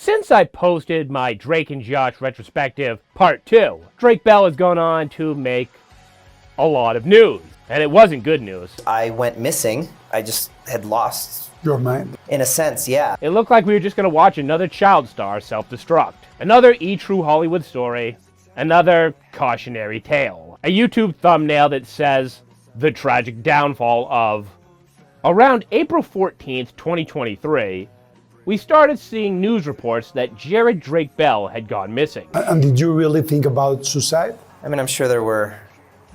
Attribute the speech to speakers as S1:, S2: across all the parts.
S1: Since I posted my Drake and Josh retrospective part 2, Drake Bell has gone on to make a lot of news. And it wasn't good news.
S2: I went missing. I just had lost
S3: your mind.
S2: In a sense, yeah.
S1: It looked like we were just going to watch another child star self-destruct. Another E! True Hollywood story. Another cautionary tale. A YouTube thumbnail that says, the tragic downfall of... Around April 14th, 2023, we started seeing news reports that Jared Drake Bell had gone missing.
S3: And did you really think about suicide?
S2: I mean, I'm sure there were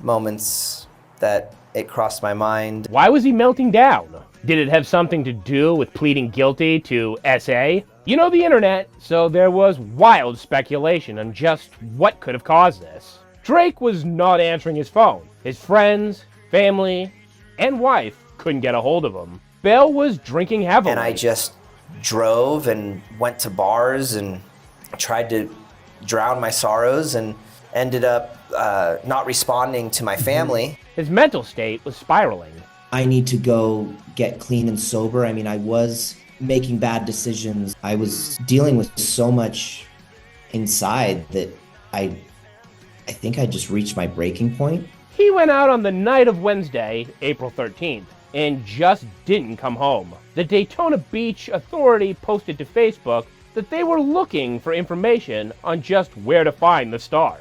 S2: moments that it crossed my mind.
S1: Why was he melting down? Did it have something to do with pleading guilty to SA? You know the internet, so there was wild speculation on just what could have caused this. Drake was not answering his phone. His friends, family, and wife couldn't get a hold of him. Bell was drinking heavily.
S2: And I just drove and went to bars and tried to drown my sorrows and ended up not responding to my family.
S1: His mental state was spiraling.
S4: I need to go get clean and sober. I mean, I was making bad decisions. I was dealing with so much inside that I think I just reached my breaking point.
S1: He went out on the night of Wednesday, April 13th, and just didn't come home. The Daytona Beach Authority posted to Facebook that they were looking for information on just where to find the star.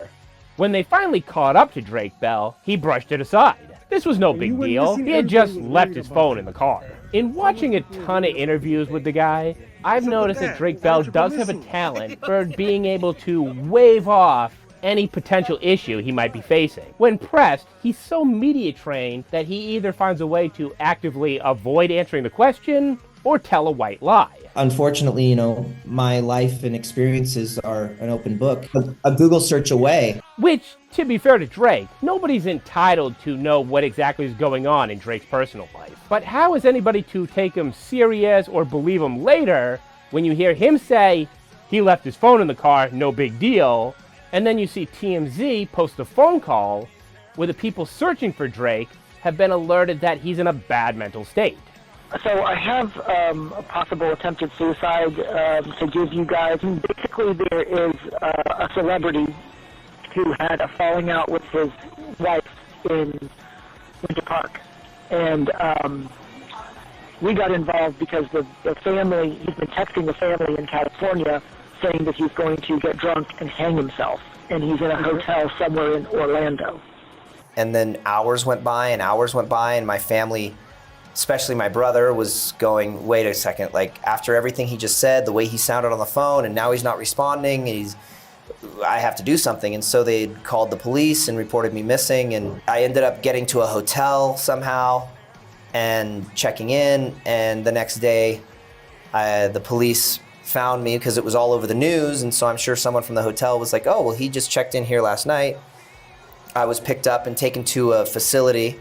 S1: When they finally caught up to Drake Bell, he brushed it aside. This was no big deal. He had just left his phone in the car. In watching a ton of interviews with the guy, I've noticed that Drake Bell does have a talent for being able to wave off any potential issue he might be facing. When pressed, he's so media trained that he either finds a way to actively avoid answering the question or tell a white lie.
S4: Unfortunately, you know, my life and experiences are an open book, a Google search away.
S1: Which, to be fair to Drake, nobody's entitled to know what exactly is going on in Drake's personal life. But how is anybody to take him serious or believe him later when you hear him say he left his phone in the car, no big deal, and then you see TMZ post a phone call where the people searching for Drake have been alerted that he's in a bad mental state?
S5: So I have a possible attempted suicide to give you guys. Basically, there is a celebrity who had a falling out with his wife in Winter Park. And we got involved because the family, he's been texting the family in California saying that he's going to get drunk and hang himself. And he's in a hotel somewhere in Orlando.
S2: And then hours went by, and my family, especially my brother, was going, wait a second, like after everything he just said, the way he sounded on the phone, and now he's not responding, and I have to do something. And so they called the police and reported me missing, and I ended up getting to a hotel somehow and checking in, and the next day the police found me because it was all over the news, and so I'm sure someone from the hotel was like, oh, well, he just checked in here last night. I was picked up and taken to a facility,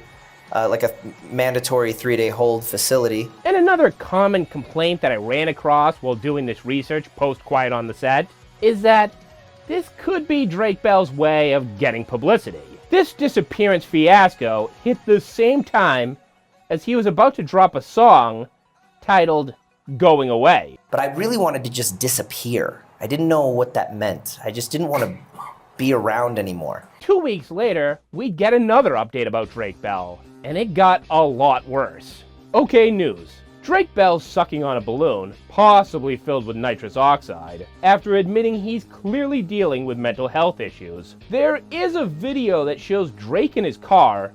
S2: like a mandatory 3-day hold facility.
S1: And another common complaint that I ran across while doing this research post-Quiet on the Set is that this could be Drake Bell's way of getting publicity. This disappearance fiasco hit the same time as he was about to drop a song titled Going Away.
S2: But I really wanted to just disappear. I didn't know what that meant. I just didn't want to be around anymore.
S1: 2 weeks later, we get another update about Drake Bell, and it got a lot worse. Okay, news. Drake Bell's sucking on a balloon, possibly filled with nitrous oxide, after admitting he's clearly dealing with mental health issues. There is a video that shows Drake in his car,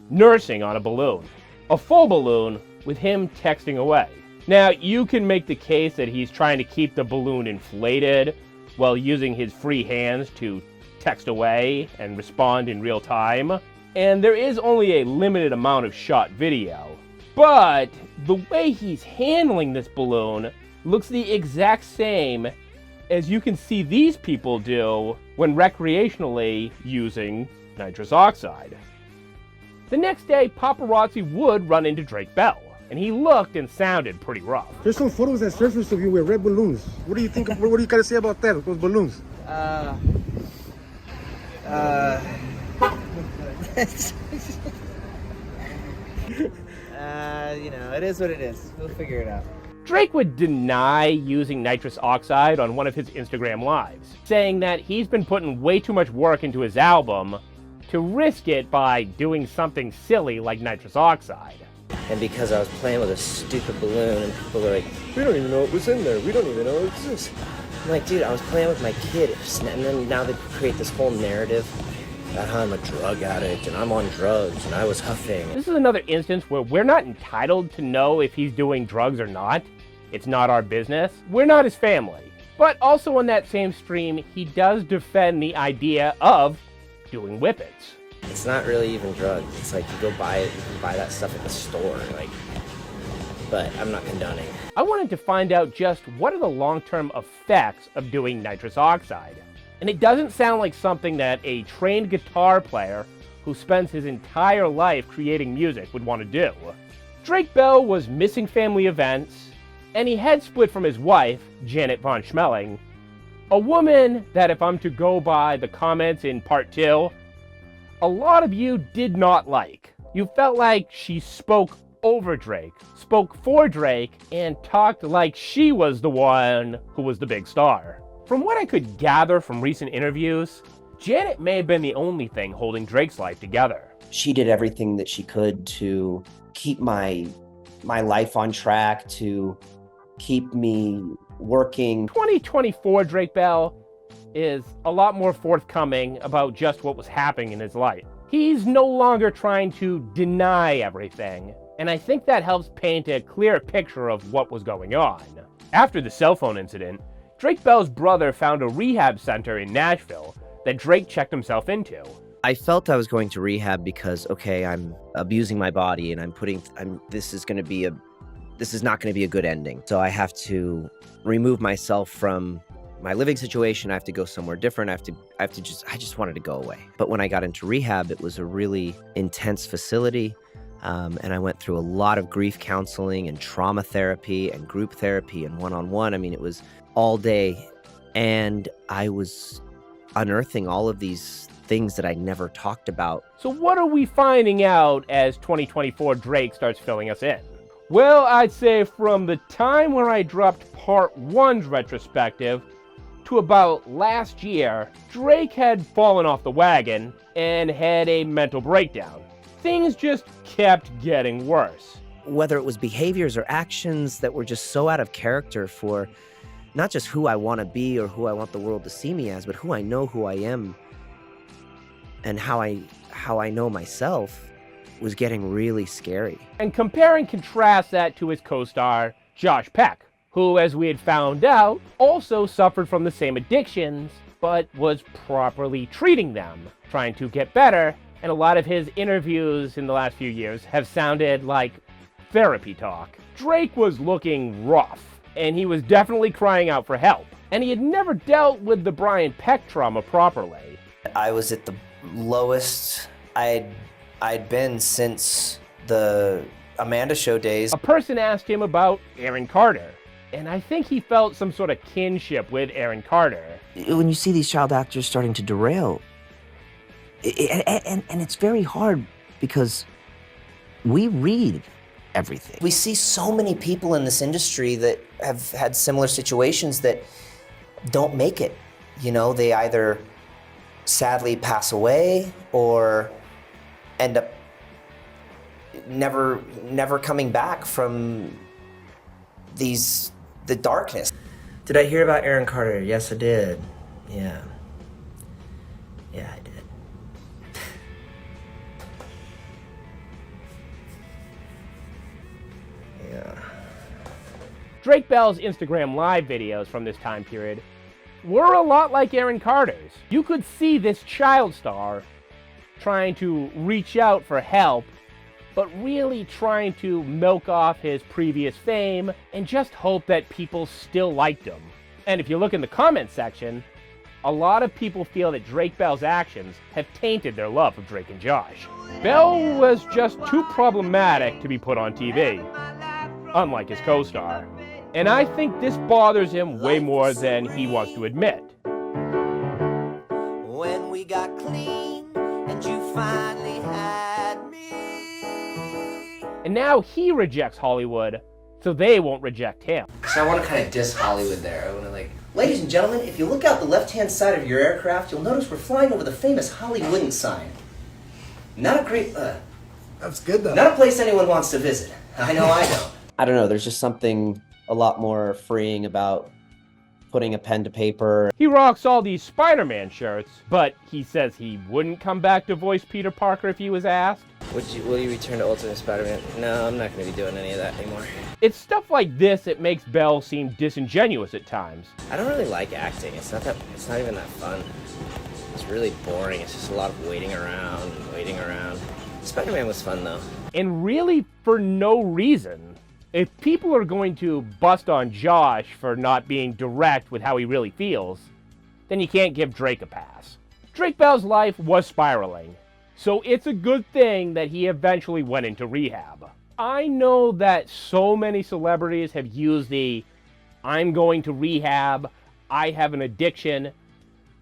S1: nursing on a balloon. A full balloon with him texting away. Now, you can make the case that he's trying to keep the balloon inflated while using his free hands to text away and respond in real time. And there is only a limited amount of shot video. But the way he's handling this balloon looks the exact same as you can see these people do when recreationally using nitrous oxide. The next day, paparazzi would run into Drake Bell, and he looked and sounded pretty rough.
S6: There's some photos that surfaced of you with red balloons. What do you think? What do you gotta say about that? Those balloons?
S7: You know, it is what it is. We'll figure it out.
S1: Drake would deny using nitrous oxide on one of his Instagram lives, saying that he's been putting way too much work into his album to risk it by doing something silly like nitrous oxide.
S7: And because I was playing with a stupid balloon and people were like, we don't even know what was in there, we don't even know it exists. I'm like, dude, I was playing with my kid, and then now they create this whole narrative about how I'm a drug addict and I'm on drugs and I was huffing.
S1: This is another instance where we're not entitled to know if he's doing drugs or not. It's not our business. We're not his family. But also on that same stream, he does defend the idea of doing whippets.
S7: It's not really even drugs. It's like you go buy it, you can buy that stuff at the store, but I'm not condoning.
S1: I wanted to find out just what are the long-term effects of doing nitrous oxide. And it doesn't sound like something that a trained guitar player who spends his entire life creating music would want to do. Drake Bell was missing family events, and he had split from his wife, Janet von Schmeling, a woman that, if I'm to go by the comments in part 2, a lot of you did not like. You felt like she spoke over Drake, spoke for Drake, and talked like she was the one who was the big star. From what I could gather from recent interviews, Janet may have been the only thing holding Drake's life together.
S4: She did everything that she could to keep my life on track, to keep me working.
S1: 2024 Drake Bell is a lot more forthcoming about just what was happening in his life. He's no longer trying to deny everything, and I think that helps paint a clear picture of what was going on. After the cell phone incident, Drake Bell's brother found a rehab center in Nashville that Drake checked himself into.
S7: I felt I was going to rehab because, okay, I'm abusing my body and this is not going to be a good ending. So I have to remove myself from my living situation. I have to go somewhere different. I just wanted to go away. But when I got into rehab, it was a really intense facility. And I went through a lot of grief counseling and trauma therapy and group therapy and one-on-one. I mean, it was all day. And I was unearthing all of these things that I never talked about.
S1: So what are we finding out as 2024 Drake starts filling us in? Well, I'd say from the time where I dropped part 1's retrospective to about last year, Drake had fallen off the wagon and had a mental breakdown. Things just kept getting worse.
S7: Whether it was behaviors or actions that were just so out of character for not just who I want to be or who I want the world to see me as, but who I know who I am and how I know myself was getting really scary.
S1: And compare and contrast that to his co-star, Josh Peck, who, as we had found out, also suffered from the same addictions, but was properly treating them, trying to get better, and a lot of his interviews in the last few years have sounded like therapy talk. Drake was looking rough, and he was definitely crying out for help, and he had never dealt with the Brian Peck trauma properly.
S2: I was at the lowest I'd been since the Amanda Show days.
S1: A person asked him about Aaron Carter, and I think he felt some sort of kinship with Aaron Carter.
S7: When you see these child actors starting to derail, and it's very hard because we read everything.
S2: We see so many people in this industry that have had similar situations that don't make it. You know, they either sadly pass away or end up never coming back from the darkness.
S7: Did I hear about Aaron Carter? Yes, I did. Yeah, I did. Yeah.
S1: Drake Bell's Instagram Live videos from this time period were a lot like Aaron Carter's. You could see this child star trying to reach out for help, but really trying to milk off his previous fame and just hope that people still liked him. And if you look in the comment section, a lot of people feel that Drake Bell's actions have tainted their love of Drake and Josh. Bell was just too problematic to be put on TV, unlike his co-star. And I think this bothers him way more than he wants to admit.
S8: When we got clean and you finally had me.
S1: And now he rejects Hollywood so they won't reject him.
S2: So I want to kind of diss Hollywood there. I want to ladies and gentlemen, if you look out the left-hand side of your aircraft, you'll notice we're flying over the famous Hollywood sign. Not a great,
S6: That's good though.
S2: not a place anyone wants to visit. I know I don't.
S7: I don't know, there's just something a lot more freeing about putting a pen to paper.
S1: He rocks all these Spider-Man shirts, but he says he wouldn't come back to voice Peter Parker if he was asked.
S7: Will you return to Ultimate Spider-Man? No, I'm not going to be doing any of that anymore.
S1: It's stuff like this that makes Bell seem disingenuous at times.
S7: I don't really like acting. It's not even that fun. It's really boring. It's just a lot of waiting around and waiting around. Spider-Man was fun though.
S1: And really for no reason. If people are going to bust on Josh for not being direct with how he really feels, then you can't give Drake a pass. Drake Bell's life was spiraling, so it's a good thing that he eventually went into rehab. I know that so many celebrities have used the "I'm going to rehab, I have an addiction"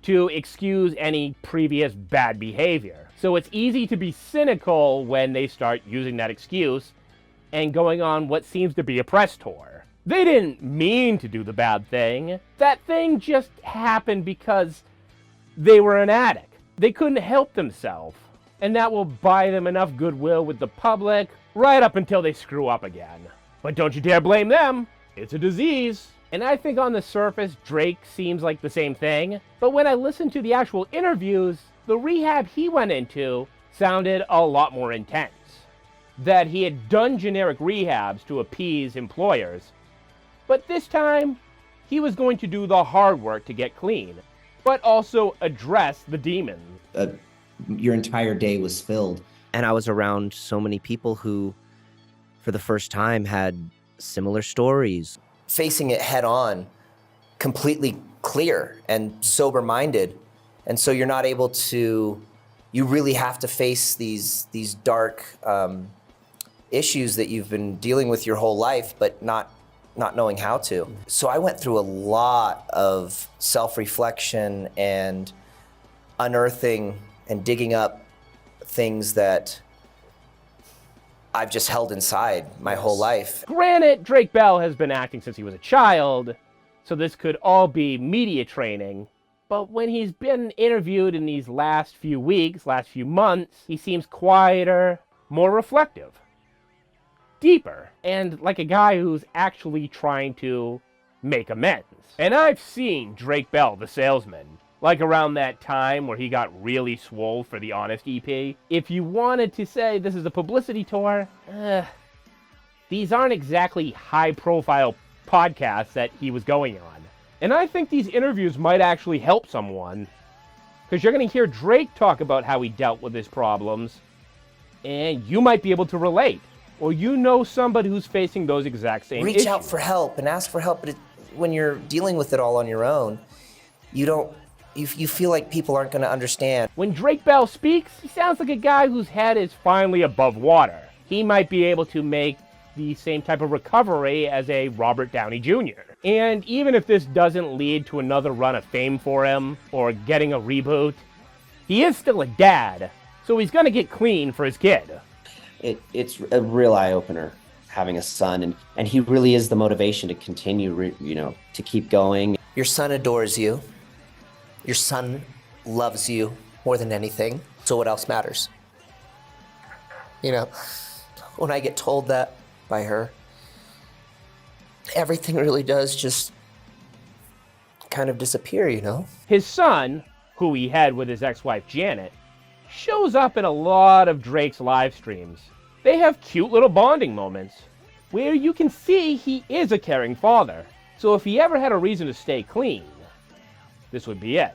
S1: to excuse any previous bad behavior. So it's easy to be cynical when they start using that excuse and going on what seems to be a press tour. They didn't mean to do the bad thing. That thing just happened because they were an addict. They couldn't help themselves. And that will buy them enough goodwill with the public right up until they screw up again. But don't you dare blame them. It's a disease. And I think on the surface, Drake seems like the same thing. But when I listened to the actual interviews, the rehab he went into sounded a lot more intense. That he had done generic rehabs to appease employers, but this time he was going to do the hard work to get clean, but also address the demon.
S4: Your entire day was filled.
S7: And I was around so many people who, for the first time, had similar stories.
S2: Facing it head on, completely clear and sober-minded, and so you're not able to. You really have to face these dark issues that you've been dealing with your whole life, but not knowing how to. So I went through a lot of self-reflection and unearthing and digging up things that I've just held inside my whole life.
S1: Granted, Drake Bell has been acting since he was a child, so this could all be media training. But when he's been interviewed in these last few weeks, last few months, he seems quieter, more reflective, deeper, and like a guy who's actually trying to make amends. And I've seen Drake Bell, the salesman, like around that time where he got really swole for the Honest EP. If you wanted to say this is a publicity tour, these aren't exactly high-profile podcasts that he was going on. And I think these interviews might actually help someone, because you're going to hear Drake talk about how he dealt with his problems, and you might be able to relate. Or you know somebody who's facing those exact same issues.
S2: Reach out for help and ask for help, but when you're dealing with it all on your own, you feel like people aren't going to understand.
S1: When Drake Bell speaks, he sounds like a guy whose head is finally above water. He might be able to make the same type of recovery as a Robert Downey Jr. And even if this doesn't lead to another run of fame for him, or getting a reboot, he is still a dad, so he's going to get clean for his kid.
S4: It's a real eye-opener having a son, and he really is the motivation to continue, to keep going.
S2: Your son adores you. Your son loves you more than anything. So what else matters? When I get told that by her, everything really does just kind of disappear,
S1: His son, who he had with his ex-wife Janet, shows up in a lot of Drake's live streams. They have cute little bonding moments where you can see he is a caring father. So if he ever had a reason to stay clean, this would be it.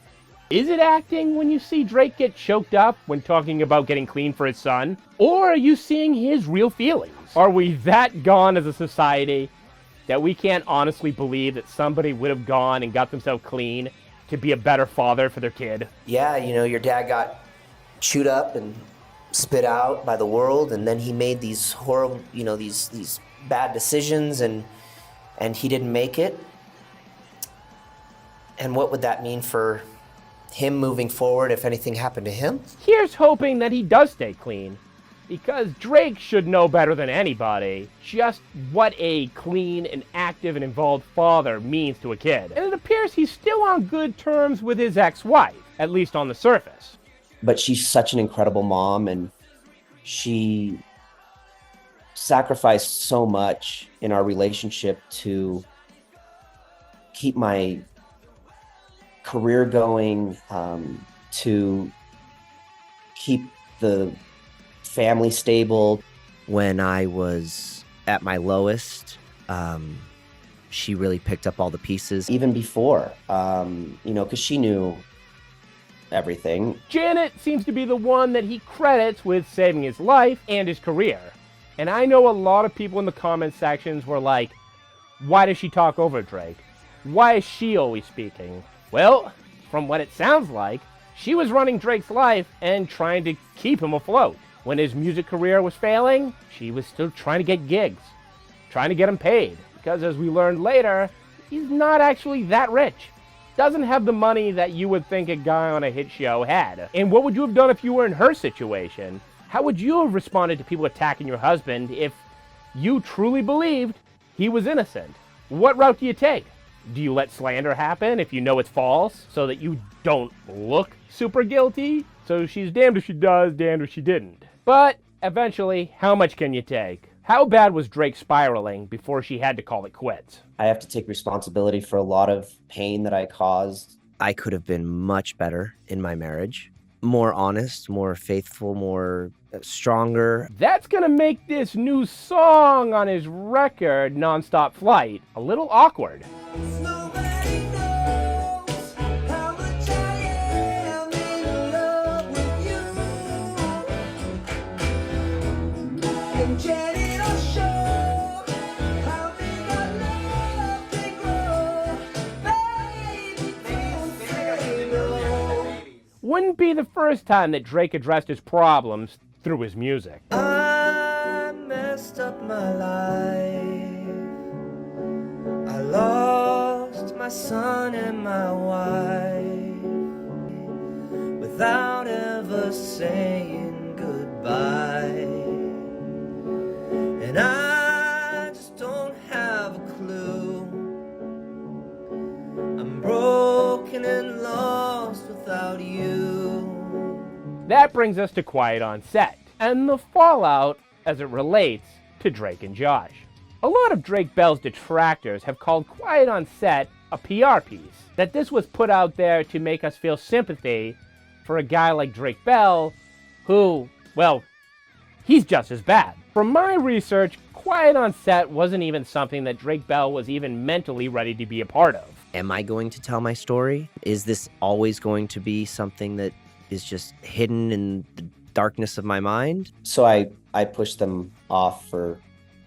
S1: Is it acting when you see Drake get choked up when talking about getting clean for his son? Or are you seeing his real feelings? Are we that gone as a society that we can't honestly believe that somebody would have gone and got themselves clean to be a better father for their kid?
S2: Yeah, your dad got chewed up and spit out by the world, and then he made these horrible, these bad decisions, and he didn't make it. And what would that mean for him moving forward if anything happened to him?
S1: Here's hoping that he does stay clean, because Drake should know better than anybody just what a clean and active and involved father means to a kid. And it appears he's still on good terms with his ex-wife, at least on the surface.
S4: But she's such an incredible mom, and she sacrificed so much in our relationship to keep my career going, to keep the family stable.
S7: When I was at my lowest, she really picked up all the pieces.
S4: Even before, because she knew everything.
S1: Janet seems to be the one that he credits with saving his life and his career. And I know a lot of people in the comment sections were like, why does she talk over Drake? Why is she always speaking? Well, from what it sounds like, she was running Drake's life and trying to keep him afloat. When his music career was failing, she was still trying to get gigs, trying to get him paid. Because as we learned later, he's not actually that rich. Doesn't have the money that you would think a guy on a hit show had. And what would you have done if you were in her situation? How would you have responded to people attacking your husband if you truly believed he was innocent? What route do you take? Do you let slander happen if you know it's false so that you don't look super guilty? So she's damned if she does, damned if she didn't. But eventually, how much can you take? How bad was Drake spiraling before she had to call it quits?
S4: I have to take responsibility for a lot of pain that I caused.
S7: I could have been much better in my marriage. More honest, more faithful, more stronger.
S1: That's gonna make this new song on his record, Nonstop Flight, a little awkward.
S8: Nobody knows how much I am in love with you. And Jenny will show how big our love can grow. Baby, don't say no.
S1: Wouldn't be the first time that Drake addressed his problems through his music.
S8: I messed up my life. I lost my son and my wife without ever saying goodbye. And I just don't have a clue. I'm broken and lost without you.
S1: That brings us to Quiet on Set, and the fallout as it relates to Drake and Josh. A lot of Drake Bell's detractors have called Quiet on Set a PR piece, that this was put out there to make us feel sympathy for a guy like Drake Bell, who, well, he's just as bad. From my research, Quiet on Set wasn't even something that Drake Bell was even mentally ready to be a part of.
S7: Am I going to tell my story? Is this always going to be something that is just hidden in the darkness of my mind?
S4: So I pushed them off for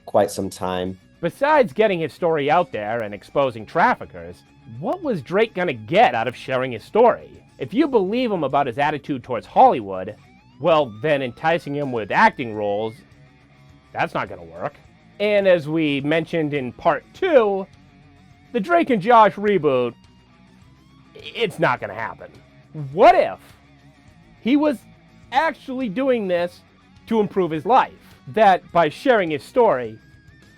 S4: quite some time.
S1: Besides getting his story out there and exposing traffickers, what was Drake gonna get out of sharing his story? If you believe him about his attitude towards Hollywood, well, then enticing him with acting roles, that's not gonna work. And as we mentioned in part 2, the Drake and Josh reboot, it's not gonna happen. What if he was actually doing this to improve his life? That by sharing his story,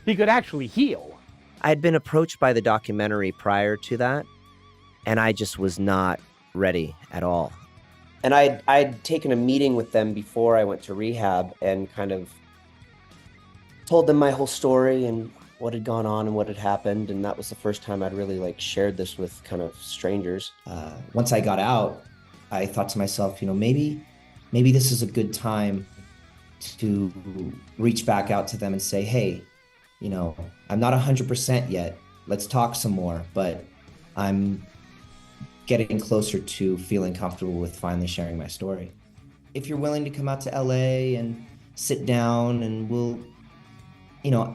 S1: he could actually heal.
S7: I had been approached by the documentary prior to that, and I just was not ready at all.
S4: And I'd taken a meeting with them before I went to rehab and kind of told them my whole story and what had gone on and what had happened. And that was the first time I'd really shared this with kind of strangers. Once I got out, I thought to myself, maybe this is a good time to reach back out to them and say, hey, I'm not 100% yet. Let's talk some more, but I'm getting closer to feeling comfortable with finally sharing my story. If you're willing to come out to LA and sit down and we'll,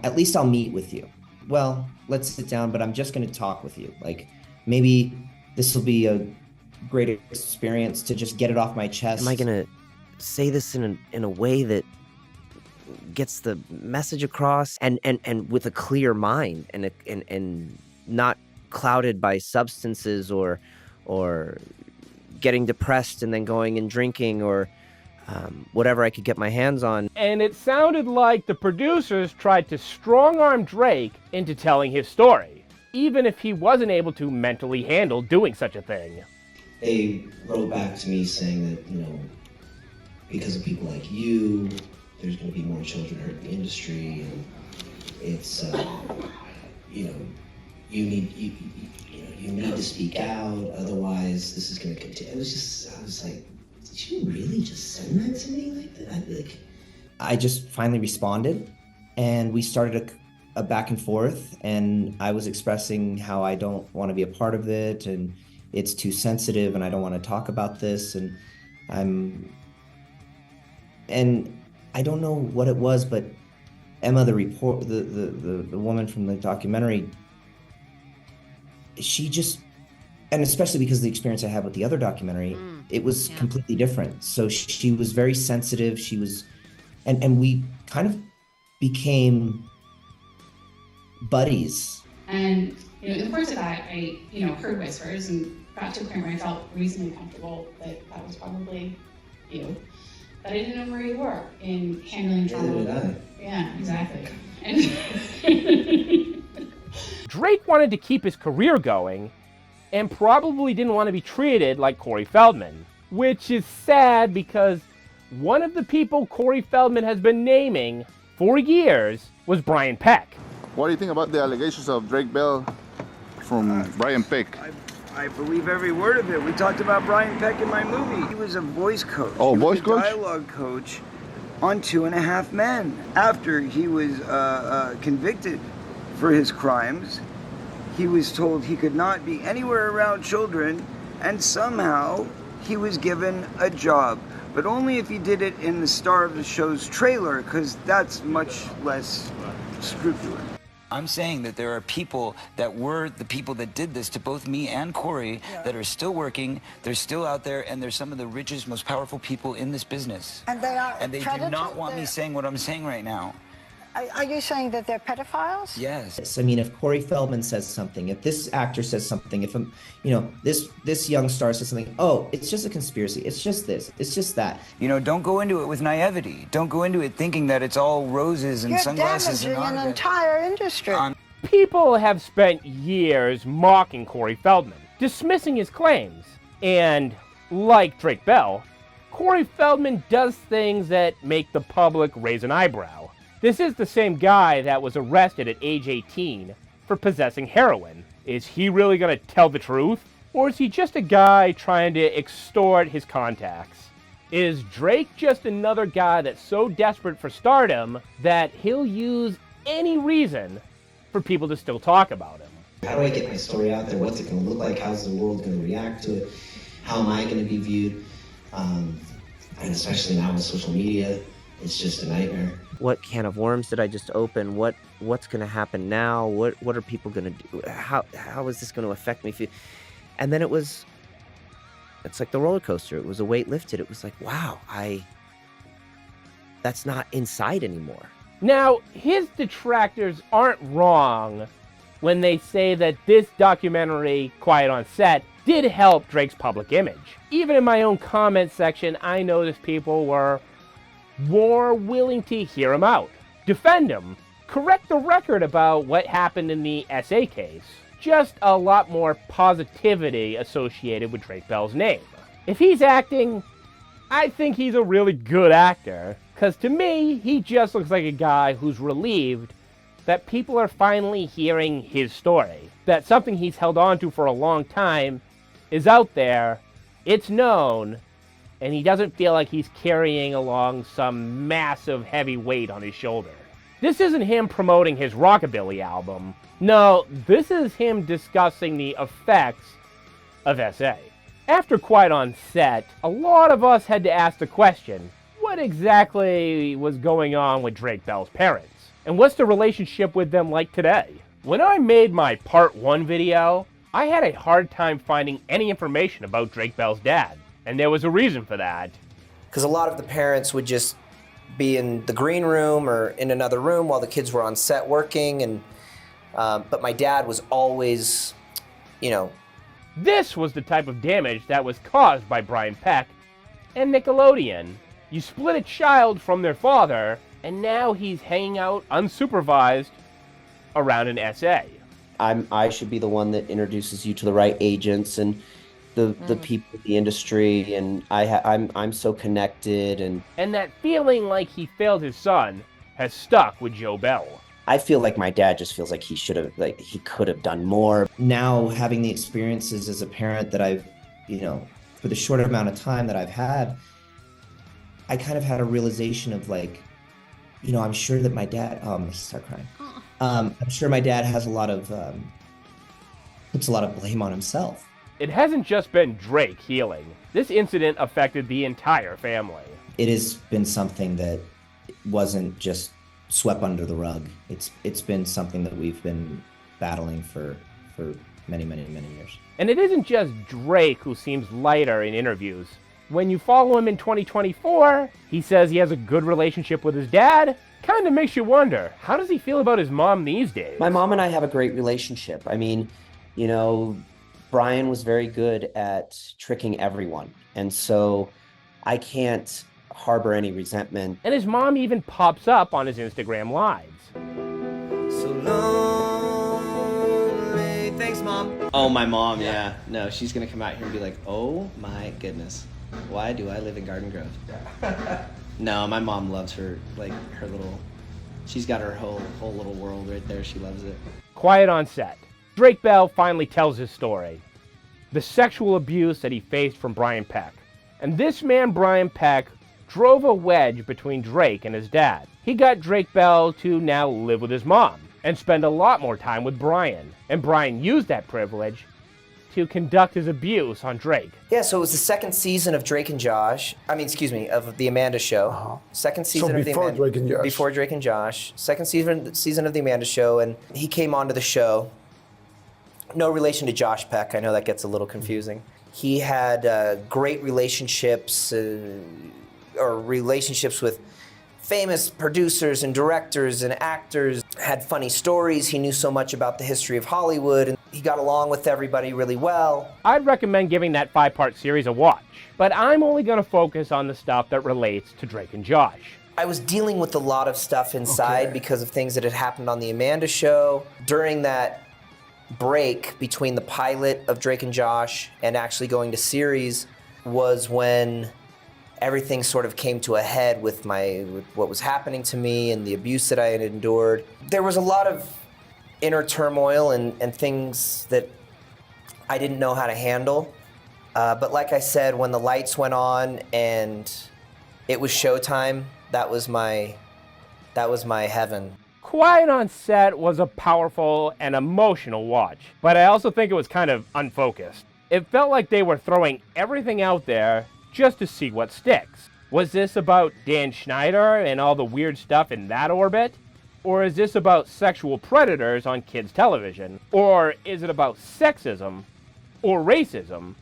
S4: at least I'll meet with you. Well, let's sit down, but I'm just going to talk with you. Maybe this will be a great experience to just get it off my chest.
S7: Am I going to say this in a way that gets the message across and with a clear mind and not clouded by substances or getting depressed and then going and drinking or whatever I could get my hands on.
S1: And it sounded like the producers tried to strong-arm Drake into telling his story, even if he wasn't able to mentally handle doing such a thing.
S4: They wrote back to me saying that, because of people like you, there's going to be more children hurt in the industry, and it's, you need to speak out, otherwise this is going to continue. I was like, did you really just send that to me like that? I just finally responded, and we started a back and forth, and I was expressing how I don't want to be a part of it, and it's too sensitive, and I don't want to talk about this, and I don't know what it was, but Emma, the woman from the documentary, she just, and especially because of the experience I had with the other documentary, it was completely different. So she was very sensitive. She was, and we kind of became buddies.
S9: And in the course of that, I heard whispers and got to a point where I felt reasonably comfortable that was probably you. But I didn't know where you were in handling trauma.
S4: Neither did I.
S9: Yeah, exactly.
S1: Drake wanted to keep his career going and probably didn't want to be treated like Corey Feldman, which is sad because one of the people Corey Feldman has been naming for years was Brian Peck.
S10: What do you think about the allegations of Drake Bell from Brian Peck?
S11: I believe every word of it. We talked about Brian Peck in my movie. He was a voice coach.
S10: Oh, voice coach?
S11: Dialogue coach on 2.5 Men. After he was convicted for his crimes, he was told he could not be anywhere around children, and somehow he was given a job. But only if he did it in the star of the show's trailer, because that's much less scrupulous.
S12: I'm saying that there are people that were the people that did this to both me and Corey that are still working, they're still out there, and they're some of the richest, most powerful people in this business.
S13: And they are
S12: And they do not want me saying what I'm saying right now.
S13: Are you saying that they're pedophiles?
S12: Yes.
S4: I mean, if Corey Feldman says something, if this actor says something, if this young star says something, oh, it's just a conspiracy, it's just this, it's just that.
S12: Don't go into it with naivety. Don't go into it thinking that it's all roses and sunglasses.
S13: You're damaging an entire industry.
S1: People have spent years mocking Corey Feldman, dismissing his claims, and like Drake Bell, Corey Feldman does things that make the public raise an eyebrow. This is the same guy that was arrested at age 18 for possessing heroin. Is he really going to tell the truth? Or is he just a guy trying to extort his contacts? Is Drake just another guy that's so desperate for stardom that he'll use any reason for people to still talk about him?
S4: How do I get my story out there? What's it going to look like? How's the world going to react to it? How am I going to be viewed? And especially now with social media, it's just a nightmare.
S7: What can of worms did I just open? What's going to happen now? What are people going to do? How is this going to affect me? And then it's like the roller coaster. It was a weight lifted. It was like, wow, that's not inside anymore.
S1: Now, his detractors aren't wrong when they say that this documentary, Quiet on Set, did help Drake's public image. Even in my own comment section, I noticed people were more willing to hear him out, defend him, correct the record about what happened in the SA case. Just a lot more positivity associated with Drake Bell's name. If he's acting, I think he's a really good actor, because to me, he just looks like a guy who's relieved that people are finally hearing his story, that something he's held on to for a long time is out there, it's known, and he doesn't feel like he's carrying along some massive heavy weight on his shoulder. This isn't him promoting his rockabilly album. No, this is him discussing the effects of SA. After Quiet on Set, a lot of us had to ask the question, what exactly was going on with Drake Bell's parents? And what's the relationship with them like today? When I made my part 1 video, I had a hard time finding any information about Drake Bell's dad. And there was a reason for that.
S2: Because a lot of the parents would just be in the green room or in another room while the kids were on set working. And but my dad was always, This
S1: was the type of damage that was caused by Brian Peck and Nickelodeon You split a child from their father, and now he's hanging out unsupervised around an SA.
S7: I should be the one that introduces you to the right agents and the people in the industry, and I'm so connected, and
S1: that feeling like he failed his son has stuck with Joe Bell.
S7: I feel like my dad just feels like he could have done more.
S4: Now, having the experiences as a parent that I've, for the short amount of time that I've had, I kind of had a realization of like, I'm sure that my dad, he started crying. I'm sure my dad has puts a lot of blame on himself.
S1: It hasn't just been Drake healing. This incident affected the entire family.
S4: It has been something that wasn't just swept under the rug. It's been something that we've been battling for many, many, many years.
S1: And it isn't just Drake who seems lighter in interviews. When you follow him in 2024, he says he has a good relationship with his dad. Kind of makes you wonder, how does he feel about his mom these days?
S7: My mom and I have a great relationship. I mean, Brian was very good at tricking everyone. And so I can't harbor any resentment.
S1: And his mom even pops up on his Instagram lives.
S8: So lonely. Thanks, Mom.
S7: Oh, my mom, yeah. No, she's going to come out here and be like, oh my goodness, why do I live in Garden Grove? No, my mom loves her, her little, she's got her whole little world right there. She loves it.
S1: Quiet on set. Drake Bell finally tells his story. The sexual abuse that he faced from Brian Peck. And this man, Brian Peck, drove a wedge between Drake and his dad. He got Drake Bell to now live with his mom and spend a lot more time with Brian. And Brian used that privilege to conduct his abuse on Drake.
S2: Yeah, so it was the second season of Drake and Josh. of the Amanda Show. Uh-huh. Second season of the Amanda.
S3: Drake and Josh.
S2: Before Drake and Josh. Second season of the Amanda Show, and he came onto the show. No relation to Josh Peck. I know that gets a little confusing. He had great relationships with famous producers and directors and actors, had funny stories. He knew so much about the history of Hollywood, and he got along with everybody really well.
S1: I'd recommend giving that 5-part series a watch, but I'm only going to focus on the stuff that relates to Drake and Josh.
S2: I was dealing with a lot of stuff inside because of things that had happened on the Amanda Show. During that break between the pilot of Drake and Josh and actually going to series was when everything sort of came to a head with what was happening to me and the abuse that I had endured. There was a lot of inner turmoil and things that I didn't know how to handle. But like I said, when the lights went on and it was showtime, that was my heaven.
S1: Quiet on Set was a powerful and emotional watch, but I also think it was kind of unfocused. It felt like they were throwing everything out there just to see what sticks. Was this about Dan Schneider and all the weird stuff in that orbit? Or is this about sexual predators on kids' television? Or is it about sexism or racism?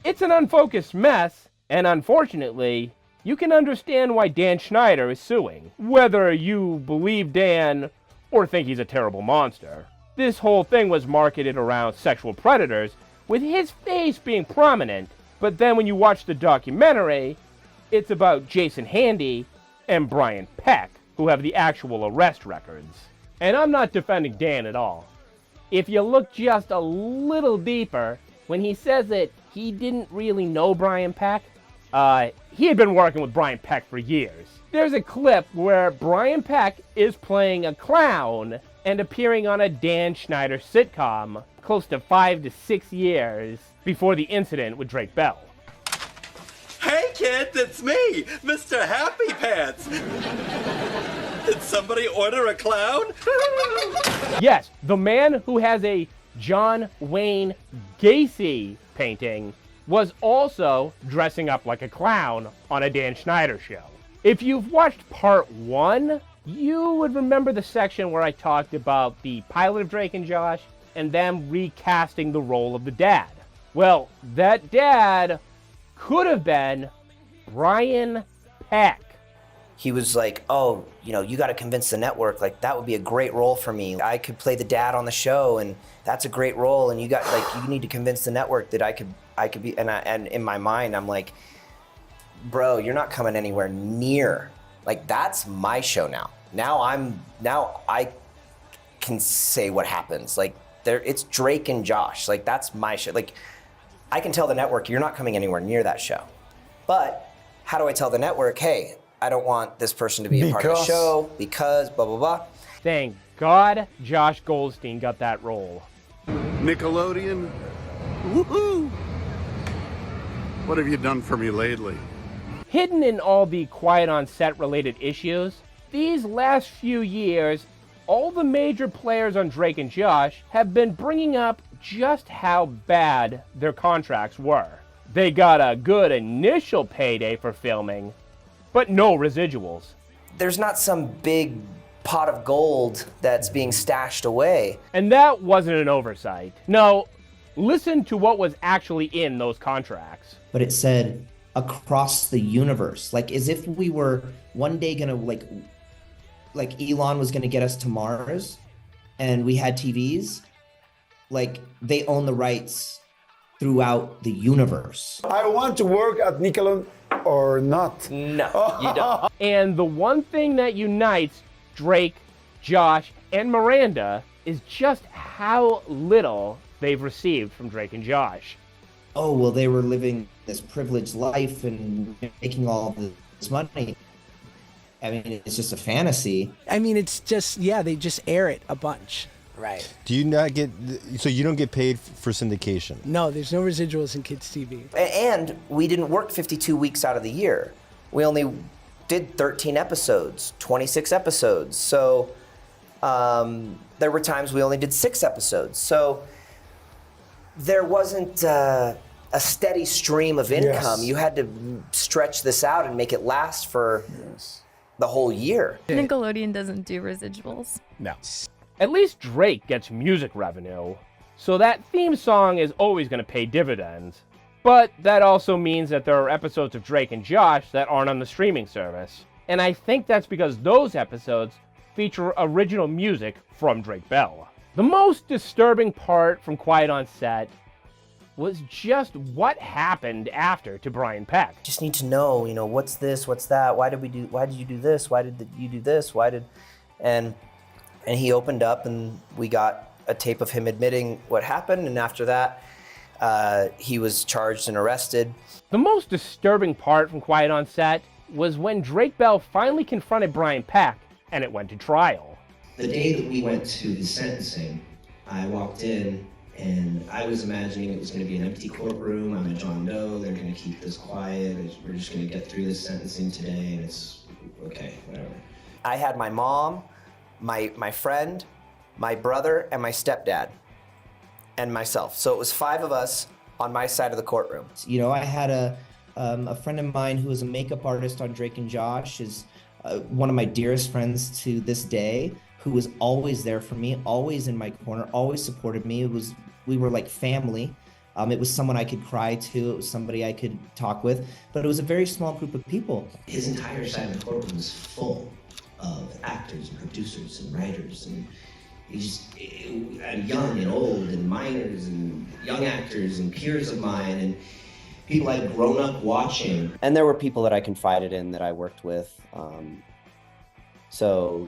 S1: It's an unfocused mess, and unfortunately, you can understand why Dan Schneider is suing, whether you believe Dan or think he's a terrible monster. This whole thing was marketed around sexual predators, with his face being prominent, but then when you watch the documentary, it's about Jason Handy and Brian Peck, who have the actual arrest records. And I'm not defending Dan at all. If you look just a little deeper, when he says that he didn't really know Brian Peck, he had been working with Brian Peck for years. There's a clip where Brian Peck is playing a clown and appearing on a Dan Schneider sitcom close to 5 to 6 years before the incident with Drake Bell.
S14: Hey kids, it's me, Mr. Happy Pants. Did somebody order a clown?
S1: Yes, the man who has a John Wayne Gacy painting was also dressing up like a clown on a Dan Schneider show. If you've watched part 1, you would remember the section where I talked about the pilot of Drake and Josh and them recasting the role of the dad. Well, that dad could have been Brian Peck.
S2: He was like, oh, you got to convince the network, that would be a great role for me. I could play the dad on the show, and that's a great role, and you need to convince the network that I could be, and in my mind, I'm like, bro, you're not coming anywhere near. Like, that's my show now. Now I can say what happens. Like, it's Drake and Josh. Like, that's my show. Like, I can tell the network, you're not coming anywhere near that show. But how do I tell the network, hey, I don't want this person to be a part of the show because blah, blah, blah.
S1: Thank God Josh Goldstein got that role.
S10: Nickelodeon, woohoo! What have you done for me lately?
S1: Hidden in all the quiet on set related issues, these last few years, all the major players on Drake and Josh have been bringing up just how bad their contracts were. They got a good initial payday for filming, but no residuals.
S2: There's not some big pot of gold that's being stashed away.
S1: And that wasn't an oversight. No, listen to what was actually in those contracts.
S4: But it said across the universe, like as if we were one day gonna like Elon was gonna get us to Mars and we had TVs, like they own the rights throughout the universe.
S3: I want to work at Nickelodeon or not.
S2: No, you don't.
S1: And the one thing that unites Drake, Josh, and Miranda is just how little they've received from Drake and Josh.
S4: Oh, well, they were living this privileged life and making all this money. I mean, it's just a fantasy.
S15: I mean, it's just, yeah, they just air it a bunch.
S2: Right.
S16: Do you not get, so you don't get paid for syndication?
S15: No, there's no residuals in kids' TV.
S2: And we didn't work 52 weeks out of the year. We only did 13 episodes, 26 episodes. So there were times we only did 6 episodes. So there wasn't a steady stream of income. Yes. You had to stretch this out and make it last for the whole year.
S17: Nickelodeon doesn't do residuals.
S1: No. At least Drake gets music revenue, so that theme song is always going to pay dividends. But that also means that there are episodes of Drake and Josh that aren't on the streaming service. And I think that's because those episodes feature original music from Drake Bell. The most disturbing part from Quiet on Set was just what happened after to Brian Peck.
S2: Just need to know, what's this, what's that, why did you do this, why did you do this, and he opened up and we got a tape of him admitting what happened, and after that, he was charged and arrested.
S1: The most disturbing part from Quiet on Set was when Drake Bell finally confronted Brian Peck and it went to trial.
S4: The day that we went to the sentencing, I walked in and I was imagining it was going to be an empty courtroom. I'm a John Doe. They're going to keep this quiet. We're just going to get through this sentencing today, and it's okay, whatever.
S2: I had my mom, my friend, my brother, and my stepdad, and myself. So it was 5 of us on my side of the courtroom.
S4: I had a friend of mine who was a makeup artist on Drake and Josh, is one of my dearest friends to this day, who was always there for me, always in my corner, always supported me. We were like family. It was someone I could cry to. It was somebody I could talk with, but it was a very small group of people. His entire side of the courtroom was full of actors and producers and writers, and young and old and minors and young actors and peers of mine and people I'd grown up watching.
S7: And there were people that I confided in that I worked with. So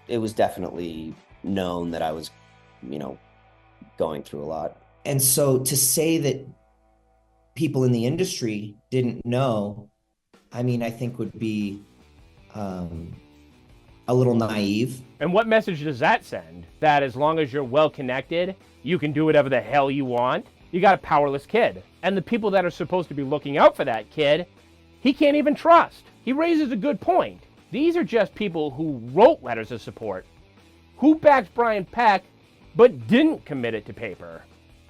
S7: it was definitely known that I was, going through a lot.
S4: And so to say that people in the industry didn't know, I think would be a little naive.
S1: And what message does that send? That as long as you're well connected, you can do whatever the hell you want? You got a powerless kid. And the people that are supposed to be looking out for that kid, he can't even trust. He raises a good point. These are just people who wrote letters of support, who backed Brian Peck, but didn't commit it to paper.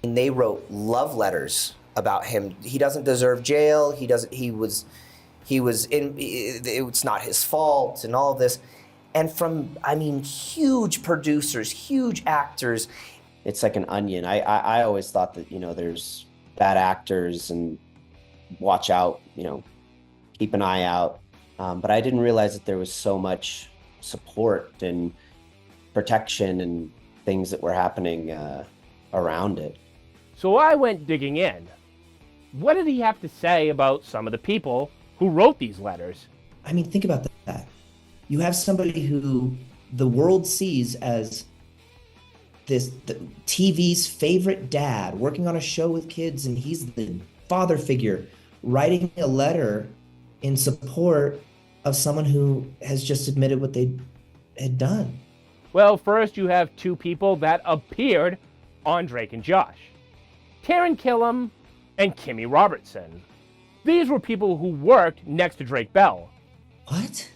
S2: And they wrote love letters about him. He doesn't deserve jail. It's not his fault and all of this. And from, huge producers, huge actors.
S7: It's like an onion. I always thought that, there's bad actors and watch out, keep an eye out. But I didn't realize that there was so much support and protection and things that were happening around it.
S1: So I went digging in. What did he have to say about some of the people who who wrote these letters.
S4: I mean, think about that. You have somebody who the world sees as the TV's favorite dad, working on a show with kids, and he's the father figure, writing a letter in support of someone who has just admitted what they had done.
S1: Well, first you have two people that appeared on Drake and Josh. Taran Killam and Kimmy Robertson. These were people who worked next to Drake Bell.
S4: What?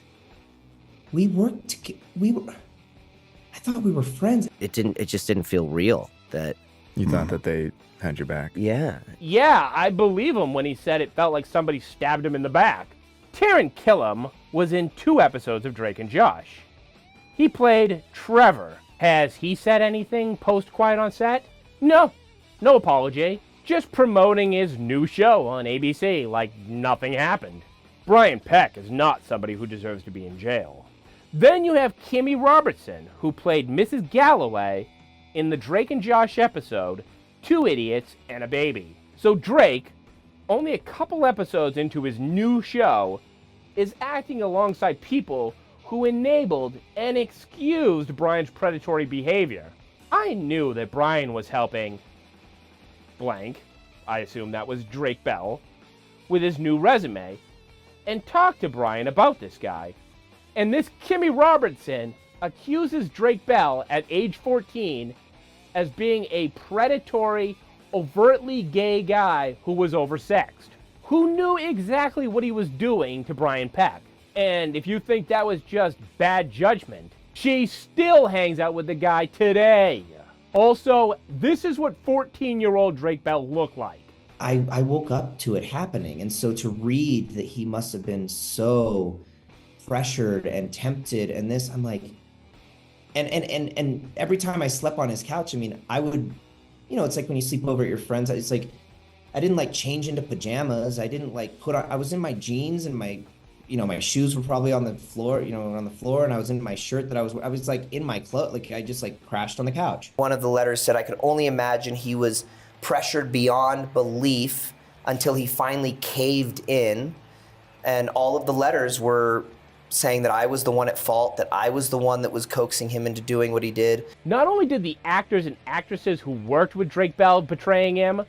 S4: We I thought we were friends.
S7: It just didn't feel real that...
S18: You thought that they had your back.
S7: Yeah.
S1: Yeah, I believe him when he said it felt like somebody stabbed him in the back. Taran Killam was in 2 episodes of Drake and Josh. He played Trevor. Has he said anything post-Quiet on Set? No apology. Just promoting his new show on ABC like nothing happened. Brian Peck is not somebody who deserves to be in jail. Then you have Kimmy Robertson, who played Mrs. Galloway in the Drake and Josh episode, 2 Idiots and a Baby. So Drake, only a couple episodes into his new show, is acting alongside people who enabled and excused Brian's predatory behavior. I knew that Brian was helping blank, I assume that was Drake Bell, with his new resume, and talked to Brian about this guy. And this Kimmy Robertson accuses Drake Bell at age 14 as being a predatory, overtly gay guy who was oversexed, who knew exactly what he was doing to Brian Peck. And if you think that was just bad judgment, she still hangs out with the guy today. Also, this is what 14-year-old Drake Bell looked like.
S4: I woke up to it happening, and so to read that he must have been so pressured and tempted, and this, I'm like, and every time I slept on his couch, I mean, I would, it's like when you sleep over at your friends, it's like, I didn't like change into pajamas. I didn't like put on, I was in my jeans and my, my shoes were probably on the floor, and I was in my shirt that I was like in my clothes, like I just like crashed on the couch.
S2: One of the letters said, I could only imagine he was pressured beyond belief until he finally caved in. And all of the letters were saying that I was the one at fault, that I was the one that was coaxing him into doing what he did.
S1: Not only did the actors and actresses who worked with Drake Bell betraying him,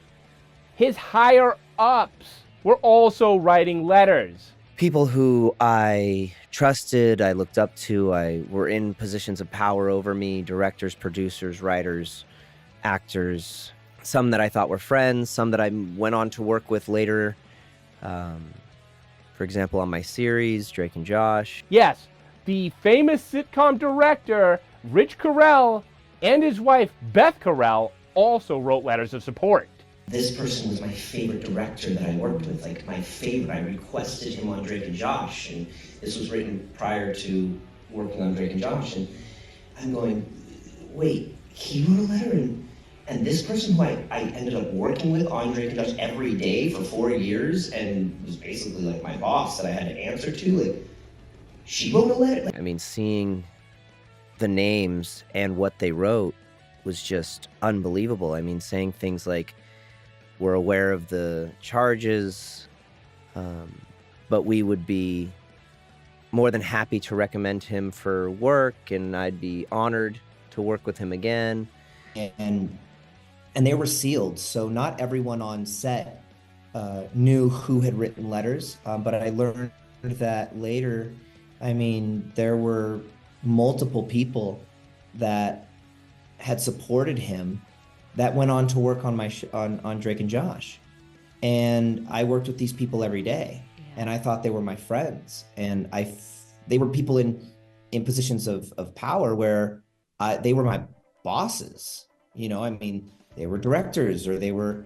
S1: his higher-ups were also writing letters.
S7: People who I trusted, I looked up to, were in positions of power over me, directors, producers, writers, actors, some that I thought were friends, some that I went on to work with later. For example, on my series, Drake and Josh.
S1: Yes, the famous sitcom director, Rich Carell, and his wife, Beth Carell, also wrote letters of support.
S4: This person was my favorite director that I worked with, like my favorite. I requested him on Drake and Josh, and this was written prior to working on Drake and Josh, and I'm going, wait, he wrote a letter, and this person who I ended up working with on Drake and Josh every day for 4 years and was basically like my boss that I had to answer to, like, she wrote a letter.
S7: I mean, seeing the names and what they wrote was just unbelievable. I mean, saying things like, we're aware of the charges, but we would be more than happy to recommend him for work, and I'd be honored to work with him again.
S4: And they were sealed, so not everyone on set knew who had written letters, but I learned that later. I mean, there were multiple people that had supported him that went on to work on my on Drake and Josh, and I worked with these people every day, and I thought they were my friends, and they were people in positions of power where they were my bosses. I mean, they were directors, or they were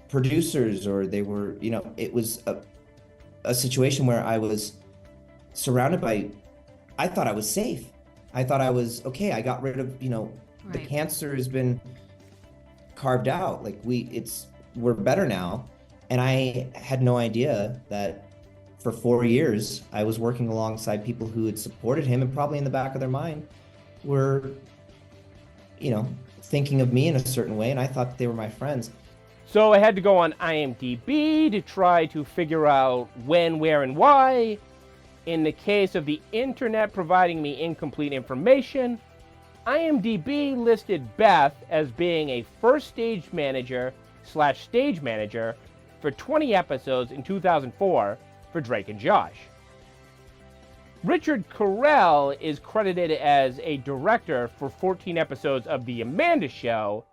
S4: producers, or they were, it was a situation where I was surrounded by, I thought I was safe. I thought I was okay. I got rid of, the cancer has been carved out. Like we're better now. And I had no idea that for 4 years, I was working alongside people who had supported him, and probably in the back of their mind were, thinking of me in a certain way, and I thought they were my friends.
S1: So I had to go on IMDb to try to figure out when, where, and why. In the case of the internet providing me incomplete information, IMDb listed Beth as being a first stage manager / stage manager for 20 episodes in 2004 for Drake and Josh. Richard Carell is credited as a director for 14 episodes of The Amanda Show,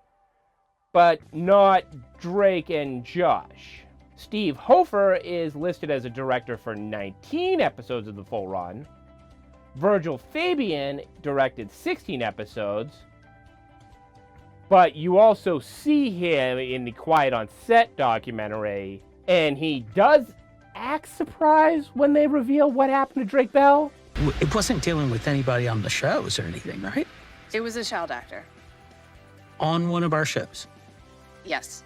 S1: but not Drake and Josh. Steve Hofer is listed as a director for 19 episodes of the full run. Virgil Fabian directed 16 episodes, but you also see him in the Quiet on Set documentary, and he does act surprised when they reveal what happened to Drake Bell.
S19: It wasn't dealing with anybody on the shows or anything, right?
S20: It was a child actor.
S19: On one of our shows.
S20: Yes.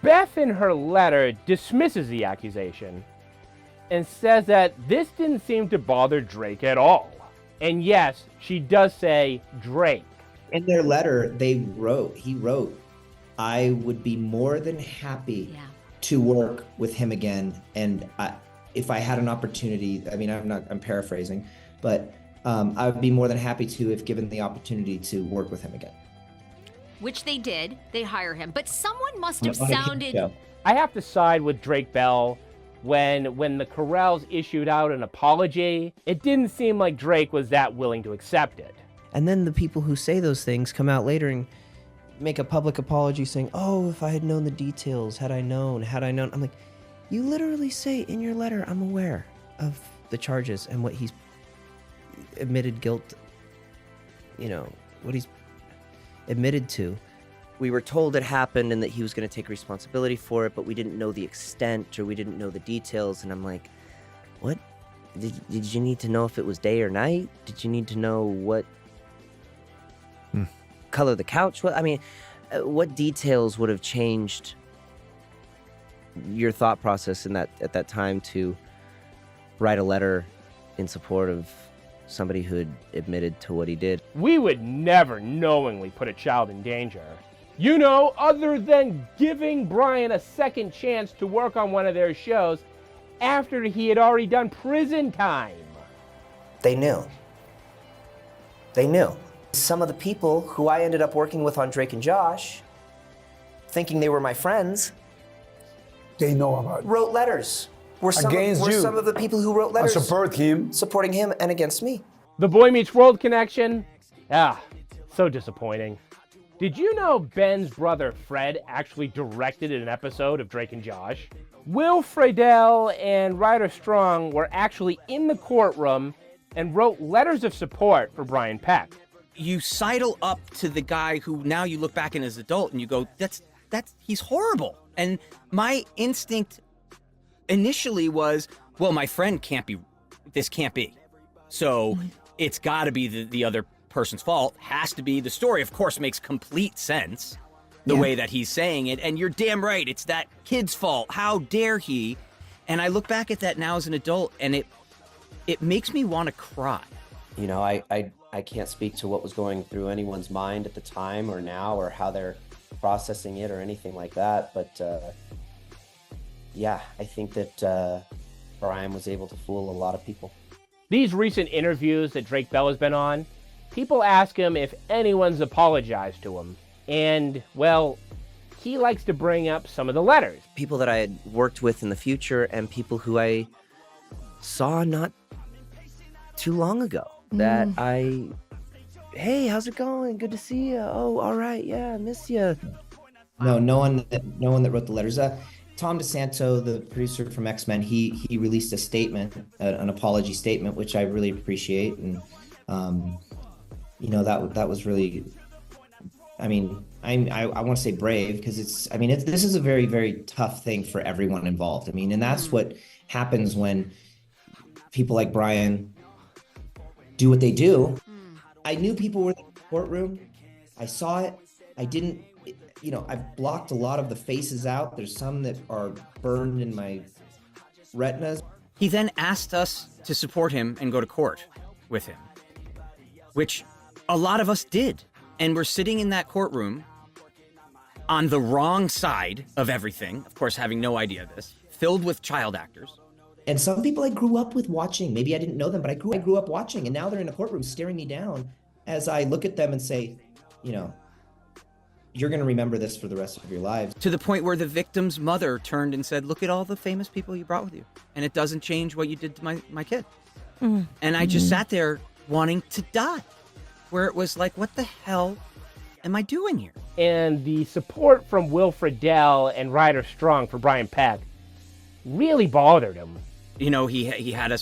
S1: Beth, in her letter, dismisses the accusation and says that this didn't seem to bother Drake at all. And yes, she does say Drake.
S4: In their letter, he wrote, I would be more than happy to work with him again. And if I had an opportunity, I mean, I'm paraphrasing, but I would be more than happy to if given the opportunity to work with him again.
S21: Which they did. They hire him. But someone must have sounded...
S1: I have to side with Drake Bell. When the Carells issued out an apology, it didn't seem like Drake was that willing to accept it.
S7: And then the people who say those things come out later and make a public apology saying, oh, if I had known the details, had I known. I'm like, you literally say in your letter, I'm aware of the charges and what he's admitted guilt, what he's admitted to. We were told it happened and that he was going to take responsibility for it, but we didn't know the extent or we didn't know the details. And I'm like, what? Did you need to know if it was day or night? Did you need to know what color the couch was? I mean, what details would have changed your thought process at that time to write a letter in support of somebody who had admitted to what he did?
S1: We would never knowingly put a child in danger. Other than giving Brian a second chance to work on one of their shows after he had already done prison time.
S2: They knew. Some of the people who I ended up working with on Drake and Josh, thinking they were my friends,
S3: they know about it.
S2: Wrote letters. Were some of the people who wrote letters supporting him and against me.
S1: The Boy Meets World connection? So disappointing. Did you know Ben's brother Fred actually directed an episode of Drake and Josh? Will Friedle and Ryder Strong were actually in the courtroom and wrote letters of support for Brian Peck.
S22: You sidle up to the guy who now you look back in as an adult and you go, he's horrible. And my instinct initially was, well, my friend this can't be. So it's got to be the other person's fault. Has to be. The story, of course, makes complete sense the way that he's saying it. And you're damn right. It's that kid's fault. How dare he? And I look back at that now as an adult and it makes me want to cry.
S7: I can't speak to what was going through anyone's mind at the time or now or how they're processing it or anything like that. But I think that Brian was able to fool a lot of people.
S1: These recent interviews that Drake Bell has been on, people ask him if anyone's apologized to him. And, well, he likes to bring up some of the letters.
S7: People that I had worked with in the future and people who I saw not too long ago. That hey, how's it going? Good to see you. Oh, all right. Yeah, I miss you.
S4: No one that wrote the letters. Tom DeSanto, the producer from X-Men, he released a statement, an apology statement, which I really appreciate. And, that was really, I want to say brave because this is a very, very tough thing for everyone involved. And that's what happens when people like Brian do what they do. I knew people were in the courtroom. I saw it. I didn't, I've blocked a lot of the faces out. There's some that are burned in my retinas.
S22: He then asked us to support him and go to court with him, which a lot of us did. And we're sitting in that courtroom on the wrong side of everything, of course, having no idea of this, filled with child actors.
S4: And some people I grew up with watching, maybe I didn't know them, but I grew up watching, and now they're in a courtroom staring me down as I look at them and say, you know, you're going to remember this for the rest of your lives.
S22: To the point where the victim's mother turned and said, look at all the famous people you brought with you, and it doesn't change what you did to my kid. And I just sat there wanting to die, where it was like, what the hell am I doing here?
S1: And the support from Will Friedle and Ryder Strong for Brian Peck really bothered him.
S22: You know, he had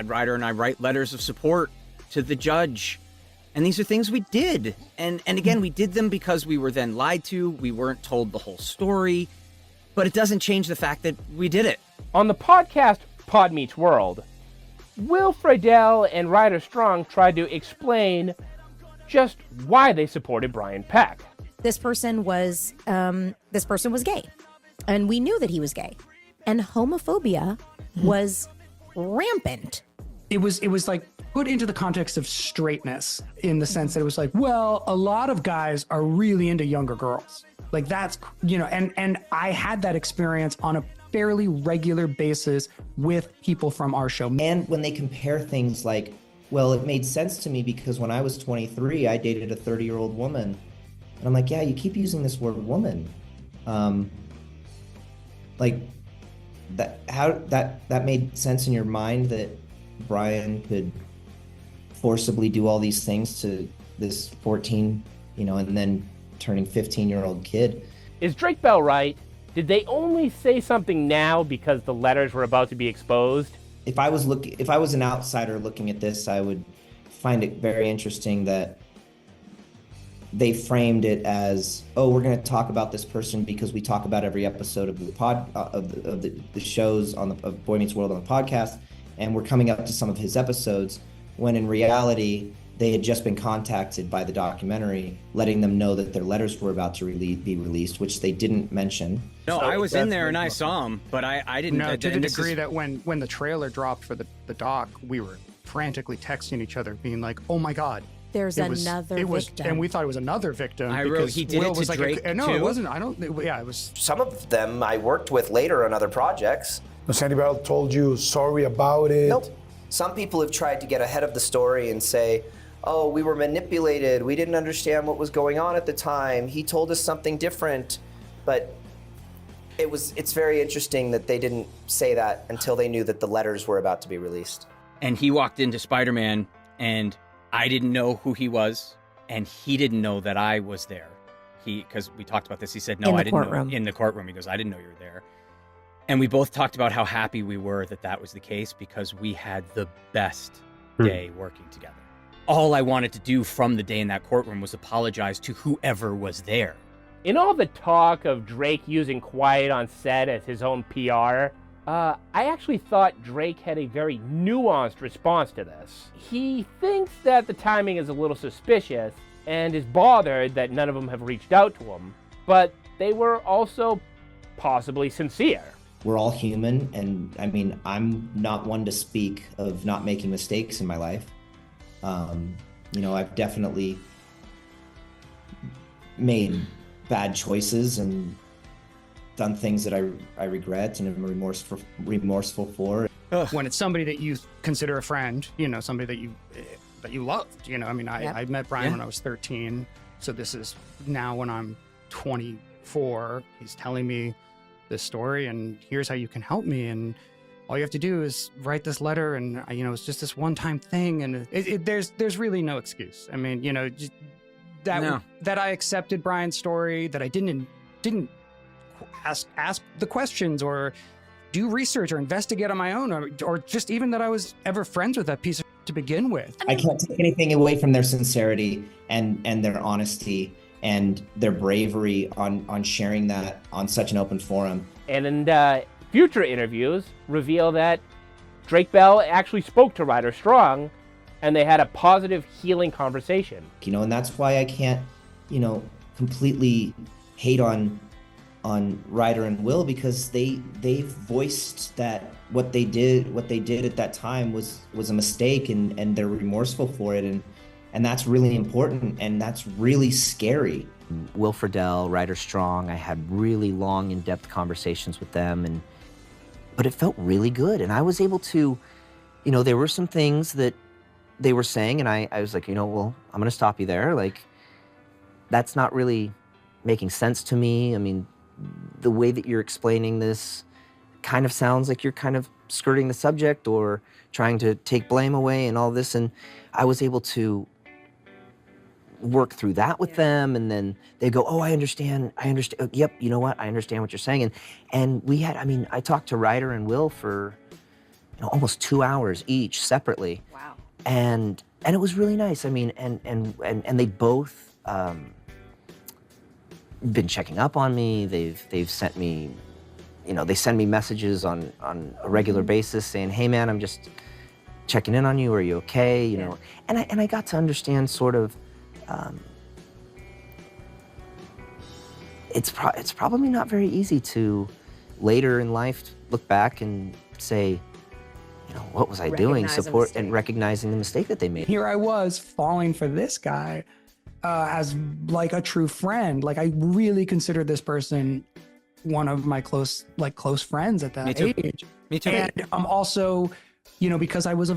S22: Ryder and I write letters of support to the judge. And these are things we did. And again, we did them because we were then lied to. We weren't told the whole story. But it doesn't change the fact that we did it.
S1: On the podcast Pod Meets World, Will Friedle and Ryder Strong tried to explain just why they supported Brian Peck.
S5: This person was gay, and we knew that he was gay, and homophobia was rampant.
S6: It was like put into the context of straightness, in the sense that it was like, well, a lot of guys are really into younger girls. Like that's, you know, and I had that experience on a fairly regular basis with people from our show.
S4: And when they compare things like, well, it made sense to me because when I was 23, I dated a 30-year-old woman. And I'm like, yeah, you keep using this word woman. Like that made sense in your mind that Brian could forcibly do all these things to this 14, you know, and then turning 15-year-old kid.
S1: Is Drake Bell right? Did they only say something now because the letters were about to be exposed?
S4: If I was an outsider looking at this, I would find it very interesting that they framed it as, oh, we're going to talk about this person because we talk about every episode of the shows of Boy Meets World on the podcast, and we're coming up to some of his episodes, when in reality they had just been contacted by the documentary, letting them know that their letters were about to be released, which they didn't mention.
S22: No, I was in there and I saw him, but I didn't.
S6: No, to the degree that when the trailer dropped for the doc, we were frantically texting each other, being like, "Oh my God,
S5: there's another victim,"
S6: and we thought it was another victim.
S22: I wrote, he did
S6: Will
S22: it to Drake
S6: no,
S22: too?
S6: it wasn't. I don't. Yeah, it was.
S2: Some of them I worked with later on other projects.
S3: Has anybody told you sorry about it?
S2: Nope. Some people have tried to get ahead of the story and say, oh, we were manipulated. We didn't understand what was going on at the time. He told us something different. But it's very interesting that they didn't say that until they knew that the letters were about to be released.
S22: And he walked into Spider-Man, and I didn't know who he was, and he didn't know that I was there. Because we talked about this, he said, no, I didn't know. In the courtroom, he goes, I didn't know you were there. And we both talked about how happy we were that was the case, because we had the best day working together. All I wanted to do from the day in that courtroom was apologize to whoever was there.
S1: In all the talk of Drake using quiet on set as his own PR, I actually thought Drake had a very nuanced response to this. He thinks that the timing is a little suspicious and is bothered that none of them have reached out to him, but they were also possibly sincere.
S4: We're all human, and I mean, I'm not one to speak of not making mistakes in my life. You know, I've definitely made bad choices and done things that I regret and am remorseful for.
S6: When it's somebody that you consider a friend, you know, somebody that you loved, you know, I mean, I met Brian when I was 13, so this is now when I'm 24. He's telling me this story, and here's how you can help me, and all you have to do is write this letter, and you know, it's just this one-time thing, and there's really no excuse. I mean, you know, that I accepted Brian's story, that I didn't ask the questions or do research or investigate on my own, or just even that I was ever friends with that piece of to begin with.
S4: I can't take anything away from their sincerity and their honesty and their bravery on sharing that on such an open forum.
S1: And in future interviews reveal that Drake Bell actually spoke to Ryder Strong, and they had a positive, healing conversation.
S4: You know, and that's why I can't, you know, completely hate on Ryder and Will, because they voiced that what they did at that time was a mistake, and they're remorseful for it, And that's really important, and that's really scary.
S7: Will Friedle, Ryder Strong, I had really long, in-depth conversations with them, but it felt really good. And I was able to, there were some things that they were saying, and I was like, well, I'm gonna stop you there. Like, that's not really making sense to me. I mean, the way that you're explaining this kind of sounds like you're kind of skirting the subject or trying to take blame away and all this. And I was able to work through that with them, and then they go, oh, I understand. Yep, you know what? I understand what you're saying. And we had, I talked to Ryder and Will for almost 2 hours each separately.
S21: Wow.
S7: And it was really nice. And they both been checking up on me. They've sent me, they send me messages on a regular basis saying, hey man, I'm just checking in on you. Are you okay? And I got to understand sort of, it's probably not very easy to later in life look back and say, what was I doing? Support and recognizing the mistake that they made.
S6: Here I was falling for this guy as like a true friend. Like, I really considered this person one of my close friends at that age.
S22: Me too.
S6: And I'm also, because I was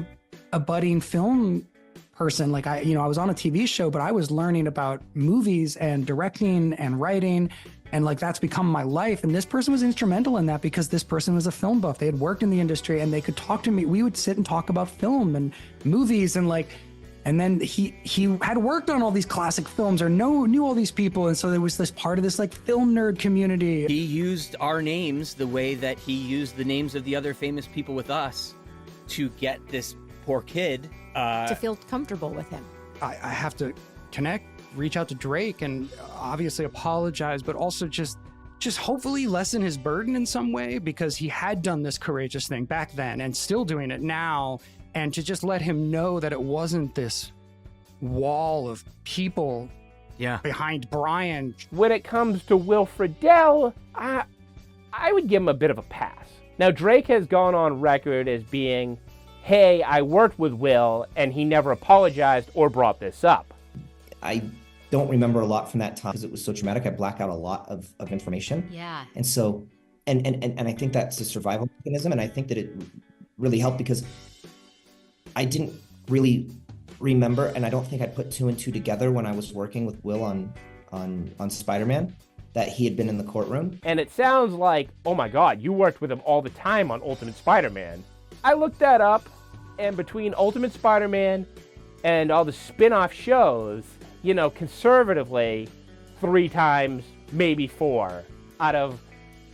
S6: a budding film person, like I was on a TV show, but I was learning about movies and directing and writing, and like that's become my life. And this person was instrumental in that because this person was a film buff. They had worked in the industry and they could talk to me. We would sit and talk about film and movies and then he had worked on all these classic films or knew all these people. And so there was this part of this like film nerd community.
S22: He used our names the way that he used the names of the other famous people with us to get this poor kid
S5: to feel comfortable with him.
S6: I have to reach out to Drake and obviously apologize, but also just hopefully lessen his burden in some way, because he had done this courageous thing back then and still doing it now. And to just let him know that it wasn't this wall of people behind Brian.
S1: When it comes to Will Friedle, I would give him a bit of a pass. Now, Drake has gone on record as being, hey, I worked with Will and he never apologized or brought this up.
S4: I don't remember a lot from that time because it was so traumatic. I black out a lot of information.
S21: Yeah.
S4: And so, and I think that's a survival mechanism. And I think that it really helped because I didn't really remember, and I don't think I put 2 and 2 together when I was working with Will on Spider-Man, that he had been in the courtroom.
S1: And it sounds like, oh my God, you worked with him all the time on Ultimate Spider-Man. I looked that up, and between Ultimate Spider-Man and all the spin-off shows, conservatively, 3 times, maybe 4, out of,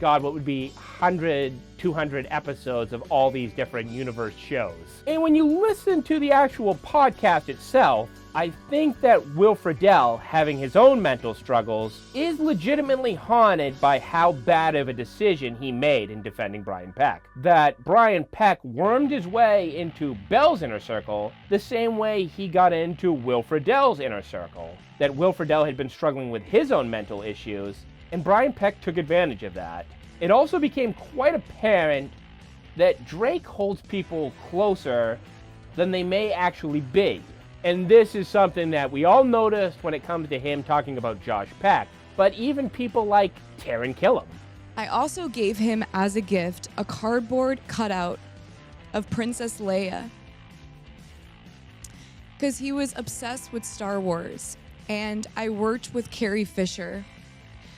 S1: God, what would be 100, 200 episodes of all these different universe shows. And when you listen to the actual podcast itself, I think that Will Friedle, having his own mental struggles, is legitimately haunted by how bad of a decision he made in defending Brian Peck. That Brian Peck wormed his way into Bell's inner circle the same way he got into Will Friedle's inner circle. That Will Friedle had been struggling with his own mental issues, and Brian Peck took advantage of that. It also became quite apparent that Drake holds people closer than they may actually be. And this is something that we all noticed when it comes to him talking about Josh Peck, but even people like Taran Killam.
S9: I also gave him as a gift a cardboard cutout of Princess Leia because he was obsessed with Star Wars, and I worked with Carrie Fisher,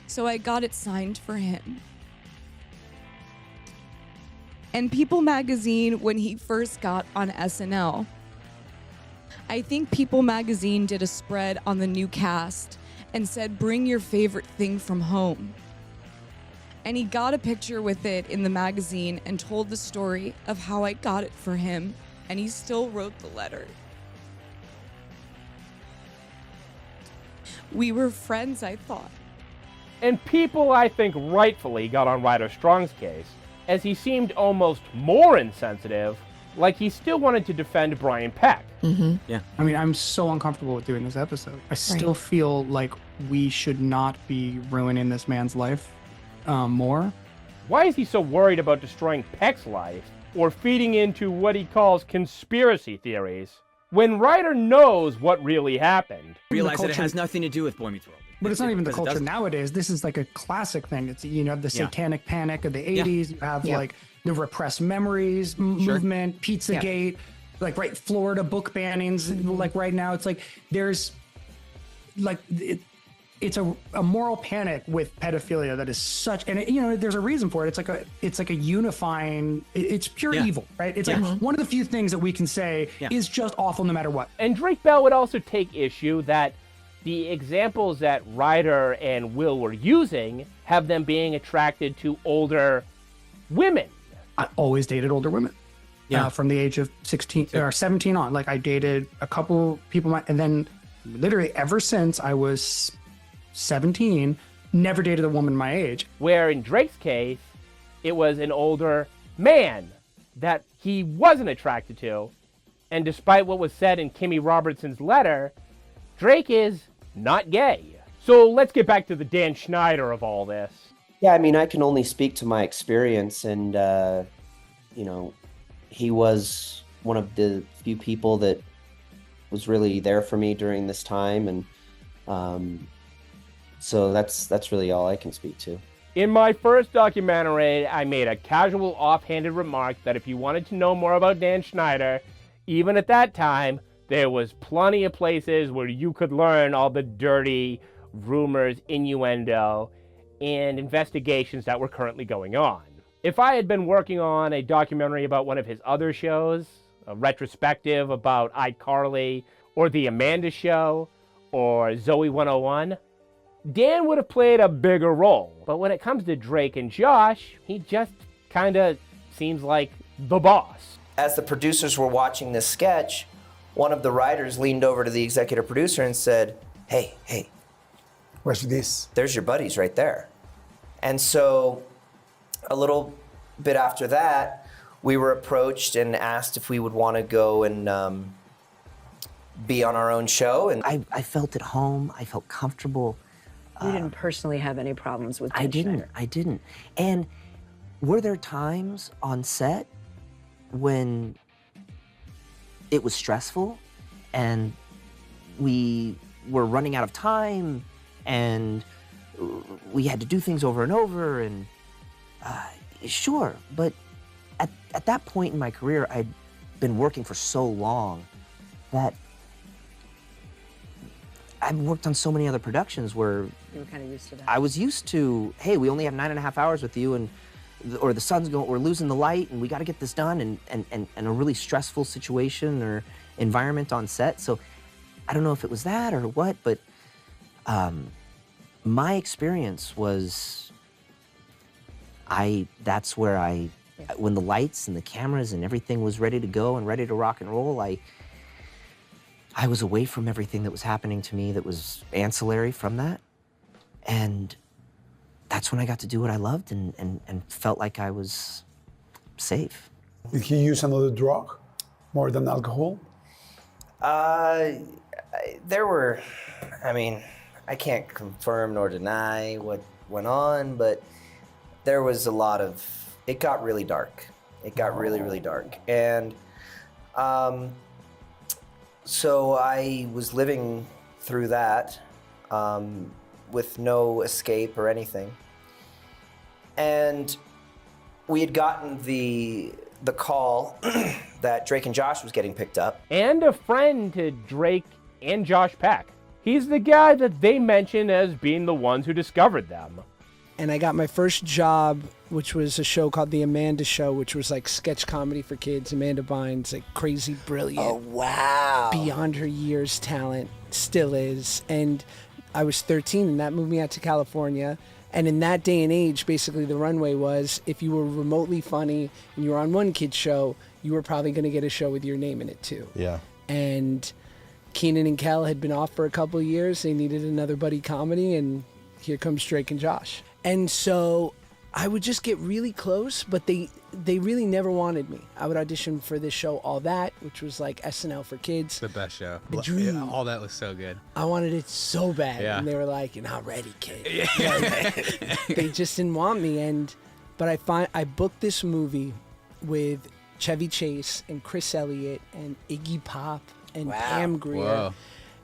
S9: so I got it signed for him. And People Magazine, when he first got on SNL, I think People Magazine did a spread on the new cast and said, bring your favorite thing from home. And he got a picture with it in the magazine and told the story of how I got it for him, and he still wrote the letter. We were friends, I thought.
S1: And people, I think, rightfully got on Ryder Strong's case, as he seemed almost more insensitive, like he still wanted to defend Brian Peck.
S22: Mm-hmm. Yeah.
S6: I mean, I'm so uncomfortable with doing this episode. I still feel like we should not be ruining this man's life more.
S1: Why is he so worried about destroying Peck's life, or feeding into what he calls conspiracy theories? when Ryder knows what really happened.
S22: Realize that it has nothing to do with Boy Meets World.
S6: But it's not even the
S22: Because it
S6: culture
S22: doesn't.
S6: nowadays. This is like a classic thing. It's, you know, the satanic panic of the 80s. You have like the repressed memories movement, Pizzagate, like Florida book bannings. Like right now, it's like there's like it's a moral panic with pedophilia that is such, and you know, there's a reason for it. It's like a unifying. It's pure evil, right? It's like one of the few things that we can say is just awful no matter what.
S1: And Drake Bell would also take issue that the examples that Ryder and Will were using have them being attracted to older women.
S6: I always dated older women. From the age of 16 or 17 on. Like I dated a couple people, and then literally ever since I was 17, never dated a woman my age.
S1: Where in Drake's case, it was an older man that he wasn't attracted to. And despite what was said in Kimmy Robertson's letter, Drake is not gay. So let's get back to the Dan Schneider of all this.
S7: Yeah, I mean, I can only speak to my experience, and you know, he was one of the few people that was really there for me during this time, and so that's really all I can speak to.
S1: In my first documentary, I made a casual offhanded remark that if you wanted to know more about Dan Schneider, even at that time, there was plenty of places where you could learn all the dirty rumors, innuendo, and investigations that were currently going on. If I had been working on a documentary about one of his other shows, a retrospective about iCarly, or The Amanda Show, or Zoe 101, Dan would have played a bigger role. But when it comes to Drake and Josh, he just kind of seems like the boss.
S2: As the producers were watching this sketch, one of the writers leaned over to the executive producer and said, hey,
S3: what's this?
S2: There's your buddies right there. And so a little bit after that, we were approached and asked if we would want to go and be on our own show. And
S11: I felt at home. I felt comfortable.
S13: You didn't personally have any problems with
S11: I didn't. And were there times on set when it was stressful and we were running out of time and we had to do things over and over, and sure, but at that point in my career, I'd been working for so long that I've worked on so many other productions where
S13: You were kind of used to that.
S11: I was used to, hey, we only have 9.5 hours with you, and or the sun's going, we're losing the light, and we got to get this done, and a really stressful situation or environment on set. So I don't know if it was that or what, but my experience was that's where when the lights and the cameras and everything was ready to go and ready to rock and roll, I was away from everything that was happening to me that was ancillary from that. And that's when I got to do what I loved and felt like I was safe.
S3: Did he use another drug more than alcohol?
S2: There were, I mean, I can't confirm nor deny what went on, but there was a lot of, it got really dark. It got really, really dark. And so I was living through that with no escape or anything. And we had gotten the call that Drake and Josh was getting picked up.
S1: And a friend to Drake and Josh Peck. He's the guy that they mention as being the ones who discovered them.
S15: And I got my first job, which was a show called The Amanda Show, which was like sketch comedy for kids. Amanda Bynes, like crazy brilliant.
S11: Oh, wow.
S15: Beyond her years talent, still is. And I was 13 and that moved me out to California. And in that day and age, basically the runway was if you were remotely funny and you were on one kid's show, you were probably going to get a show with your name in it too.
S16: Yeah.
S15: And Keenan and Kel had been off for a couple of years. They needed another buddy comedy, and here comes Drake and Josh. And so I would just get really close, but they really never wanted me. I would audition for this show, All That, which was like SNL for kids.
S12: The best show.
S15: The dream.
S12: Yeah, all that was so good.
S15: I wanted it so bad.
S12: Yeah.
S15: And they were like, you're not ready, kid. Yeah. They just didn't want me. But I booked this movie with Chevy Chase and Chris Elliott and Iggy Pop and
S8: Wow.
S15: Pam Grier.
S8: Whoa.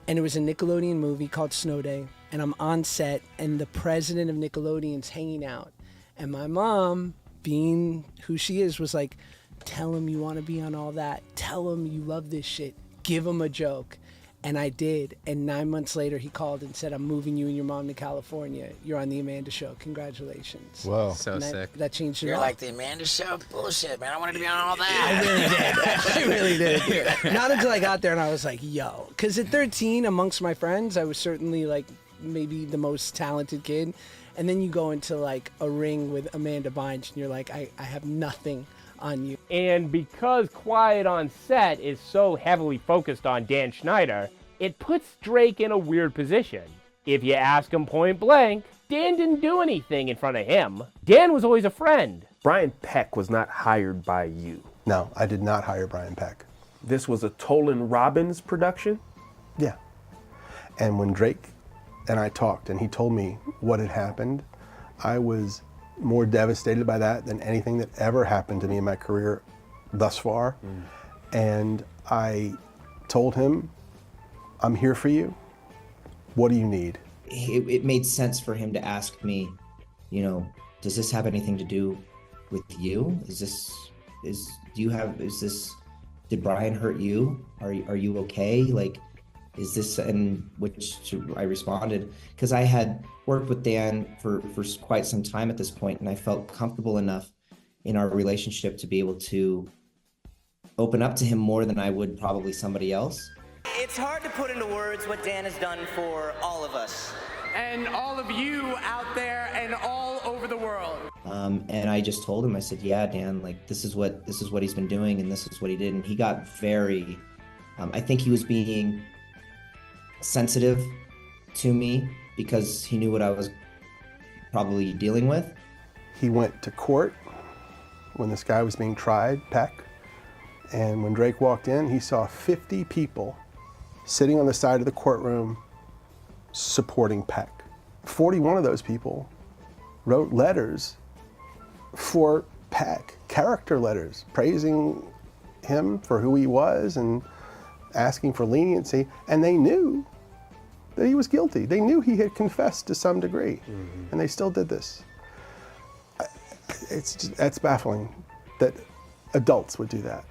S15: And it was a Nickelodeon movie called Snow Day. And I'm on set, and the president of Nickelodeon's hanging out. And my mom, being who she is, was like, tell him you want to be on all that. Tell him you love this shit. Give him a joke. And I did. And 9 months later, he called and said, I'm moving you and your mom to California. You're on the Amanda Show. Congratulations.
S16: Whoa.
S8: So
S15: And
S8: sick.
S15: That changed it
S8: You're
S15: all.
S8: like, the Amanda Show? Bullshit, man. I wanted to be on all that.
S15: I really did. Not until I got there and I was like, yo. Because at 13, amongst my friends, I was certainly like maybe the most talented kid. And then you go into like a ring with Amanda Bynes and you're like, I have nothing on you.
S1: And because Quiet on Set is so heavily focused on Dan Schneider, it puts Drake in a weird position. If you ask him point blank, Dan didn't do anything in front of him. Dan was always a friend.
S12: Brian Peck was not hired by you.
S3: No, I did not hire Brian Peck.
S12: This was a Tolan Robbins production?
S3: Yeah. And when Drake and I talked and he told me what had happened, I was more devastated by that than anything that ever happened to me in my career thus far. And I told him, I'm here for you. What do you need?
S4: It made sense for him to ask me, you know, does this have anything to do with you? Did Brian hurt you? Are you okay? Like, is this, and which I responded, because I had worked with Dan for quite some time at this point, and I felt comfortable enough in our relationship to be able to open up to him more than I would probably somebody else.
S23: It's hard to put into words what Dan has done for all of us. And all of you out there and all over the world.
S4: And I just told him, I said, yeah, Dan, like this is what he's been doing and this is what he did. And he got very, I think he was being sensitive to me because he knew what I was probably dealing with.
S3: He went to court when this guy was being tried, Peck. And when Drake walked in, he saw 50 people sitting on the side of the courtroom supporting Peck. 41 of those people wrote letters for Peck, character letters, praising him for who he was and asking for leniency. And they knew that he was guilty. They knew he had confessed to some degree, and they still did this. That's baffling that adults would do that.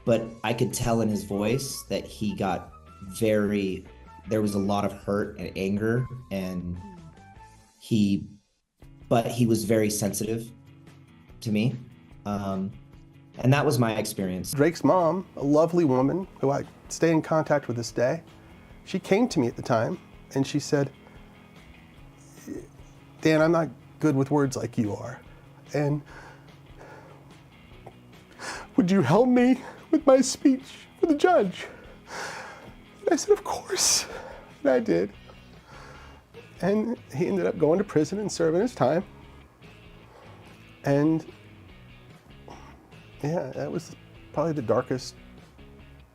S4: But I could tell in his voice that he got there was a lot of hurt and anger, and but he was very sensitive to me. And that was my experience.
S3: Drake's mom, a lovely woman who I stay in contact with this day, she came to me at the time and she said, Dan, I'm not good with words like you are. And would you help me with my speech for the judge? And I said, of course. And I did. And he ended up going to prison and serving his time. And yeah, that was probably the darkest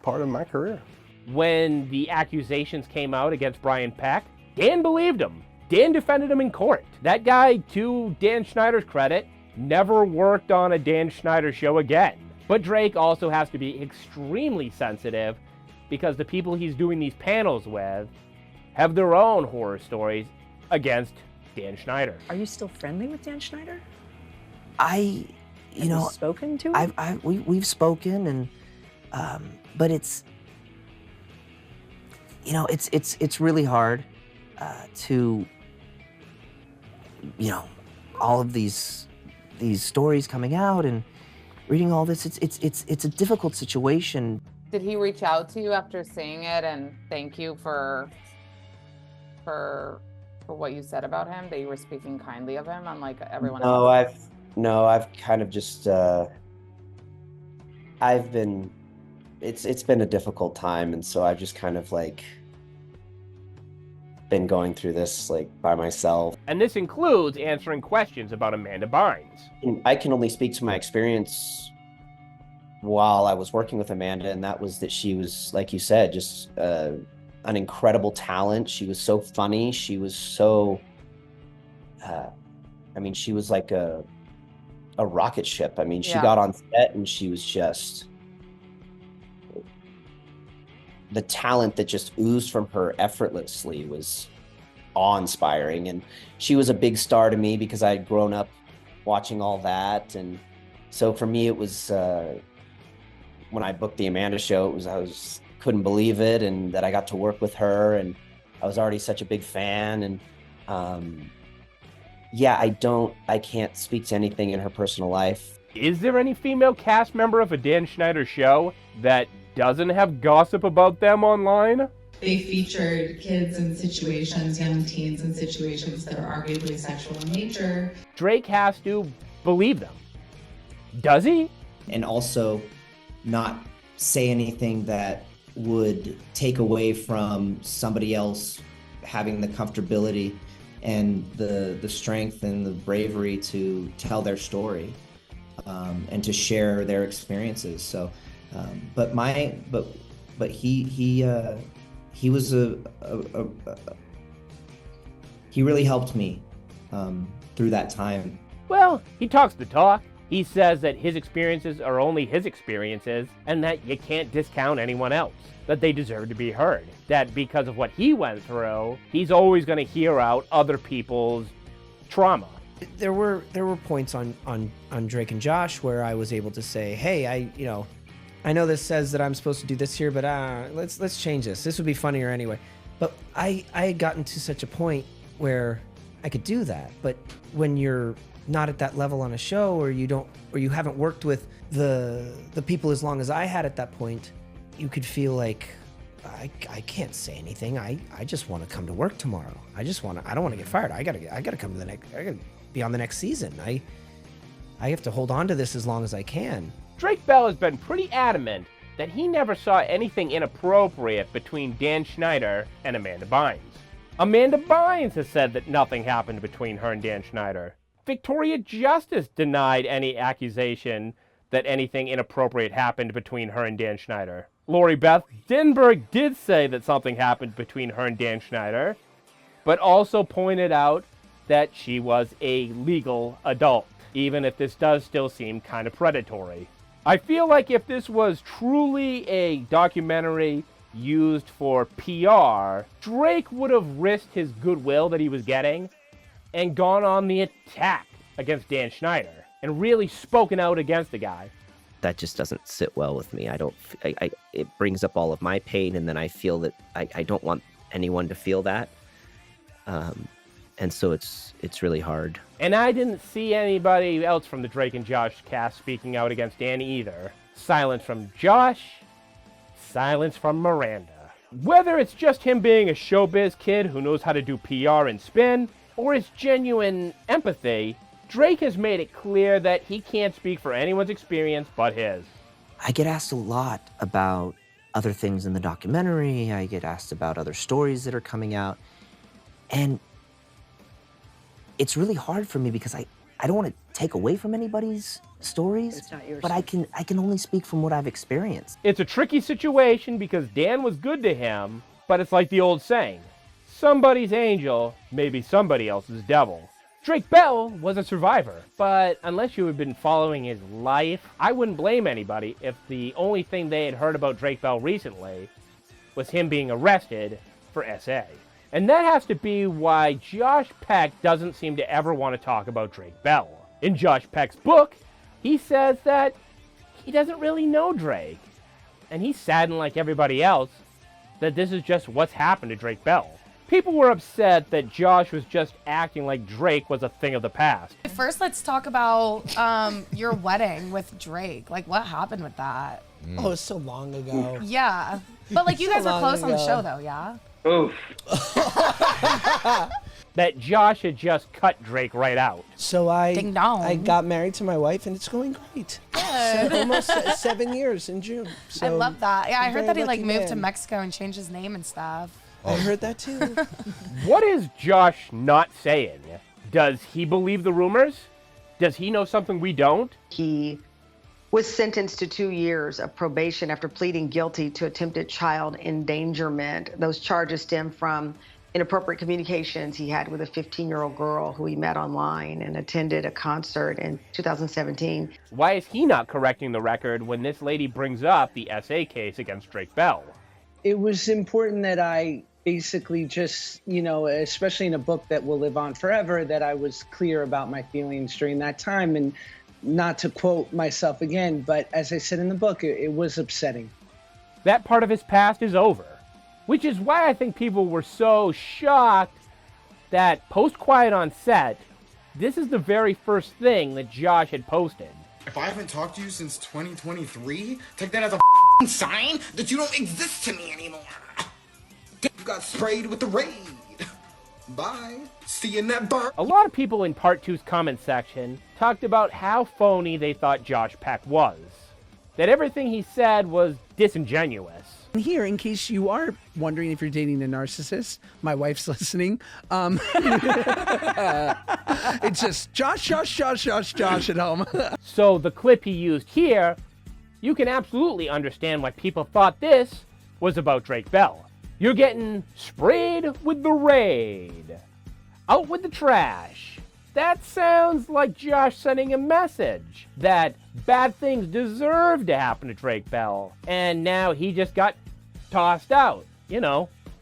S3: part of my career.
S1: When the accusations came out against Brian Peck, Dan believed him. Dan defended him in court. That guy, to Dan Schneider's credit, never worked on a Dan Schneider show again. But Drake also has to be extremely sensitive because the people he's doing these panels with have their own horror stories against Dan Schneider.
S13: Are you still friendly with Dan Schneider?
S11: Have
S13: you spoken to him?
S11: We've spoken, and but it's really hard to all of these stories coming out and reading all this. It's a difficult situation.
S24: Did he reach out to you after seeing it and thank you for what you said about him? That you were speaking kindly of him, unlike everyone else?
S4: I've kind of just it's been a difficult time, and so I've just kind of like been going through this like by myself.
S1: And this includes answering questions about Amanda Bynes.
S4: I can only speak to my experience while I was working with Amanda, and that was that she was, like you said, just an incredible talent. She was so funny. She was so, she was like a rocket ship. She got on set and she was just
S2: the talent that just oozed from her effortlessly was awe-inspiring. And she was a big star to me because I had grown up watching all that. And so for me, it was when I booked the Amanda show, I couldn't believe it, and that I got to work with her, and I was already such a big fan. And I can't speak to anything in her personal life.
S1: Is there any female cast member of a Dan Schneider show that doesn't have gossip about them online?
S10: They featured kids in situations, young teens in situations that are arguably sexual in nature.
S1: Drake has to believe them. Does he?
S4: And also not say anything that would take away from somebody else having the comfortability and the strength and the bravery to tell their story, and to share their experiences. So, but he was he really helped me through that time.
S1: Well, he talks the talk. He says that his experiences are only his experiences and that you can't discount anyone else, that they deserve to be heard, that because of what he went through, he's always going to hear out other people's trauma.
S14: There were points on Drake and Josh where I was able to say, hey, I know this says that I'm supposed to do this here, but let's change this. This would be funnier anyway. But I had gotten to such a point where I could do that. But when you're not at that level on a show, or you haven't worked with the people as long as I had at that point, you could feel like I can't say anything. I just want to come to work tomorrow. I don't want to get fired. I gotta come to I gotta be on the next season. I have to hold on to this as long as I can.
S1: Drake Bell has been pretty adamant that he never saw anything inappropriate between Dan Schneider and Amanda Bynes. Amanda Bynes has said that nothing happened between her and Dan Schneider. Victoria Justice denied any accusation that anything inappropriate happened between her and Dan Schneider. Lori Beth Dinberg did say that something happened between her and Dan Schneider, but also pointed out that she was a legal adult, even if this does still seem kind of predatory. I feel like if this was truly a documentary used for PR, Drake would have risked his goodwill that he was getting and gone on the attack against Dan Schneider and really spoken out against the guy.
S7: That just doesn't sit well with me. It brings up all of my pain, and then I feel that I don't want anyone to feel that. And so it's really hard.
S1: And I didn't see anybody else from the Drake and Josh cast speaking out against Dan either. Silence from Josh, silence from Miranda. Whether it's just him being a showbiz kid who knows how to do PR and spin, or it's genuine empathy, Drake has made it clear that he can't speak for anyone's experience but his.
S11: I get asked a lot about other things in the documentary. I get asked about other stories that are coming out. And it's really hard for me because I don't want to take away from anybody's stories,
S13: It's not yours.
S11: but I can only speak from what I've experienced.
S1: It's a tricky situation because Dan was good to him, but it's like the old saying, somebody's angel may be somebody else's devil. Drake Bell was a survivor, but unless you had been following his life, I wouldn't blame anybody if the only thing they had heard about Drake Bell recently was him being arrested for SA. And that has to be why Josh Peck doesn't seem to ever want to talk about Drake Bell. In Josh Peck's book, he says that he doesn't really know Drake, and he's saddened like everybody else that this is just what's happened to Drake Bell. People were upset that Josh was just acting like Drake was a thing of the past.
S17: First, let's talk about your wedding with Drake. Like, what happened with that?
S15: Oh, it's so long ago.
S17: Yeah. But, like, you guys were
S15: long
S17: close on the
S15: ago.
S17: show, though, yeah?
S1: Oof. That Josh had just cut Drake right out.
S15: So I
S17: Ding dong.
S15: I got married to my wife, and it's going great.
S17: Good.
S15: Almost 7 years in June. So
S17: I love that. Yeah, I
S15: I'm
S17: heard
S15: very
S17: that he, like,
S15: lucky
S17: moved to
S15: man.
S17: Mexico and changed his name and stuff.
S15: I heard that too.
S1: What is Josh not saying? Does he believe the rumors? Does he know something we don't?
S18: He was sentenced to 2 years of probation after pleading guilty to attempted child endangerment. Those charges stem from inappropriate communications he had with a 15-year-old girl who he met online and attended a concert in 2017.
S1: Why is he not correcting the record when this lady brings up the SA case against Drake Bell?
S5: it was important that I basically just, especially in a book that will live on forever, that I was clear about my feelings during that time. And not to quote myself again, but as I said in the book, it was upsetting.
S1: That part of his past is over, which is why I think people were so shocked that post-Quiet on Set, this is the very first thing that Josh had posted.
S19: If I haven't talked to you since 2023, take that as a sign that you don't exist to me anymore. You got sprayed with the raid. Bye. See you in that bar.
S1: A lot of people in Part 2's comment section talked about how phony they thought Josh Peck was. That everything he said was disingenuous.
S15: Here, in case you are wondering if you're dating a narcissist, my wife's listening. It's just Josh at home.
S1: So the clip he used here, you can absolutely understand why people thought this was about Drake Bell. You're getting sprayed with the raid. Out with the trash. That sounds like Josh sending a message that bad things deserve to happen to Drake Bell, and now he just got tossed out,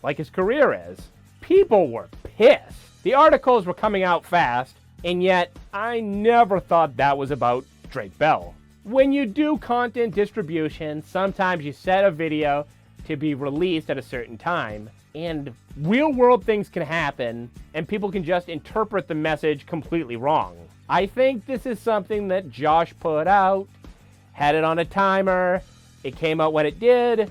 S1: like his career is. People were pissed. The articles were coming out fast, and yet I never thought that was about Drake Bell. When you do content distribution, sometimes you set a video to be released at a certain time, and real-world things can happen, and people can just interpret the message completely wrong. I think this is something that Josh put out, had it on a timer, it came out when it did,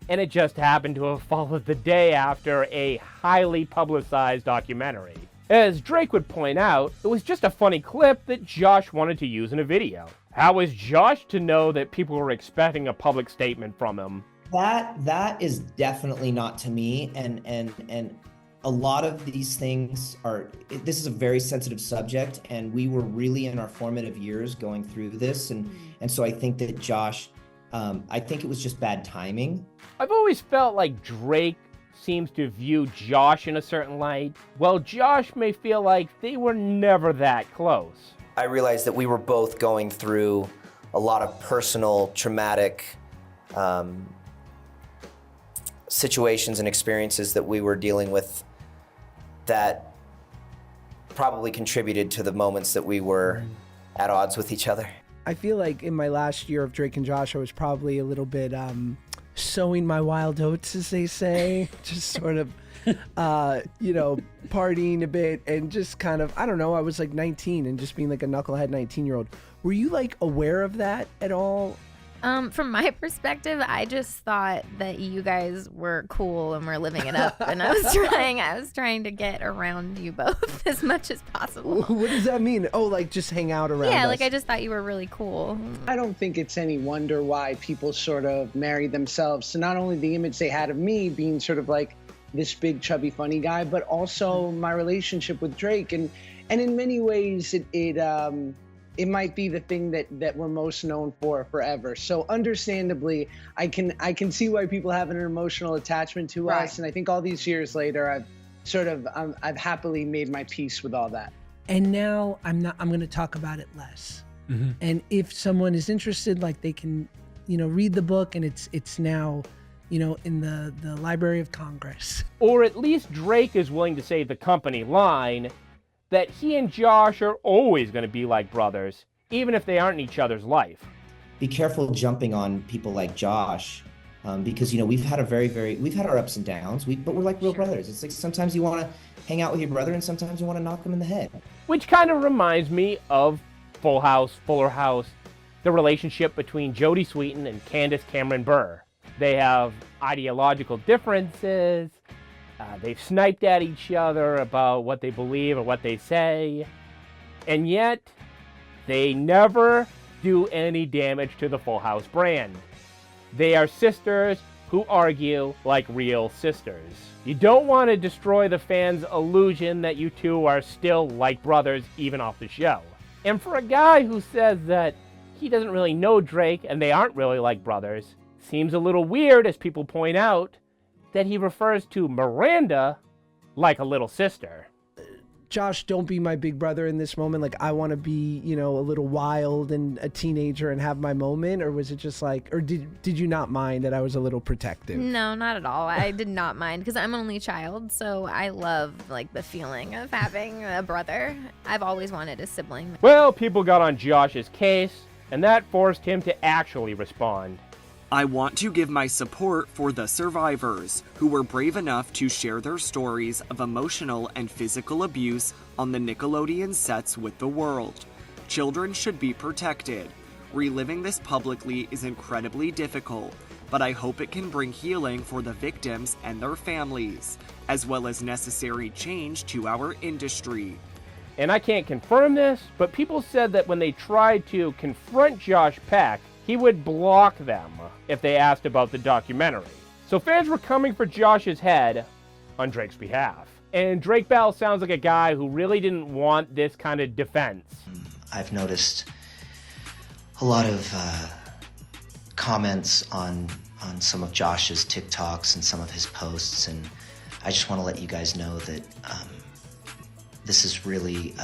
S1: and it just happened to have followed the day after a highly publicized documentary. As Drake would point out, it was just a funny clip that Josh wanted to use in a video. How was Josh to know that people were expecting a public statement from him?
S4: That is definitely not to me, and a lot of these things this is a very sensitive subject, and we were really in our formative years going through this, and so I think that Josh, I think it was just bad timing.
S1: I've always felt like Drake seems to view Josh in a certain light, while Josh may feel like they were never that close.
S2: I realized that we were both going through a lot of personal, traumatic situations and experiences that we were dealing with that probably contributed to the moments that we were at odds with each other.
S15: I feel like in my last year of Drake and Josh, I was probably a little bit sowing my wild oats, as they say, just sort of, partying a bit and just kind of, I don't know, I was like 19 and just being like a knucklehead 19-year-old. Were you like aware of that at all?
S20: From my perspective, I just thought that you guys were cool and were living it up, and I was trying to get around you both as much as possible.
S15: What does that mean? Oh, like just hang out around
S20: Yeah,
S15: us.
S20: like I just thought you were really cool.
S5: I don't think it's any wonder why people sort of married themselves to not only the image they had of me being sort of like this big, chubby, funny guy, but also my relationship with Drake. And in many ways, it might be the thing that we're most known for forever. So understandably, I can see why people have an emotional attachment to us. And I think all these years later, I've happily made my peace with all that.
S15: And now I'm going to talk about it less. Mm-hmm. And if someone is interested, like they can, read the book, and it's now, in the Library of Congress.
S1: Or at least Drake is willing to say the company line that he and Josh are always going to be like brothers, even if they aren't in each other's life.
S4: Be careful jumping on people like Josh, because we've had we've had our ups and downs, but we're like real brothers. It's like sometimes you want to hang out with your brother, and sometimes you want to knock him in the head.
S1: Which kind of reminds me of Full House, Fuller House, the relationship between Jodie Sweetin and Candace Cameron Bure. They have ideological differences. They've sniped at each other about what they believe or what they say, and yet they never do any damage to the Full House brand. They are sisters who argue like real sisters. You don't want to destroy the fans' illusion that you two are still like brothers even off the show. And for a guy who says that he doesn't really know Drake and they aren't really like brothers, seems a little weird, as people point out, that he refers to Miranda like a little sister.
S15: Josh, don't be my big brother in this moment. Like, I want to be, you know, a little wild and a teenager and have my moment? Or was it just like, or did you not mind that I was a little protective?
S20: No, not at all. I did not mind because I'm an only child, so I love like the feeling of having a brother. I've always wanted a sibling.
S1: Well, people got on Josh's case, and that forced him to actually respond.
S6: I want to give my support for the survivors who were brave enough to share their stories of emotional and physical abuse on the Nickelodeon sets with the world. Children should be protected. Reliving this publicly is incredibly difficult, but I hope it can bring healing for the victims and their families, as well as necessary change to our industry.
S1: And I can't confirm this, but people said that when they tried to confront Josh Peck, he would block them if they asked about the documentary. So fans were coming for Josh's head on Drake's behalf. And Drake Bell sounds like a guy who really didn't want this kind of defense.
S4: I've noticed a lot of comments on some of Josh's TikToks and some of his posts, and I just want to let you guys know that this is really,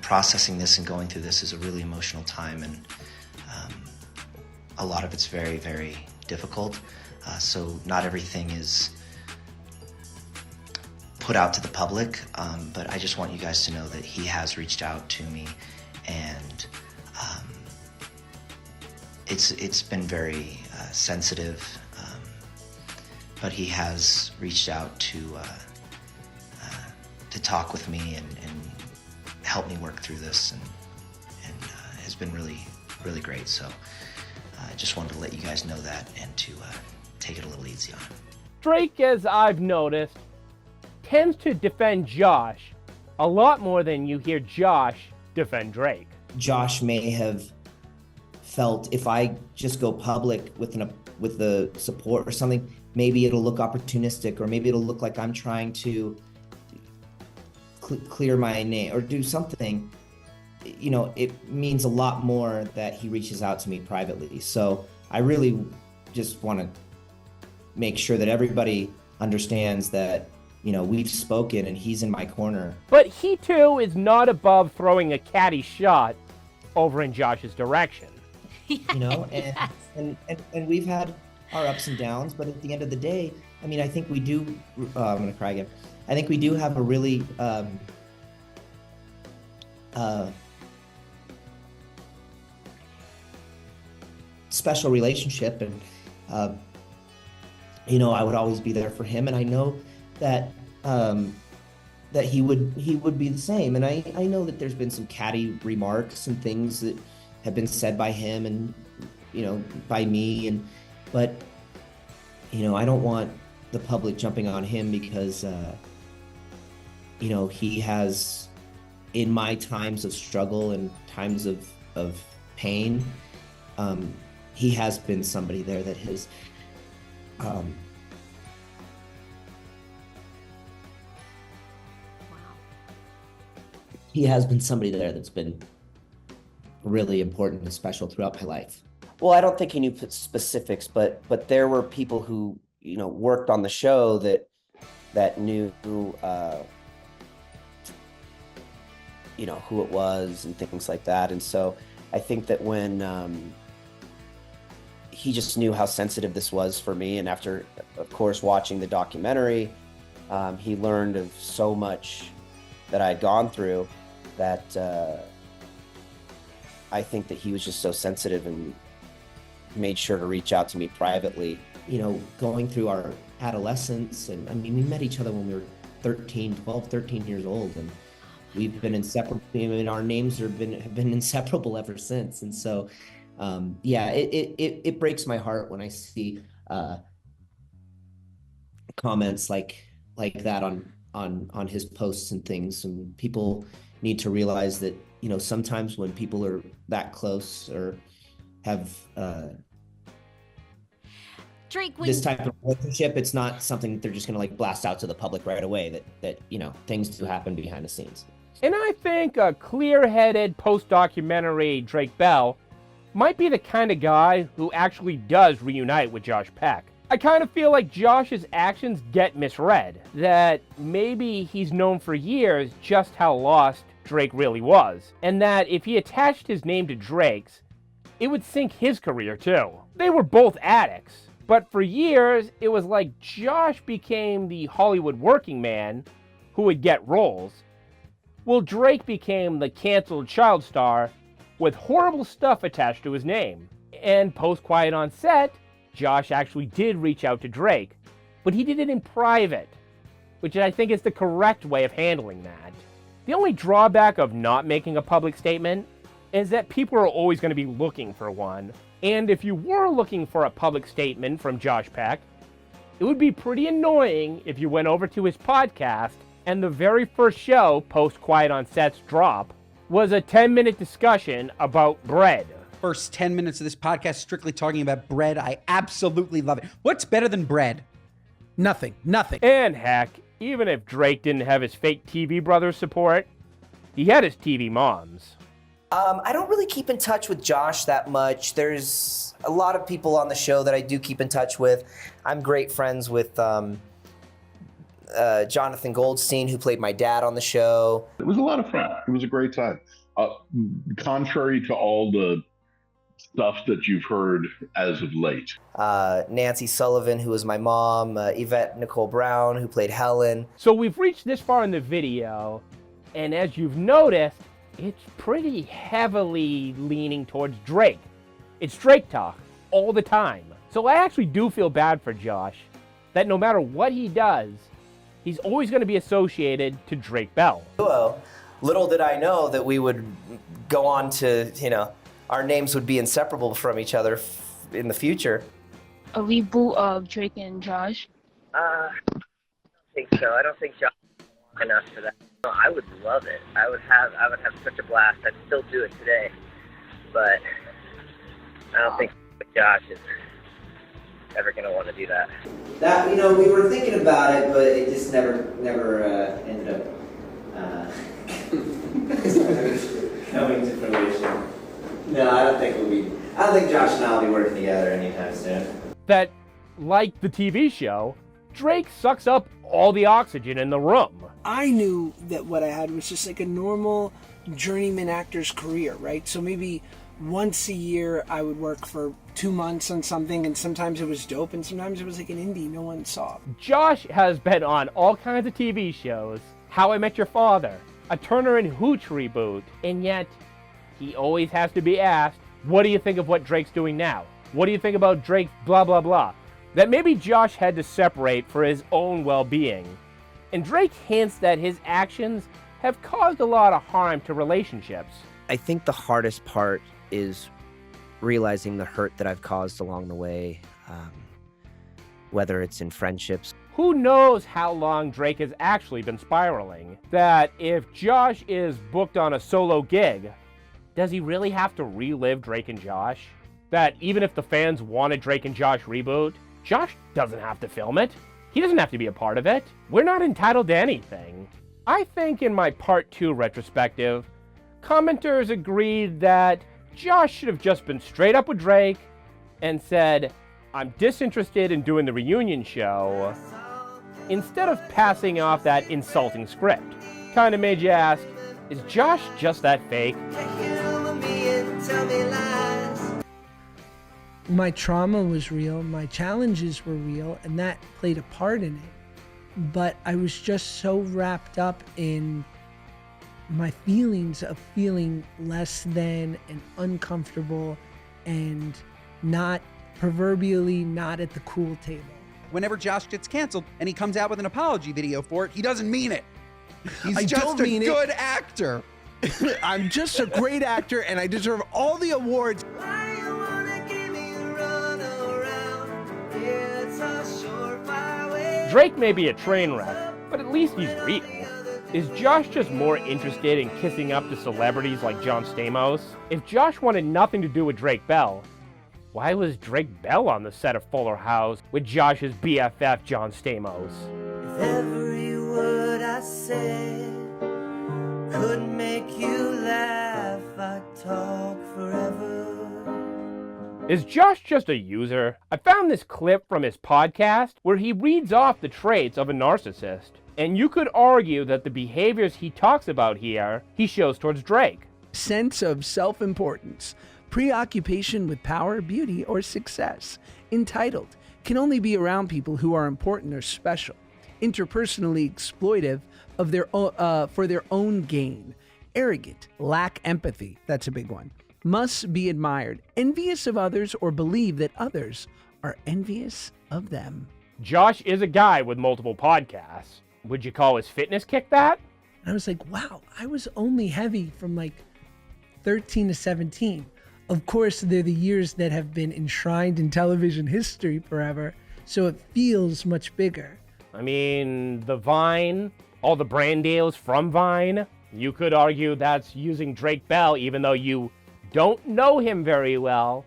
S4: processing this and going through this is a really emotional time, and a lot of it's very, very difficult. So not everything is put out to the public, but I just want you guys to know that he has reached out to me, and it's been very sensitive, but he has reached out to talk with me and help me work through this, and has been really, really great. So I just wanted to let you guys know that and to take it a little easy on him.
S1: Drake, as I've noticed, tends to defend Josh a lot more than you hear Josh defend Drake.
S4: Josh may have felt if I just go public with the support or something, maybe it'll look opportunistic, or maybe it'll look like I'm trying to clear my name or do something. You know, it means a lot more that he reaches out to me privately. So I really just want to make sure that everybody understands that, you know, we've spoken and he's in my corner.
S1: But he too is not above throwing a catty shot over in Josh's direction.
S4: You know, and we've had our ups and downs, but at the end of the day, I mean, I think we do, I'm gonna cry again. I think we do have a really special relationship, and you know, I would always be there for him, and I know that that he would be the same. And I know that there's been some catty remarks and things that have been said by him and, you know, by me, but you know, I don't want the public jumping on him because you know, he has, in my times of struggle and times of pain, he has been somebody there that has he has been somebody there that's been really important and special throughout my life.
S7: Well, I don't think he knew specifics, but there were people who, you know, worked on the show that knew you know, who it was and things like that. And so I think that when he just knew how sensitive this was for me, and after, of course, watching the documentary, he learned of so much that I had gone through that I think that he was just so sensitive and made sure to reach out to me privately.
S4: You know, going through our adolescence, and I mean, we met each other when we were 13 years old, and we've been inseparable. I mean, our names have been inseparable ever since. And so, yeah, it breaks my heart when I see comments like that on his posts and things. And people need to realize that, you know, sometimes when people are that close or have
S20: Drake,
S4: this type of relationship, it's not something that they're just gonna like blast out to the public right away. That you know, things do happen behind the scenes.
S1: And I think a clear-headed post-documentary Drake Bell might be the kind of guy who actually does reunite with Josh Peck. I kind of feel like Josh's actions get misread, that maybe he's known for years just how lost Drake really was, and that if he attached his name to Drake's, it would sink his career too. They were both addicts, but for years it was like Josh became the Hollywood working man who would get roles, while Drake became the canceled child star with horrible stuff attached to his name. And post-Quiet on Set, Josh actually did reach out to Drake, but he did it in private, which I think is the correct way of handling that. The only drawback of not making a public statement is that people are always going to be looking for one, and if you were looking for a public statement from Josh Peck, it would be pretty annoying if you went over to his podcast and the very first show post-Quiet on Set's drop was a 10-minute discussion about bread.
S9: First 10 minutes of this podcast strictly talking about bread. I absolutely love it. What's better than bread?
S14: Nothing.
S1: And heck, even if Drake didn't have his fake TV brother's support, he had his TV moms.
S2: I don't really keep in touch with Josh that much. There's a lot of people on the show that I do keep in touch with. I'm great friends with Jonathan Goldstein, who played my dad on the show.
S16: It was a lot of fun. It was a great time. Contrary to all the stuff that you've heard as of late.
S2: Nancy Sullivan, who was my mom, Yvette Nicole Brown, who played Helen.
S1: So we've reached this far in the video, and as you've noticed, it's pretty heavily leaning towards Drake. It's Drake talk all the time. So I actually do feel bad for Josh, that no matter what he does, he's always going to be associated to Drake Bell.
S2: Well, little did I know that we would go on to, our names would be inseparable from each other in the future.
S21: A reboot of Drake and Josh?
S7: I don't think so. I don't think Josh is enough for that. No, I would love it. I would have such a blast. I'd still do it today, but I don't think Josh is ever going to want to do that.
S4: That, we were thinking about it, but it just never ended up coming to fruition. No, I don't think Josh and I will be working together anytime soon.
S1: That, like the TV show, Drake sucks up all the oxygen in the room.
S15: I knew that what I had was just like a normal journeyman actor's career, right? So maybe once a year I would work for 2 months on something, and sometimes it was dope, and sometimes it was like an indie no one saw.
S1: Josh has been on all kinds of TV shows, How I Met Your Father, a Turner and Hooch reboot, and yet he always has to be asked, what do you think of what Drake's doing now? What do you think about Drake blah blah blah? That maybe Josh had to separate for his own well-being. And Drake hints that his actions have caused a lot of harm to relationships.
S7: I think the hardest part is realizing the hurt that I've caused along the way, whether it's in friendships.
S1: Who knows how long Drake has actually been spiraling? That if Josh is booked on a solo gig, does he really have to relive Drake and Josh? That even if the fans want a Drake and Josh reboot, Josh doesn't have to film it. He doesn't have to be a part of it. We're not entitled to anything. I think in my Part 2 retrospective, commenters agreed that Josh should have just been straight up with Drake and said, I'm disinterested in doing the reunion show, instead of passing off that insulting script. Kind of made you ask, is Josh just that fake?
S15: My trauma was real, my challenges were real, and that played a part in it. But I was just so wrapped up in my feelings of feeling less than and uncomfortable and not proverbially not at the cool table.
S9: Whenever Josh gets canceled and he comes out with an apology video for it, he doesn't mean it. He's just a good actor.
S14: I'm just a great actor and I deserve all the awards.
S1: Drake may be a train wreck, but at least he's real. Is Josh just more interested in kissing up to celebrities like John Stamos? If Josh wanted nothing to do with Drake Bell, why was Drake Bell on the set of Fuller House with Josh's BFF John Stamos?
S22: If every word I said could make you laugh, I'd talk forever.
S1: Is Josh just a user? I found this clip from his podcast where he reads off the traits of a narcissist, and you could argue that the behaviors he talks about here, he shows towards Drake.
S15: Sense of self-importance, preoccupation with power, beauty, or success. Entitled, can only be around people who are important or special. Interpersonally exploitive of their for their own gain. Arrogant, lack empathy, that's a big one. Must be admired, envious of others, or believe that others are envious of them.
S1: Josh is a guy with multiple podcasts. Would you call his fitness kick that?
S15: And I was like, wow, I was only heavy from like 13 to 17. Of course, they're the years that have been enshrined in television history forever, so it feels much bigger.
S1: I mean, the Vine, all the brand deals from Vine, you could argue that's using Drake Bell even though you don't know him very well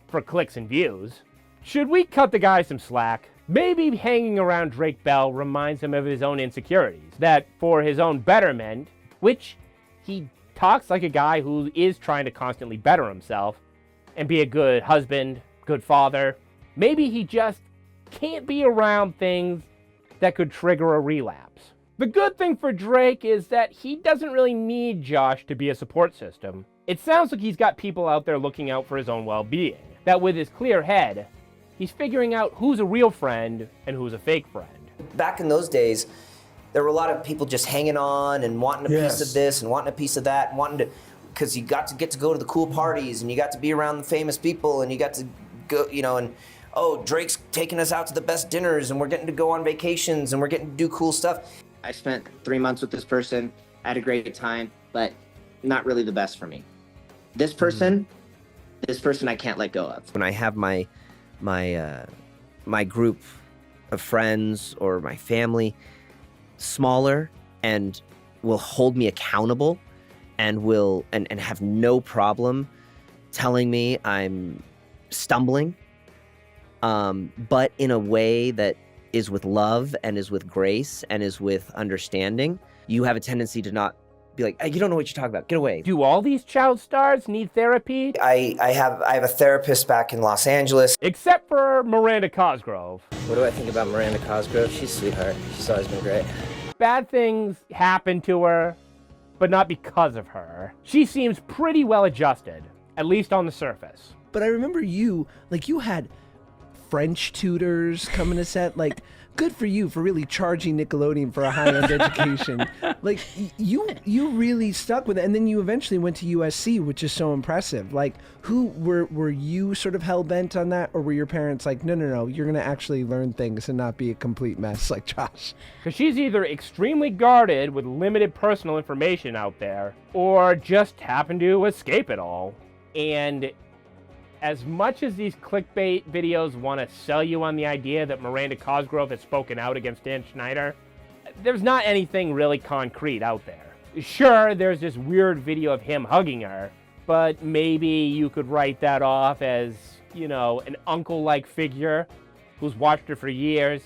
S1: for clicks and views. Should we cut the guy some slack? Maybe hanging around Drake Bell reminds him of his own insecurities, that for his own betterment, which he talks like a guy who is trying to constantly better himself and be a good husband, good father. Maybe he just can't be around things that could trigger a relapse. The good thing for Drake is that he doesn't really need Josh to be a support system. It sounds like he's got people out there looking out for his own well-being, that with his clear head, he's figuring out who's a real friend and who's a fake friend.
S2: Back in those days, there were a lot of people just hanging on and wanting a piece of this and wanting a piece of that, and wanting to, because you got to get to go to the cool parties and you got to be around the famous people and you got to go, you know, and oh, Drake's taking us out to the best dinners and we're getting to go on vacations and we're getting to do cool stuff.
S7: I spent 3 months with this person, I had a great time, but not really the best for me. This person I can't let go of. When I have my group of friends or my family smaller and will hold me accountable and will and have no problem telling me I'm stumbling, but in a way that is with love and is with grace and is with understanding, you have a tendency to not be like, hey, you don't know what you're talking about, get away.
S1: Do all these child stars need therapy?
S2: I have a therapist back in Los Angeles.
S1: Except for Miranda Cosgrove.
S7: What do I think about Miranda Cosgrove? She's a sweetheart. She's always been great.
S1: Bad things happen to her, but not because of her. She seems pretty well adjusted, at least on the surface.
S15: But I remember you had French tutors coming to set, like, good for you for really charging Nickelodeon for a high-end education. Like, you really stuck with it, and then you eventually went to USC, which is so impressive. Like, were you sort of hell-bent on that, or were your parents like, no, you're gonna actually learn things and not be a complete mess like Josh?
S1: Because she's either extremely guarded with limited personal information out there, or just happened to escape it all. And as much as these clickbait videos want to sell you on the idea that Miranda Cosgrove has spoken out against Dan Schneider, there's not anything really concrete out there. Sure, there's this weird video of him hugging her, but maybe you could write that off as, you know, an uncle-like figure who's watched her for years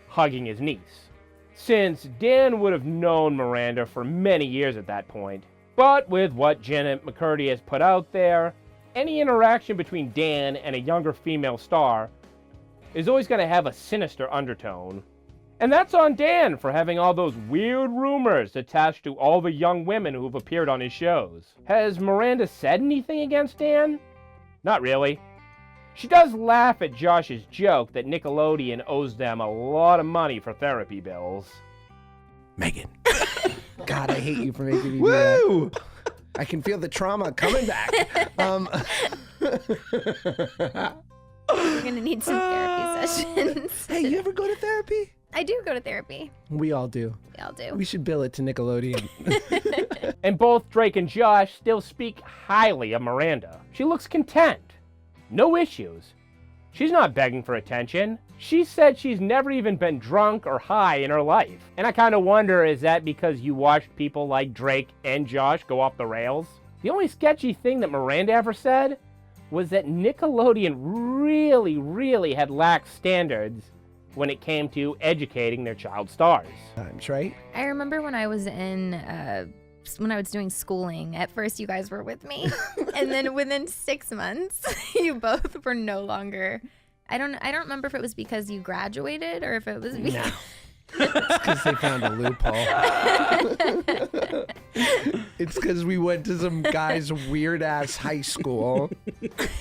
S1: hugging his niece. Since Dan would have known Miranda for many years at that point. But with what Janet McCurdy has put out there, any interaction between Dan and a younger female star is always going to have a sinister undertone. And that's on Dan for having all those weird rumors attached to all the young women who've appeared on his shows. Has Miranda said anything against Dan? Not really. She does laugh at Josh's joke that Nickelodeon owes them a lot of money for therapy bills.
S15: Megan. God, I hate you for making me do that. I can feel the trauma coming back.
S20: You're gonna need some therapy sessions.
S15: Hey, you ever go to therapy?
S20: I do go to therapy.
S15: We all do.
S20: We all do.
S15: We should bill it to Nickelodeon.
S1: And both Drake and Josh still speak highly of Miranda. She looks content. No issues. She's not begging for attention. She said she's never even been drunk or high in her life. And I kind of wonder, is that because you watched people like Drake and Josh go off the rails? The only sketchy thing that Miranda ever said was that Nickelodeon really had lax standards when it came to educating their child stars.
S15: Times, right?
S20: I remember when I was in when I was doing schooling. At first, you guys were with me, and then within 6 months, you both were no longer. I don't remember if it was because you graduated or if it was because.
S15: No. It's because they found a loophole. It's because we went to some guy's weird-ass high school,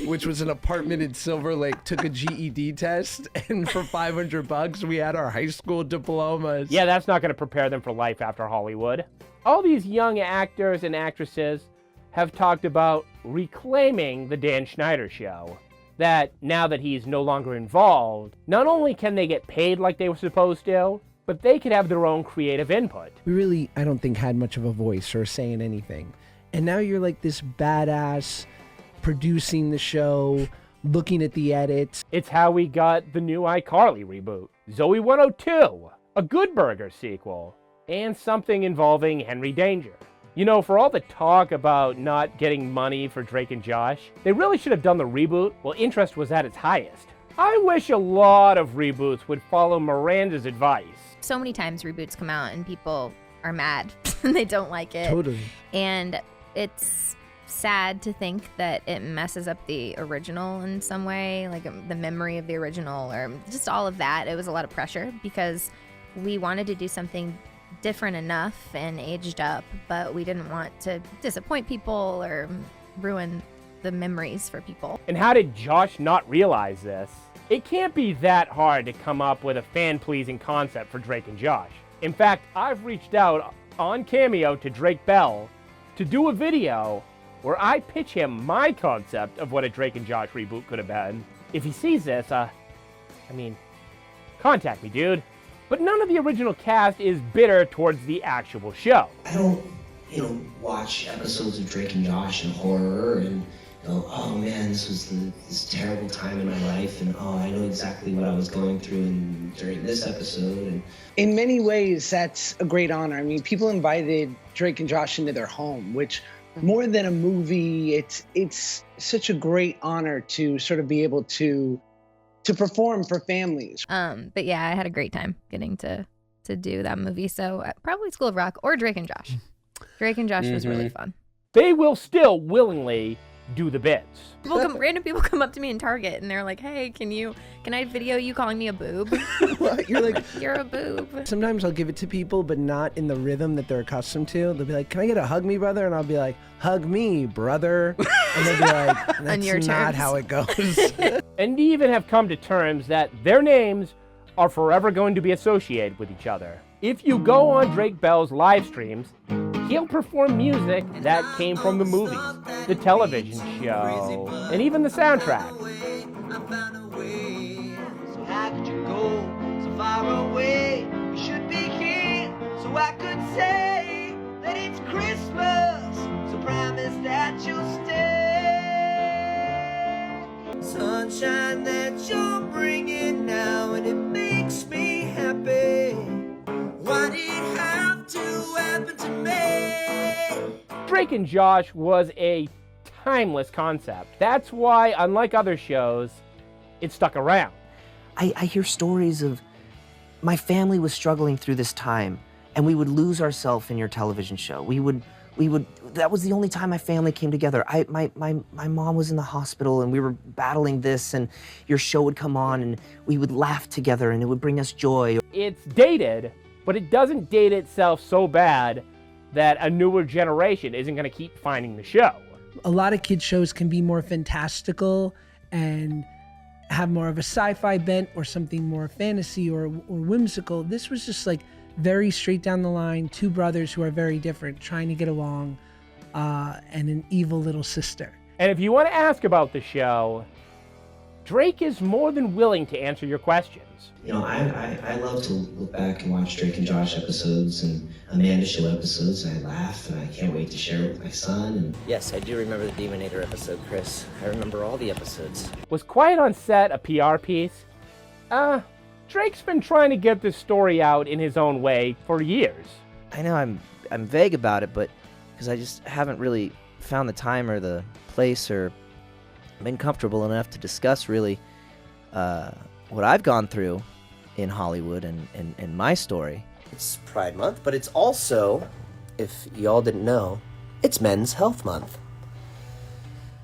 S15: which was an apartment in Silver Lake, took a GED test, and for $500, we had our high school diplomas.
S1: Yeah, that's not going to prepare them for life after Hollywood. All these young actors and actresses have talked about reclaiming the Dan Schneider show. That now that he's no longer involved, not only can they get paid like they were supposed to, but they could have their own creative input.
S15: We really, I don't think, had much of a voice or saying anything. And now you're like this badass producing the show, looking at the edits.
S1: It's how we got the new iCarly reboot, Zoe 102, a Good Burger sequel, and something involving Henry Danger. You know, for all the talk about not getting money for Drake and Josh, they really should have done the reboot while interest was at its highest. I wish a lot of reboots would follow Miranda's advice.
S20: So many times reboots come out and people are mad and they don't like it.
S15: Totally.
S20: And it's sad to think that it messes up the original in some way, like the memory of the original or just all of that. It was a lot of pressure because we wanted to do something different enough and aged up, but we didn't want to disappoint people or ruin the memories for people.
S1: And how did Josh not realize this? It can't be that hard to come up with a fan-pleasing concept for Drake and Josh. In fact, I've reached out on Cameo to Drake Bell to do a video where I pitch him my concept of what a Drake and Josh reboot could have been. If he sees this, contact me, dude. But none of the original cast is bitter towards the actual show.
S4: I don't, watch episodes of Drake and Josh and horror and go, oh man, this was this terrible time in my life, and oh, I know exactly what I was going through during this episode. And
S5: in many ways, that's a great honor. I mean, people invited Drake and Josh into their home, which more than a movie, it's such a great honor to sort of be able to perform for families.
S20: But yeah, I had a great time getting to do that movie. So probably School of Rock or Drake and Josh. Drake and Josh was really fun.
S1: They will still willingly do the bits.
S20: Random people come up to me in Target and they're like, hey, can I video you calling me a boob?
S15: What? You're like,
S20: you're a boob.
S15: Sometimes I'll give it to people, but not in the rhythm that they're accustomed to. They'll be like, can I get a hug me, brother? And I'll be like, hug me, brother. And they'll be like, that's not how it goes.
S1: And even have come to terms that their names are forever going to be associated with each other. If you go on Drake Bell's live streams, he'll perform music that came from the movies, the television show, and even the soundtrack.
S22: So how could you go so far away? You should be here, so I could say that it's Christmas. So promise that you'll stay. Sunshine that you're bringing now, and it makes me happy. Why did it have to happen to me?
S1: Drake and Josh was a timeless concept. That's why, unlike other shows, it stuck around.
S11: I hear stories of my family was struggling through this time, and we would lose ourselves in your television show. We would. That was the only time my family came together. My mom was in the hospital, and we were battling this, and your show would come on, and we would laugh together, and it would bring us joy.
S1: It's dated, but it doesn't date itself so bad that a newer generation isn't going to keep finding the show.
S15: A lot of kids shows can be more fantastical and have more of a sci-fi bent or something more fantasy or whimsical. This was just like very straight down the line, two brothers who are very different, trying to get along, and an evil little sister.
S1: And if you want to ask about the show, Drake is more than willing to answer your questions.
S4: I love to look back and watch Drake and Josh episodes and Amanda show episodes, and I laugh, and I can't wait to share it with my son. And
S7: yes, I do remember the Demonator episode, Chris. I remember all the episodes.
S1: Was Quiet on Set a PR piece? Drake's been trying to get this story out in his own way for years.
S7: I know I'm vague about it, but because I just haven't really found the time or the place or been comfortable enough to discuss really what I've gone through in Hollywood and my story.
S2: It's Pride Month, but it's also
S7: if y'all didn't know, it's Men's Health Month.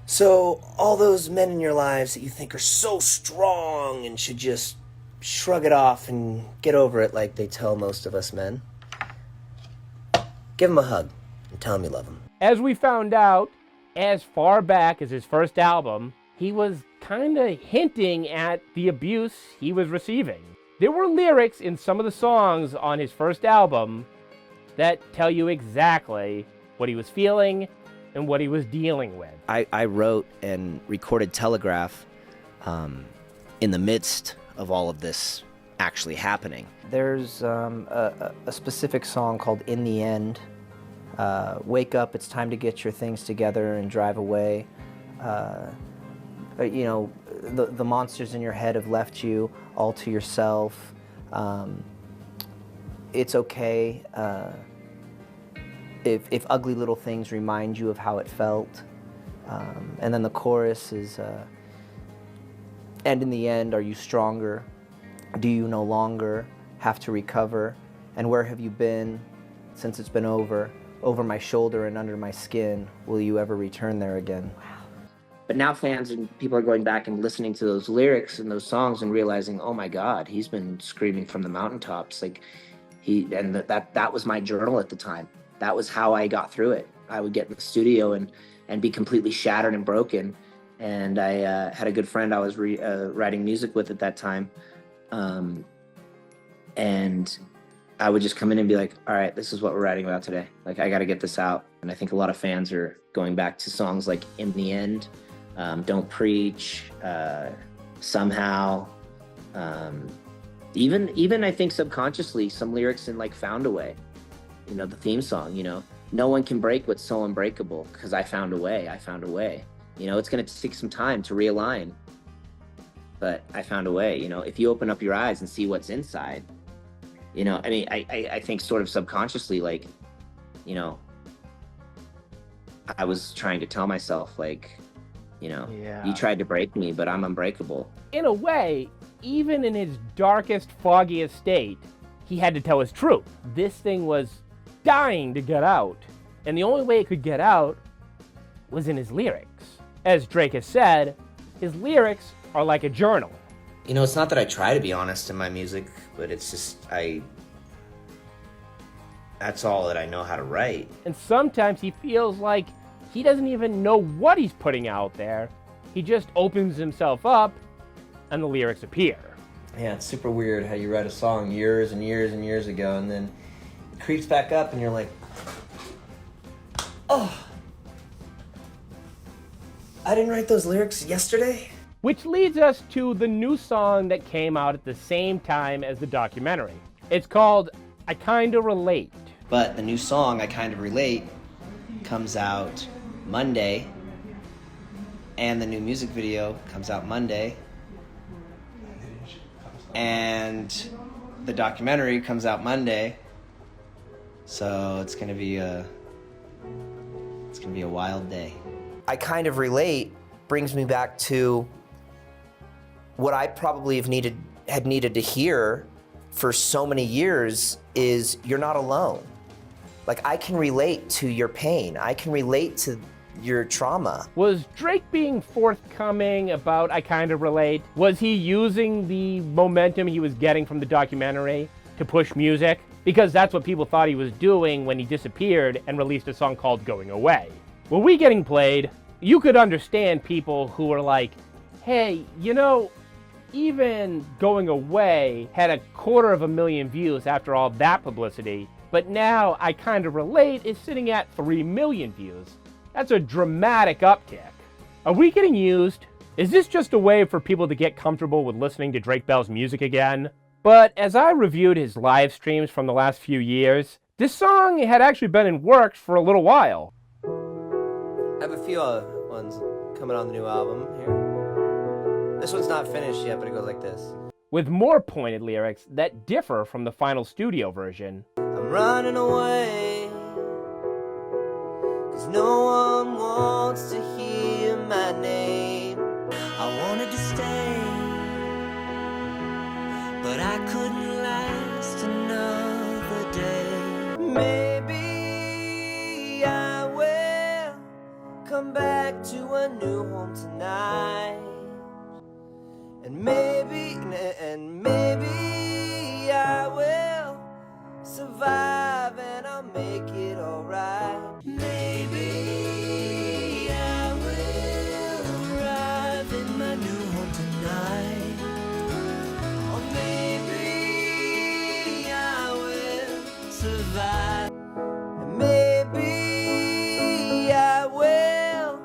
S7: So all those men in your lives that you think are so strong and should just shrug it off and get over it like they tell most of us men, give them a hug and tell them you love them.
S1: As we found out, as far back as his first album, he was kinda hinting at the abuse he was receiving. There were lyrics in some of the songs on his first album that tell you exactly what he was feeling and what he was dealing with.
S7: I wrote and recorded Telegraph in the midst of all of this actually happening.
S11: There's a specific song called In the End. Wake up, it's time to get your things together and drive away. You know, the monsters in your head have left you all to yourself. It's okay if ugly little things remind you of how it felt. And then the chorus is, and in the end, are you stronger? Do you no longer have to recover? And where have you been since it's been over? Over my shoulder and under my skin, will you ever return there again? Wow.
S7: But now fans and people are going back and listening to those lyrics and those songs and realizing, oh my God, he's been screaming from the mountaintops. Like that was my journal at the time. That was how I got through it. I would get in the studio and be completely shattered and broken. And I had a good friend I was writing music with at that time. And I would just come in and be like, all right, this is what we're writing about today. Like, I got to get this out. And I think a lot of fans are going back to songs like In the End, Don't Preach, Somehow. Even I think subconsciously, some lyrics in like Found a Way, you know, the theme song, you know, no one can break what's so unbreakable because I found a way, I found a way. You know, it's going to take some time to realign, but I found a way. You know, if you open up your eyes and see what's inside, you know, I mean, I think sort of subconsciously, like, you know, I was trying to tell myself, like, you know, you tried to break me, but I'm unbreakable.
S1: In a way, even in his darkest, foggiest state, he had to tell his truth. This thing was dying to get out, and the only way it could get out was in his lyrics. As Drake has said, his lyrics are like a journal.
S7: You know, it's not that I try to be honest in my music, but it's just, that's all that I know how to write.
S1: And sometimes he feels like he doesn't even know what he's putting out there. He just opens himself up, and the lyrics appear.
S7: Yeah, it's super weird how you write a song years and years and years ago, and then it creeps back up, and you're like, oh, I didn't write those lyrics yesterday?
S1: Which leads us to the new song that came out at the same time as the documentary. It's called I Kinda Relate.
S7: But the new song, I Kinda Relate, comes out Monday, and the new music video comes out Monday, and the documentary comes out Monday, so it's gonna be a wild day.
S2: I Kind of Relate brings me back to what I probably had needed to hear for so many years is you're not alone. Like, I can relate to your pain. I can relate to your trauma.
S1: Was Drake being forthcoming about I Kinda Relate? Was he using the momentum he was getting from the documentary to push music? Because that's what people thought he was doing when he disappeared and released a song called Going Away. Were we getting played? You could understand people who were like, hey, you know, even Going Away had 250,000 views after all that publicity, but now I Kinda Relate is sitting at 3 million views. That's a dramatic uptick. Are we getting used? Is this just a way for people to get comfortable with listening to Drake Bell's music again? But as I reviewed his live streams from the last few years, this song had actually been in works for a little while.
S7: I have a few ones coming on the new album here. This one's not finished yet, but it goes like this.
S1: With more pointed lyrics that differ from the final studio version.
S7: I'm running away, 'cause no one wants to hear my name. I wanted to stay, but I couldn't last another day. Maybe
S22: home tonight. And maybe I will survive and I'll make it alright. Maybe I will arrive in my new home tonight. Or maybe I will survive. And maybe I will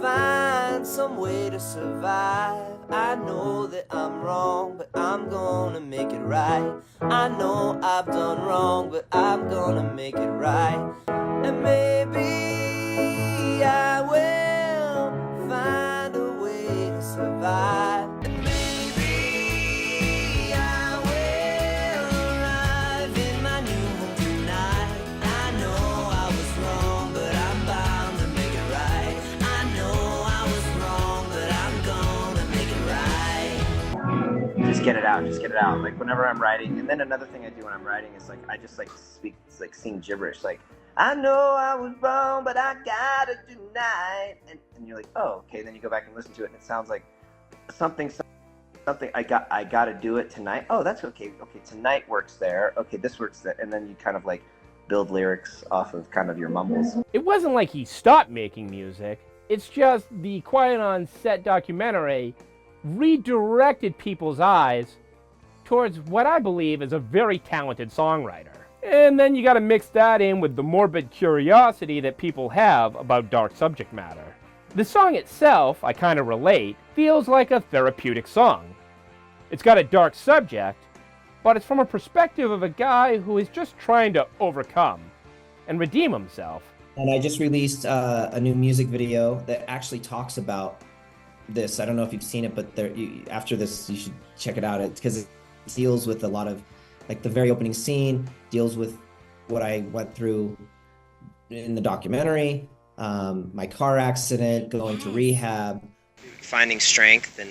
S22: find some way to survive. I know that I'm wrong, but I'm gonna make it right. I know I've done wrong, but I'm gonna make it right. And maybe I will find a way to survive. And maybe I will arrive in my new home tonight. I know I was wrong, but I'm bound to make it right. I know I was wrong, but I'm gonna make it right.
S7: Just get it out. Just get it out. Like whenever I'm writing, and then another thing I do when I'm writing is like I just like speak, like sing gibberish. Like I know I was wrong, but I got it tonight. And you're like, oh, okay. Then you go back and listen to it, and it sounds like something. I got to do it tonight. Oh, that's okay. Okay, tonight works there. Okay, this works there. And then you kind of like build lyrics off of kind of your mumbles.
S1: It wasn't like he stopped making music. It's just the Quiet on Set documentary redirected people's eyes towards what I believe is a very talented songwriter. And then you gotta mix that in with the morbid curiosity that people have about dark subject matter. The song itself, I kinda relate, feels like a therapeutic song. It's got a dark subject, but it's from a perspective of a guy who is just trying to overcome and redeem himself.
S4: And I just released a new music video that actually talks about this. I don't know if you've seen it, but after this, you should check it out. It's because it deals with a lot of, like the very opening scene, deals with what I went through in the documentary, my car accident, going to rehab.
S7: Finding strength and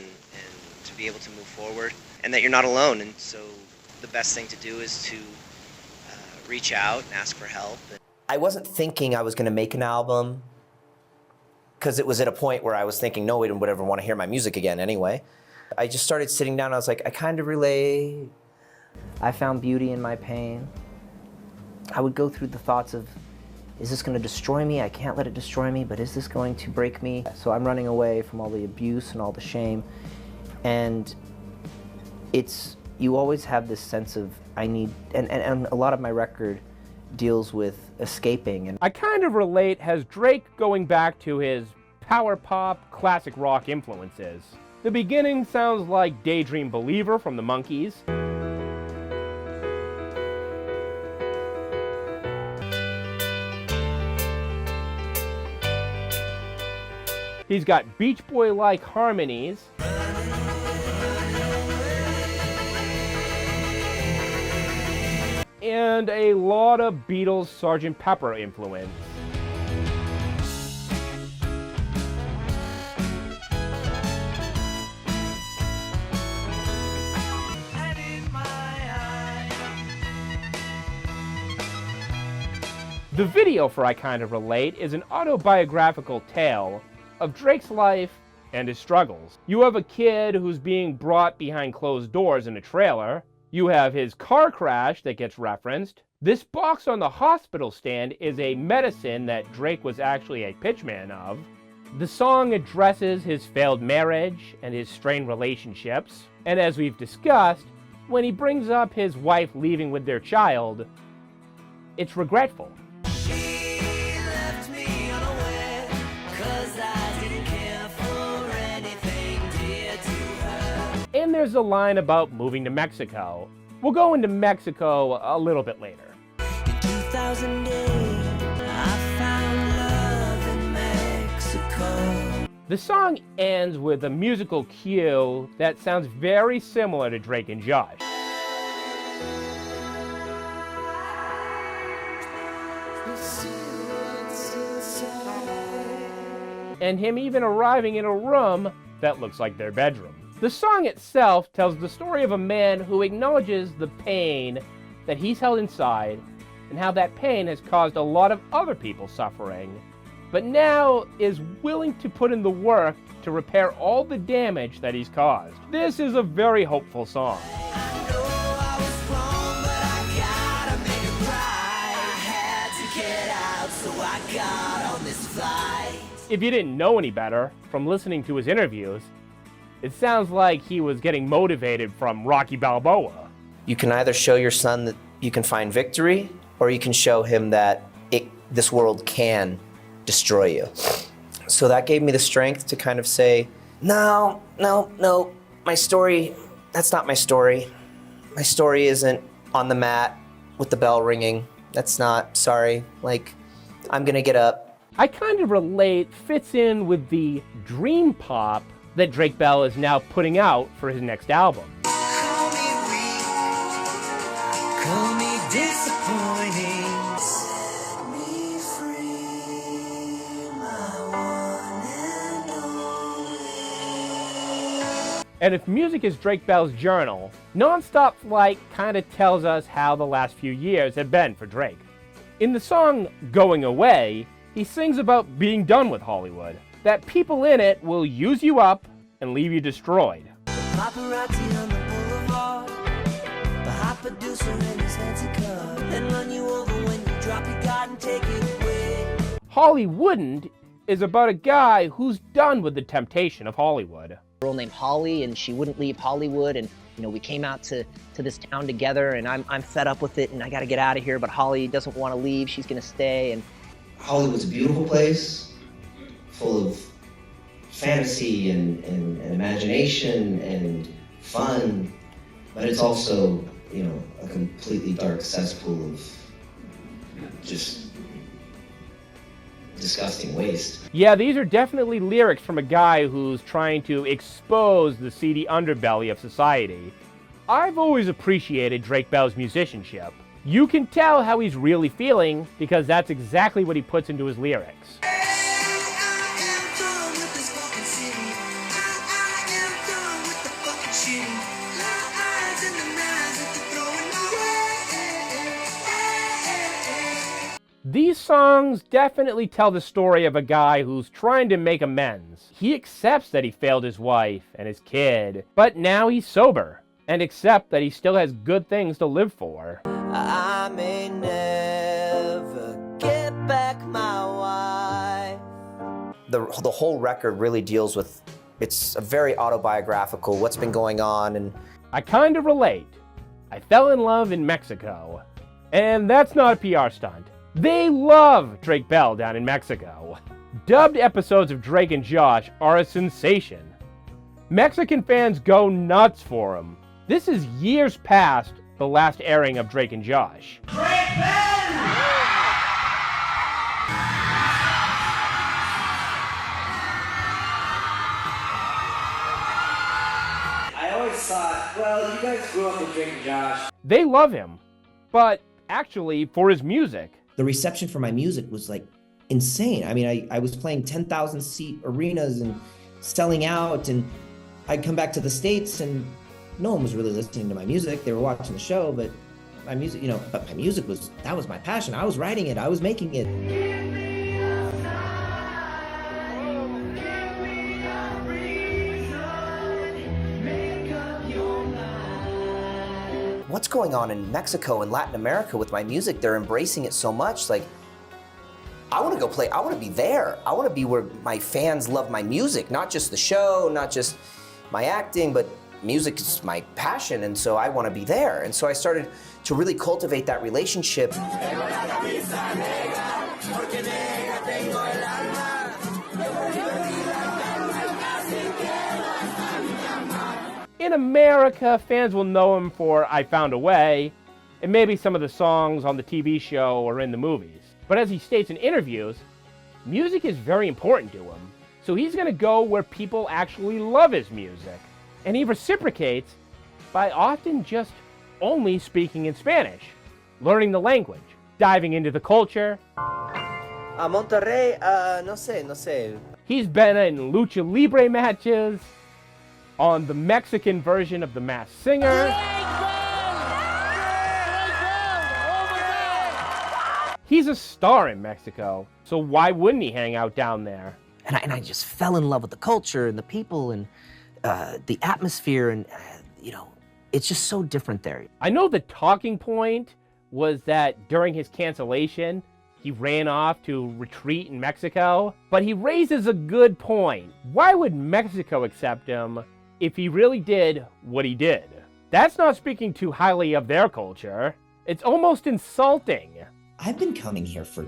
S7: to be able to move forward, and that you're not alone. And so the best thing to do is to reach out and ask for help.
S2: I wasn't thinking I was going to make an album because it was at a point where I was thinking no one would ever want to hear my music again anyway. I just started sitting down and I was like, I kind of relate.
S11: I found beauty in my pain. I would go through the thoughts of, is this going to destroy me? I can't let it destroy me, but is this going to break me? So I'm running away from all the abuse and all the shame. And you always have this sense of, and a lot of my record deals with escaping. And
S1: I kind of relate has Drake going back to his power pop, classic rock influences. The beginning sounds like Daydream Believer from the Monkees. He's got Beach Boy-like harmonies. And a lot of Beatles Sgt. Pepper influence. The video for I Kind of Relate is an autobiographical tale of Drake's life and his struggles. You have a kid who's being brought behind closed doors in a trailer. You have his car crash that gets referenced. This box on the hospital stand is a medicine that Drake was actually a pitchman of. The song addresses his failed marriage and his strained relationships. And as we've discussed, when he brings up his wife leaving with their child, it's regretful. And there's a line about moving to Mexico. We'll go into Mexico a little bit later.
S22: In 2008, I found love in Mexico.
S1: The song ends with a musical cue that sounds very similar to Drake and Josh. And him even arriving in a room that looks like their bedroom. The song itself tells the story of a man who acknowledges the pain that he's held inside and how that pain has caused a lot of other people suffering. but now is willing to put in the work to repair all the damage that he's caused. This is a very hopeful song. If you didn't know any better from listening to his interviews, it sounds like he was getting motivated from Rocky Balboa.
S2: You can either show your son that you can find victory, or you can show him that this world can destroy you. So that gave me the strength to kind of say, no, my story, that's not my story. My story isn't on the mat with the bell ringing. That's not, sorry, like, I'm gonna get up.
S1: I kind of relate, fits in with the dream pop that Drake Bell is now putting out for his next album.
S22: Call me weak, call me disappointing. Set me free, my one and only.
S1: And if music is Drake Bell's journal, Nonstop Flight kind of tells us how the last few years have been for Drake. In the song Going Away, he sings about being done with Hollywood, that people in it will use you up and leave you destroyed.
S22: Paparazzi on the boulevard, the hot producer in his fancy car, then run you over when you drop your guard and take it away.
S1: Hollywouldn't is about a guy who's done with the temptation of Hollywood.
S3: A girl named Holly, and she wouldn't leave Hollywood, and we came out to this town together, and I'm fed up with it, and I got to get out of here, but Holly doesn't want to leave. She's going to stay. And
S4: Hollywood's a beautiful place, full of fantasy and imagination and fun, but it's also, a completely dark cesspool of just disgusting waste.
S1: Yeah, these are definitely lyrics from a guy who's trying to expose the seedy underbelly of society. I've always appreciated Drake Bell's musicianship. You can tell how he's really feeling because that's exactly what he puts into his lyrics. These songs definitely tell the story of a guy who's trying to make amends. He accepts that he failed his wife and his kid, but now he's sober, and accepts that he still has good things to live for.
S22: I may never get back my wife.
S2: The whole record really deals with, it's a very autobiographical, what's been going on, and
S1: I kind of relate. I fell in love in Mexico, and that's not a PR stunt. They love Drake Bell down in Mexico. Dubbed episodes of Drake and Josh are a sensation. Mexican fans go nuts for him. This is years past the last airing of Drake and Josh.
S22: Drake Bell!
S8: I always thought, well, you guys grew up with Drake and Josh.
S1: They love him, but actually for his music.
S4: The reception for my music was like insane. I mean, I was playing 10,000 seat arenas and selling out, and I'd come back to the States and no one was really listening to my music. They were watching the show, but my music, but my music that was my passion. I was writing it, I was making it.
S2: what's going on in Mexico and Latin America with my music? They're embracing it so much. Like, I want to go play, I want to be there. I want to be where my fans love my music, not just the show, not just my acting, but music is my passion, and so I want to be there. And so I started to really cultivate that relationship.
S1: In America, fans will know him for I Found a Way, and maybe some of the songs on the TV show or in the movies. But as he states in interviews, music is very important to him, so he's going to go where people actually love his music. And he reciprocates by often just only speaking in Spanish, learning the language, diving into the culture.
S22: Monterrey, no sé.
S1: He's been in lucha libre matches, on the Mexican version of The Masked Singer. He's a star in Mexico, so why wouldn't he hang out down there?
S11: And I just fell in love with the culture and the people and the atmosphere, and it's just so different there.
S1: I know the talking point was that during his cancellation, he ran off to retreat in Mexico, but he raises a good point. Why would Mexico accept him if he really did what he did? That's not speaking too highly of their culture. It's almost insulting.
S4: I've been coming here for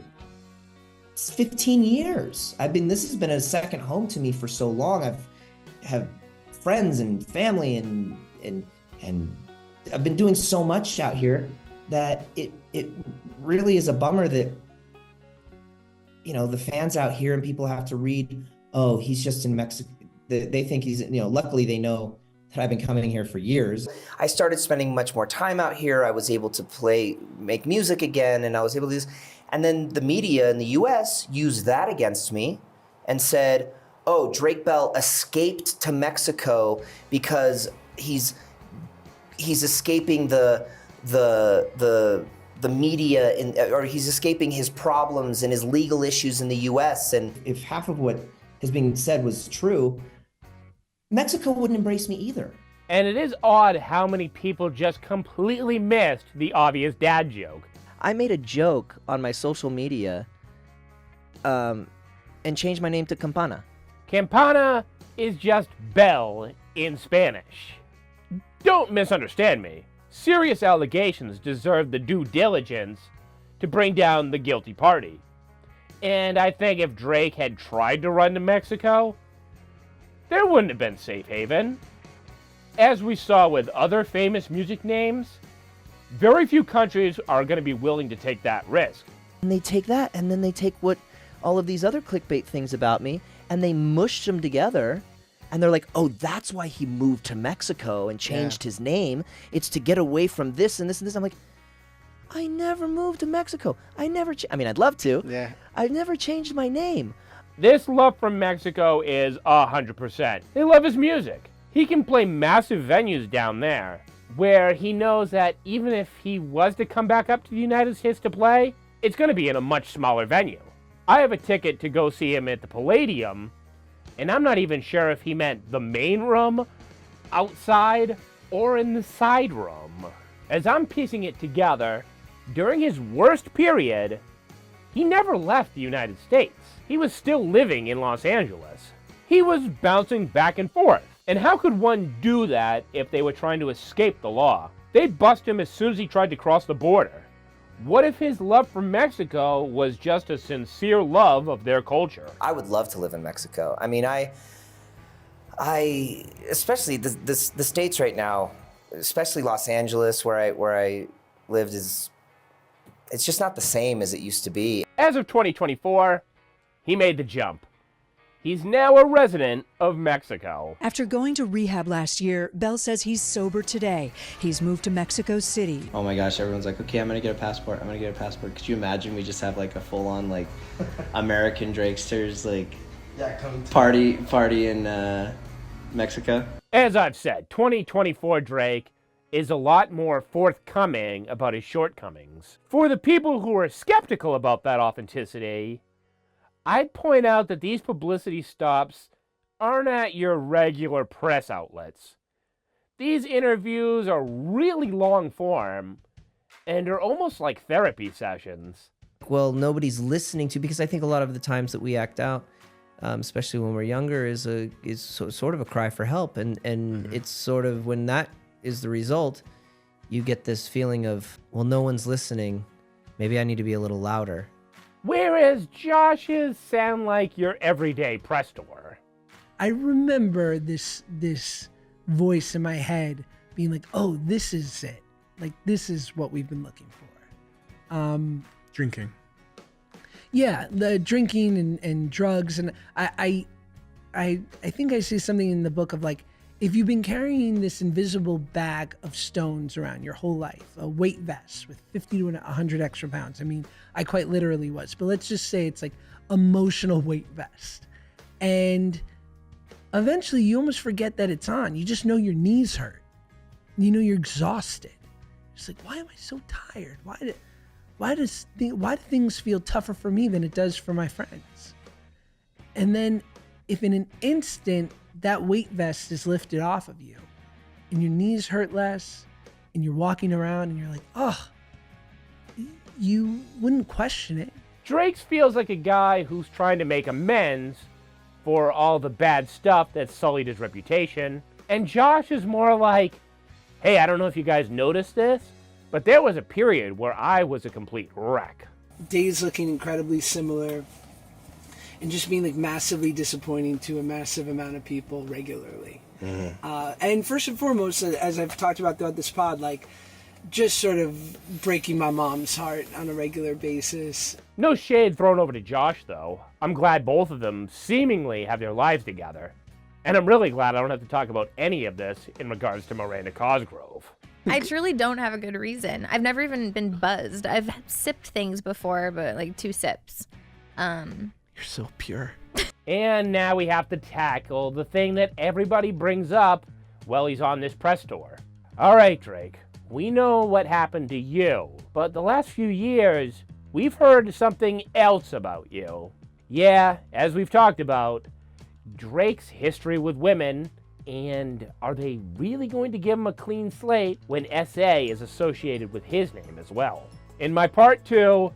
S4: 15 years. This has been a second home to me for so long. Have friends and family and I've been doing so much out here that it really is a bummer that the fans out here and people have to read, oh, he's just in Mexico. They think he's, luckily they know that I've been coming here for years.
S2: I started spending much more time out here. I was able to make music again, and I was able to do this. And then the media in the US used that against me and said, oh, Drake Bell escaped to Mexico because he's escaping the media, or he's escaping his problems and his legal issues in the US. And
S4: if half of what is being said was true, Mexico wouldn't embrace me either.
S1: And it is odd how many people just completely missed the obvious dad joke.
S11: I made a joke on my social media and changed my name to Campana.
S1: Campana is just bell in Spanish. Don't misunderstand me. Serious allegations deserve the due diligence to bring down the guilty party. And I think if Drake had tried to run to Mexico, there wouldn't have been safe haven. As we saw with other famous music names, very few countries are going to be willing to take that risk.
S11: And they take that, and then they take what all of these other clickbait things about me, and they mush them together, and they're like, oh, that's why he moved to Mexico and changed his name. It's to get away from this and this and this. I'm like, I never moved to Mexico. I'd love to.
S5: Yeah.
S11: I've never changed my name.
S1: This love from Mexico is 100%. They love his music. He can play massive venues down there, where he knows that even if he was to come back up to the United States to play, it's going to be in a much smaller venue. I have a ticket to go see him at the Palladium, and I'm not even sure if he meant the main room, outside, or in the side room. As I'm piecing it together, during his worst period, he never left the United States. He was still living in Los Angeles. He was bouncing back and forth. And how could one do that if they were trying to escape the law? They'd bust him as soon as he tried to cross the border. What if his love for Mexico was just a sincere love of their culture?
S2: I would love to live in Mexico. I mean, I especially the States right now, especially Los Angeles, where I lived, it's just not the same as it used to be.
S1: As of 2024, he made the jump. He's now a resident of Mexico.
S10: After going to rehab last year, Bell says he's sober today. He's moved to Mexico City.
S12: Oh my gosh, everyone's like, okay, I'm gonna get a passport. Could you imagine we just have like a full-on like American Drakesters like party in Mexico?
S1: As I've said, 2024 Drake is a lot more forthcoming about his shortcomings. For the people who are skeptical about that authenticity, I'd point out that these publicity stops aren't at your regular press outlets. These interviews are really long form and are almost like therapy sessions.
S11: Well, nobody's listening to, because I think a lot of the times that we act out, especially when we're younger, is sort of a cry for help. And it's sort of, when that is the result, you get this feeling of, well, no one's listening. Maybe I need to be a little louder.
S1: Whereas Josh's sound like your everyday press tour.
S15: I remember this voice in my head being like, oh, this is it. Like, this is what we've been looking for.
S9: Drinking.
S15: Yeah, the drinking and drugs. And I think I see something in the book of like, if you've been carrying this invisible bag of stones around your whole life, a weight vest with 50 to 100 extra pounds. I mean, I quite literally was, but let's just say it's like emotional weight vest. And eventually you almost forget that it's on. You just know your knees hurt. You know you're exhausted. It's like, why am I so tired? why do things feel tougher for me than it does for my friends? And then if in an instant that weight vest is lifted off of you and your knees hurt less and you're walking around and you're like, oh, you wouldn't question it.
S1: Drake feels like a guy who's trying to make amends for all the bad stuff that sullied his reputation. And Josh is more like, hey, I don't know if you guys noticed this, but there was a period where I was a complete wreck.
S15: Days looking incredibly similar and just being like massively disappointing to a massive amount of people regularly. And first and foremost, as I've talked about throughout this pod, like just sort of breaking my mom's heart on a regular basis.
S1: No shade thrown over to Josh, though. I'm glad both of them seemingly have their lives together. And I'm really glad I don't have to talk about any of this in regards to Miranda Cosgrove.
S20: I truly don't have a good reason. I've never even been buzzed. I've sipped things before, but like 2 sips.
S15: You're so pure.
S1: And now we have to tackle the thing that everybody brings up while he's on this press tour. All right, Drake, we know what happened to you, but the last few years, we've heard something else about you. Yeah, as we've talked about, Drake's history with women, and are they really going to give him a clean slate when SA is associated with his name as well? In my part 2,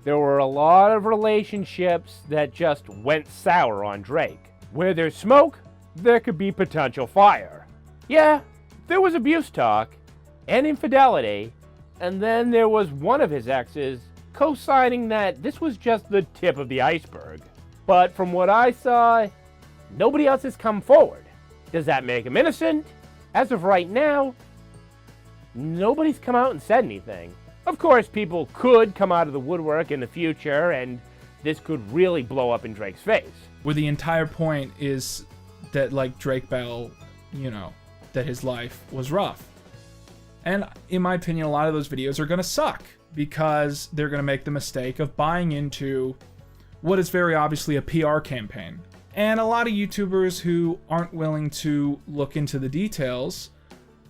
S1: there were a lot of relationships that just went sour on Drake. Where there's smoke, there could be potential fire. Yeah, there was abuse talk and infidelity, and then there was one of his exes co-signing that this was just the tip of the iceberg. But from what I saw, nobody else has come forward. Does that make him innocent? As of right now, nobody's come out and said anything. Of course, people could come out of the woodwork in the future, and this could really blow up in Drake's face.
S13: Where the entire point is that, like, Drake Bell, you know, that his life was rough. And in my opinion, a lot of those videos are going to suck because they're going to make the mistake of buying into what is very obviously a PR campaign. And a lot of YouTubers who aren't willing to look into the details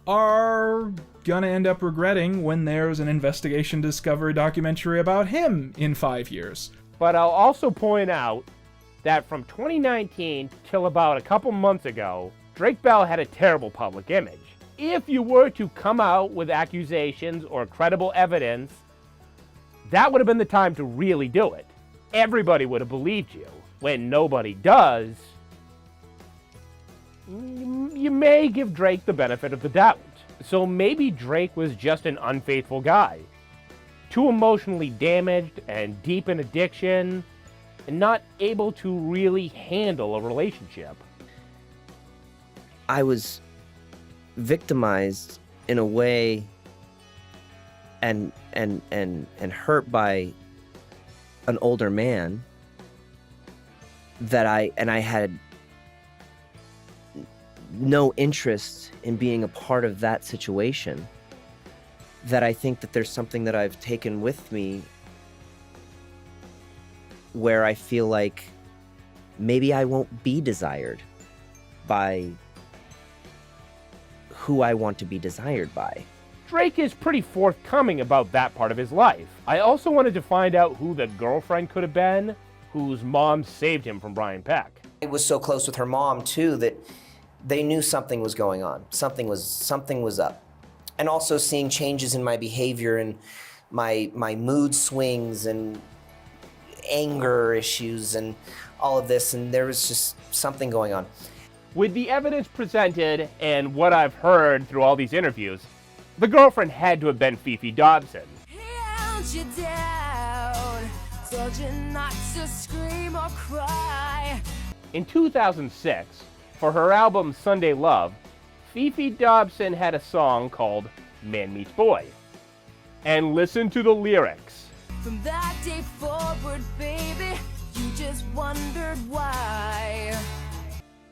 S13: are gonna end up regretting when there's an investigation to discover a documentary about him in 5 years.
S1: But I'll also point out that from 2019 till about a couple months ago, Drake Bell had a terrible public image. If you were to come out with accusations or credible evidence, that would have been the time to really do it. Everybody would have believed you. When nobody does, you may give Drake the benefit of the doubt. So maybe Drake was just an unfaithful guy. Too emotionally damaged and deep in addiction, and not able to really handle a relationship.
S7: I was victimized in a way and hurt by an older man that I had no interest in being a part of that situation, that I think that there's something that I've taken with me where I feel like maybe I won't be desired by who I want to be desired by.
S1: Drake is pretty forthcoming about that part of his life. I also wanted to find out who the girlfriend could have been whose mom saved him from Brian Peck.
S2: I was so close with her mom too that they knew something was going on. Something was up. And also seeing changes in my behavior and my mood swings and anger issues and all of this, and there was just something going on.
S1: With the evidence presented and what I've heard through all these interviews, the girlfriend had to have been Fifi Dobson.
S22: You down, told you not to scream or cry.
S1: In 2006, for her album Sunday Love, Fifi Dobson had a song called Man Meets Boy. And listen to the lyrics.
S22: From that day forward, baby, you just wondered why.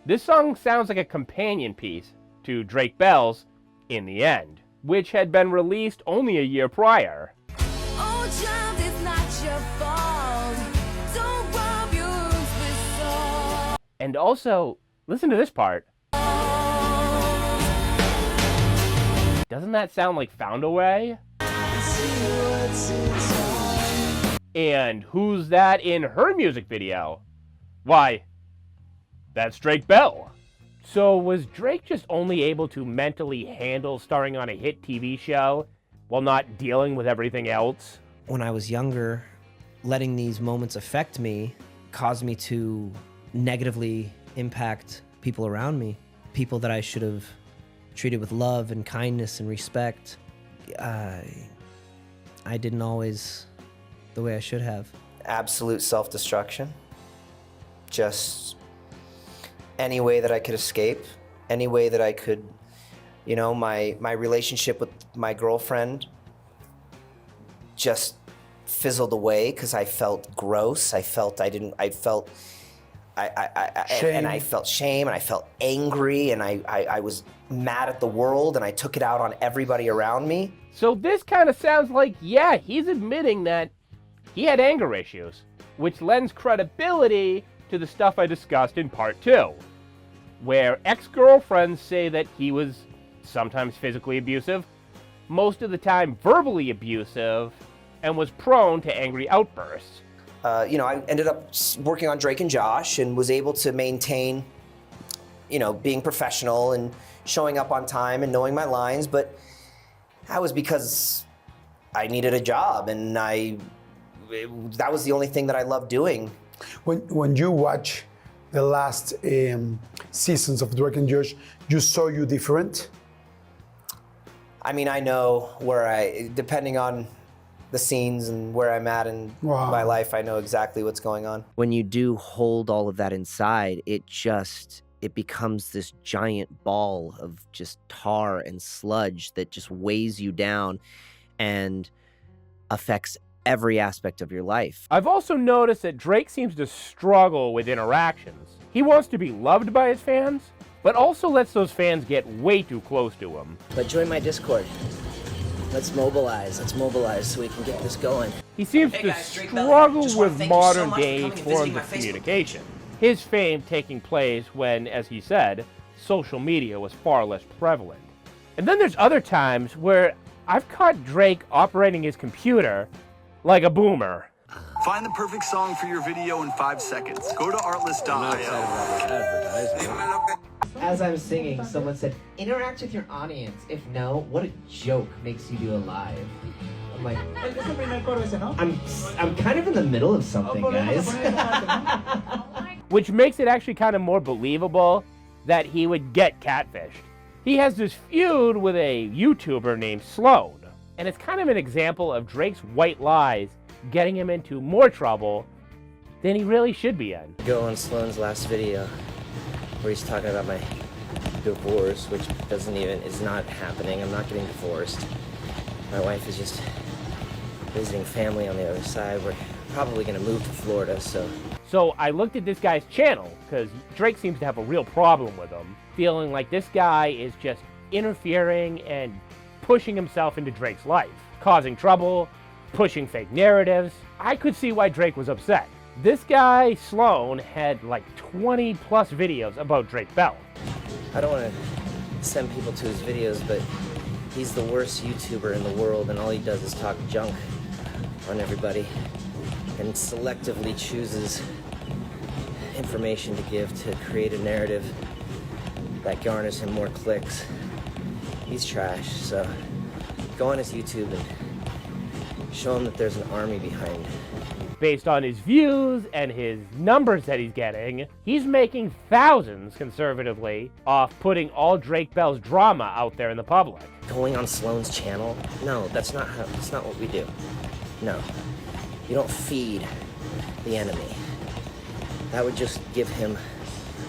S1: This song sounds like a companion piece to Drake Bell's In the End, which had been released only a year prior.
S22: Oh, child, it's not your fault. Don't rob your roots with salt.
S1: And also, listen to this part. Doesn't that sound like Found a Way?
S22: See what's inside.
S1: And who's that in her music video? Why, that's Drake Bell. So was Drake just only able to mentally handle starring on a hit TV show while not dealing with everything else?
S14: When I was younger, letting these moments affect me caused me to negatively impact people around me, people that I should have treated with love and kindness and respect. I didn't always the way I should have.
S2: Absolute self-destruction. Just any way that I could escape, any way that I could, you know, my relationship with my girlfriend just fizzled away because I felt gross. I felt shame. And I felt shame, and I felt angry, and I was mad at the world, and I took it out on everybody around me.
S1: So this kind of sounds like, yeah, he's admitting that he had anger issues, which lends credibility to the stuff I discussed in part 2, where ex-girlfriends say that he was sometimes physically abusive, most of the time verbally abusive, and was prone to angry outbursts.
S2: You know, I ended up working on Drake and Josh and was able to maintain, you know, being professional and showing up on time and knowing my lines, but that was because I needed a job, and that was the only thing that I loved doing.
S17: When you watch the last seasons of Drake and Josh, you saw you different?
S2: I mean, I know where depending on the scenes and where I'm at in my life, I know exactly what's going on.
S7: When you do hold all of that inside, it becomes this giant ball of just tar and sludge that just weighs you down and affects every aspect of your life.
S1: I've also noticed that Drake seems to struggle with interactions. He wants to be loved by his fans, but also lets those fans get way too close to him.
S11: But join my Discord. Let's mobilize so we can get this going.
S1: He seems to struggle with modern-day forms of communication. His fame taking place when, as he said, social media was far less prevalent. And then there's other times where I've caught Drake operating his computer like a boomer.
S18: Find the perfect song for your video in 5 seconds. Go to artlist.io.
S23: As I'm singing, someone said, interact with your audience. If no, what a joke makes you do a live. I'm like, I'm kind of in the middle of something, guys.
S1: Which makes it actually kind of more believable that he would get catfished. He has this feud with a YouTuber named Sloan, and it's kind of an example of Drake's white lies getting him into more trouble than he really should be in.
S7: Go on Sloan's last video where he's talking about my divorce, which is not happening. I'm not getting divorced. My wife is just visiting family on the other side. We're probably gonna move to Florida, so
S1: I looked at this guy's channel, because Drake seems to have a real problem with him, feeling like this guy is just interfering and pushing himself into Drake's life, causing trouble, pushing fake narratives. I could see why Drake was upset. This guy, Sloan, had like 20 plus videos about Drake Bell.
S7: I don't want to send people to his videos, but he's the worst YouTuber in the world, and all he does is talk junk on everybody and selectively chooses information to give to create a narrative that garners him more clicks. He's trash, so go on his YouTube and show him that there's an army behind.
S1: Based on his views and his numbers that he's getting, he's making thousands, conservatively, off putting all Drake Bell's drama out there in the public.
S7: Going on Sloan's channel? No, that's not what we do. No. You don't feed the enemy. That would just give him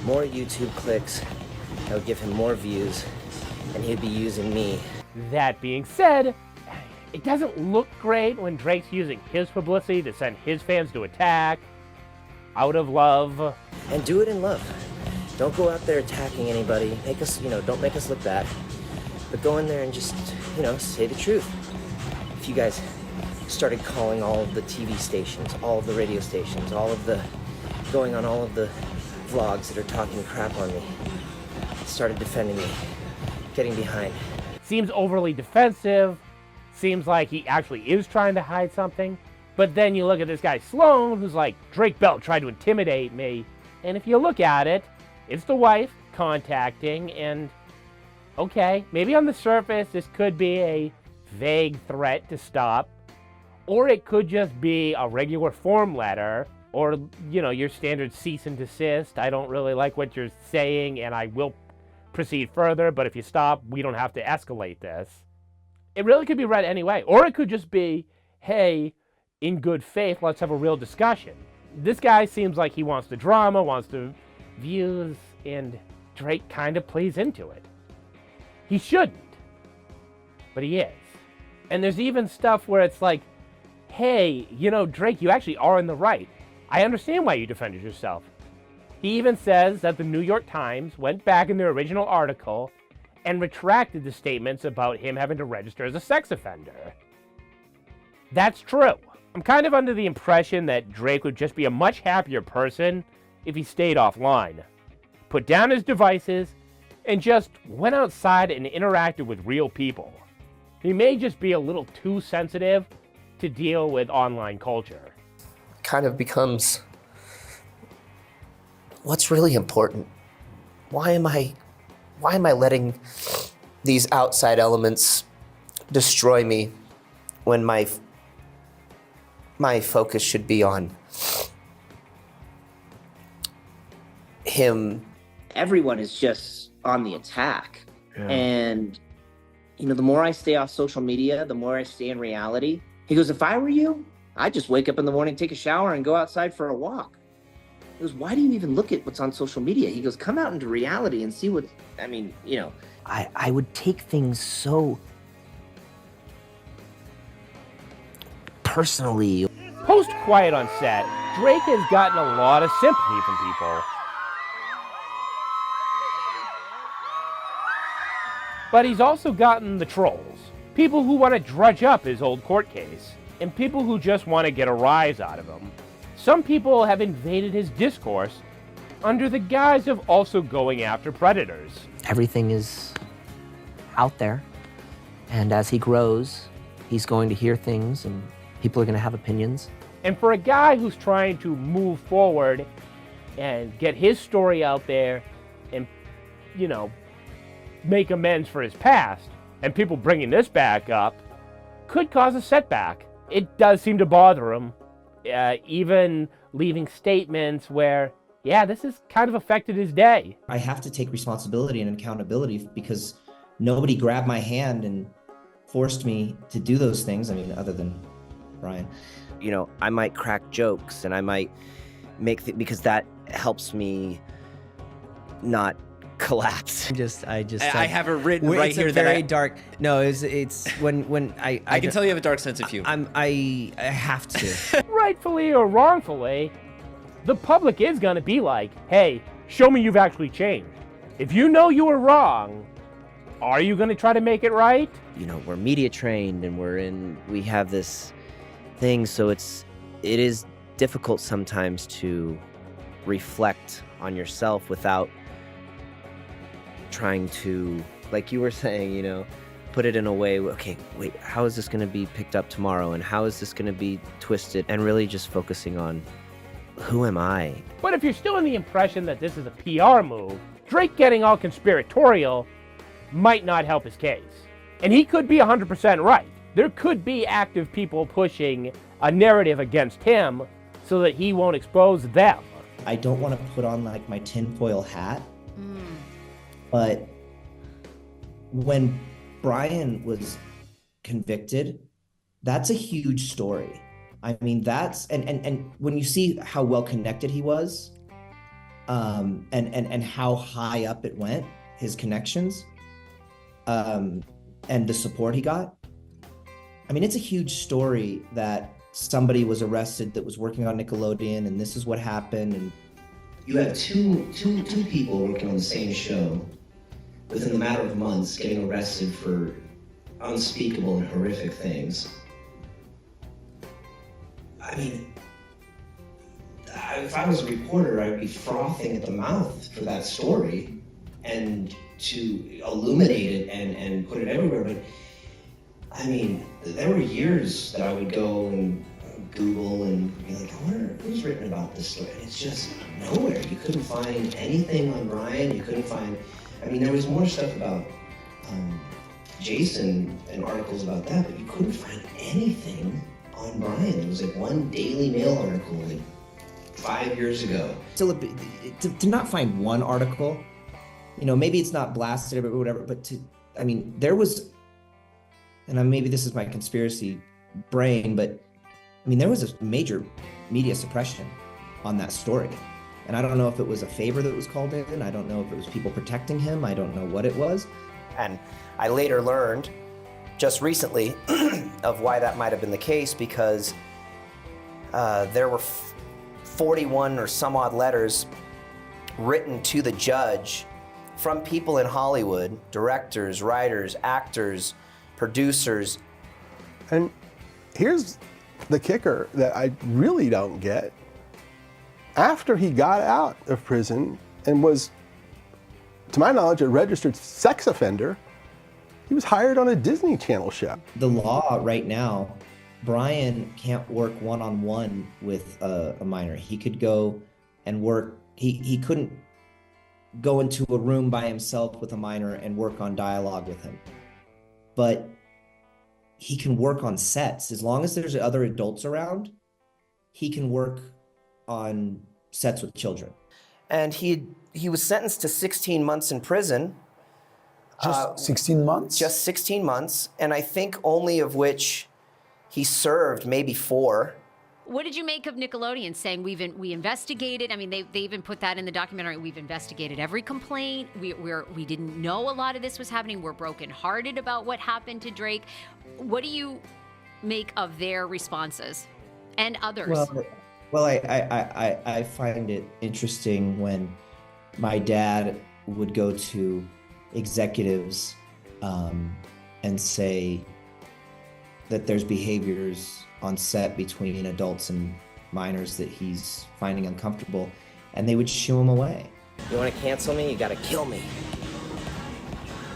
S7: more YouTube clicks, that would give him more views, and he'd be using me.
S1: That being said, it doesn't look great when Drake's using his publicity to send his fans to attack, out of love.
S7: And do it in love. Don't go out there attacking anybody. Don't make us look bad. But go in there and just, say the truth. If you guys started calling all of the TV stations, all of the radio stations, going on all of the vlogs that are talking crap on me, started defending me, getting behind.
S1: Seems overly defensive. Seems like he actually is trying to hide something. But then you look at this guy Sloan, who's like, Drake Bell tried to intimidate me. And if you look at it, it's the wife contacting, and okay, maybe on the surface this could be a vague threat to stop, or it could just be a regular form letter, or, you know, your standard cease and desist. I don't really like what you're saying, and I will proceed further, but if you stop, we don't have to escalate this. It really could be read any way. Or it could just be, hey, in good faith, let's have a real discussion. This guy seems like he wants the drama, wants the views, and Drake kind of plays into it. He shouldn't, but he is. And there's even stuff where it's like, hey, you know, Drake, you actually are in the right. I understand why you defended yourself. He even says that the New York Times went back in their original article and retracted the statements about him having to register as a sex offender. That's true. I'm kind of under the impression that Drake would just be a much happier person if he stayed offline, put down his devices, and just went outside and interacted with real people. He may just be a little too sensitive to deal with online culture.
S2: Kind of becomes, what's really important? Why am I letting these outside elements destroy me when my focus should be on him?
S11: Everyone is just on the attack. Yeah. And, you know, the more I stay off social media, the more I stay in reality. He goes, if I were you, I'd just wake up in the morning, take a shower, and go outside for a walk. He goes, why do you even look at what's on social media? He goes, come out into reality and see what, I mean, you know. I would take things so personally.
S1: Post-Quiet on Set, Drake has gotten a lot of sympathy from people. But he's also gotten the trolls. People who want to drudge up his old court case. And people who just want to get a rise out of him. Some people have invaded his discourse under the guise of also going after predators.
S11: Everything is out there. And as he grows, he's going to hear things and people are going to have opinions.
S1: And for a guy who's trying to move forward and get his story out there and, you know, make amends for his past, and people bringing this back up could cause a setback. It does seem to bother him, even leaving statements where, yeah, this has kind of affected his day.
S4: I have to take responsibility and accountability because nobody grabbed my hand and forced me to do those things. I mean, other than Brian.
S7: You know, I might crack jokes and I might make because that helps me not collapse.
S6: I have it written right here.
S14: It's very dark. No, it's when
S6: I can tell you have a dark sense of humor.
S14: I have to.
S1: Rightfully or wrongfully, the public is going to be like, hey, show me you've actually changed. If you know you were wrong, are you going to try to make it right?
S7: You know, we're media trained and we have this thing, so it is difficult sometimes to reflect on yourself without trying to, like you were saying, you know, put it in a way, okay, wait, how is this going to be picked up tomorrow and how is this going to be twisted, and really just focusing on who am I?
S1: But if you're still in the impression that this is a PR move, Drake getting all conspiratorial might not help his case. And he could be 100% right. There could be active people pushing a narrative against him so that he won't expose them.
S4: I don't want to put on like my tinfoil hat, but when Brian was convicted, that's a huge story. I mean, that's, and when you see how well connected he was, and how high up it went, his connections, and the support he got, I mean, it's a huge story that somebody was arrested that was working on Nickelodeon, and this is what happened. And
S16: you have two people working on the same show within a matter of months getting arrested for unspeakable and horrific things. I mean, if I was a reporter, I'd be frothing at the mouth for that story and to illuminate it and put it everywhere. But I mean, there were years that I would go and Google and be like, I wonder who's written about this story. And it's just nowhere. You couldn't find anything on Brian. You couldn't find, I mean, there was more stuff about Jason and articles about that, but you couldn't find anything on Brian. It was like one Daily Mail article like 5 years ago.
S4: So to not find one article, you know, maybe it's not blasted or whatever, but I mean, there was, and maybe this is my conspiracy brain, but I mean, there was a major media suppression on that story. And I don't know if it was a favor that was called in. I don't know if it was people protecting him. I don't know what it was.
S2: And I later learned, just recently, of why that might have been the case, because there were 41 or some odd letters written to the judge from people in Hollywood, directors, writers, actors, producers.
S3: And here's the kicker that I really don't get. After he got out of prison and was, to my knowledge, a registered sex offender, he was hired on a Disney Channel show.
S4: The law right now, Brian can't work one-on-one with a minor. He could go and work, he couldn't go into a room by himself with a minor and work on dialogue with him. But he can work on sets. As long as there's other adults around, he can work on sets with children.
S2: And he was sentenced to 16 months in prison.
S17: Just 16 months?
S2: Just 16 months, and I think only of which he served maybe 4.
S19: What did you make of Nickelodeon saying we investigated? I mean, they even put that in the documentary. We've investigated every complaint. We didn't know a lot of this was happening. We're brokenhearted about what happened to Drake. What do you make of their responses and others?
S4: Well, I find it interesting when my dad would go to executives and say that there's behaviors on set between adults and minors that he's finding uncomfortable, and they would shoo him away.
S7: You want to cancel me? You got to kill me.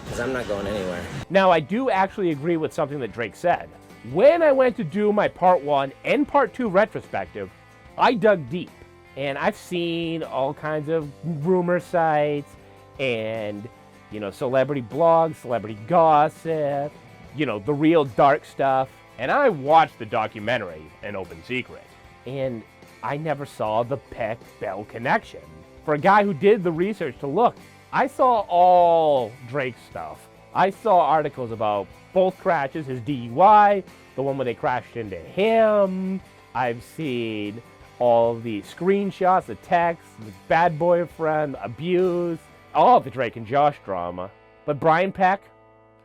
S7: Because I'm not going anywhere.
S1: Now, I do actually agree with something that Drake said. When I went to do my part 1 and part 2 retrospective, I dug deep, and I've seen all kinds of rumor sites and, you know, celebrity blogs, celebrity gossip, you know, the real dark stuff. And I watched the documentary, An Open Secret, and I never saw the Peck-Bell connection. For a guy who did the research to look, I saw all Drake's stuff. I saw articles about both crashes, his DUI, the one where they crashed into him. I've seen all the screenshots, the texts, the bad boyfriend, abuse, all the Drake and Josh drama. But Brian Peck,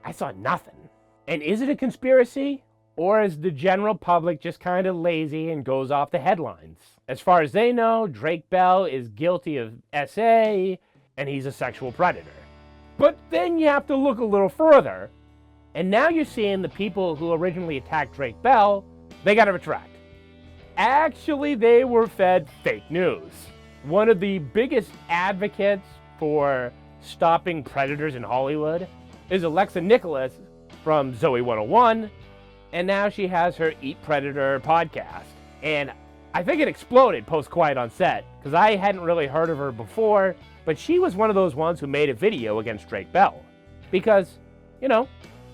S1: I saw nothing. And is it a conspiracy? Or is the general public just kind of lazy and goes off the headlines? As far as they know, Drake Bell is guilty of SA, and he's a sexual predator. But then you have to look a little further, and now you're seeing the people who originally attacked Drake Bell, they gotta retract. Actually, they were fed fake news. One of the biggest advocates for stopping predators in Hollywood is Alexa Nicholas from Zoe 101, and now she has her Eat Predator podcast. And I think it exploded post-Quiet on Set, because I hadn't really heard of her before, but she was one of those ones who made a video against Drake Bell. Because, you know,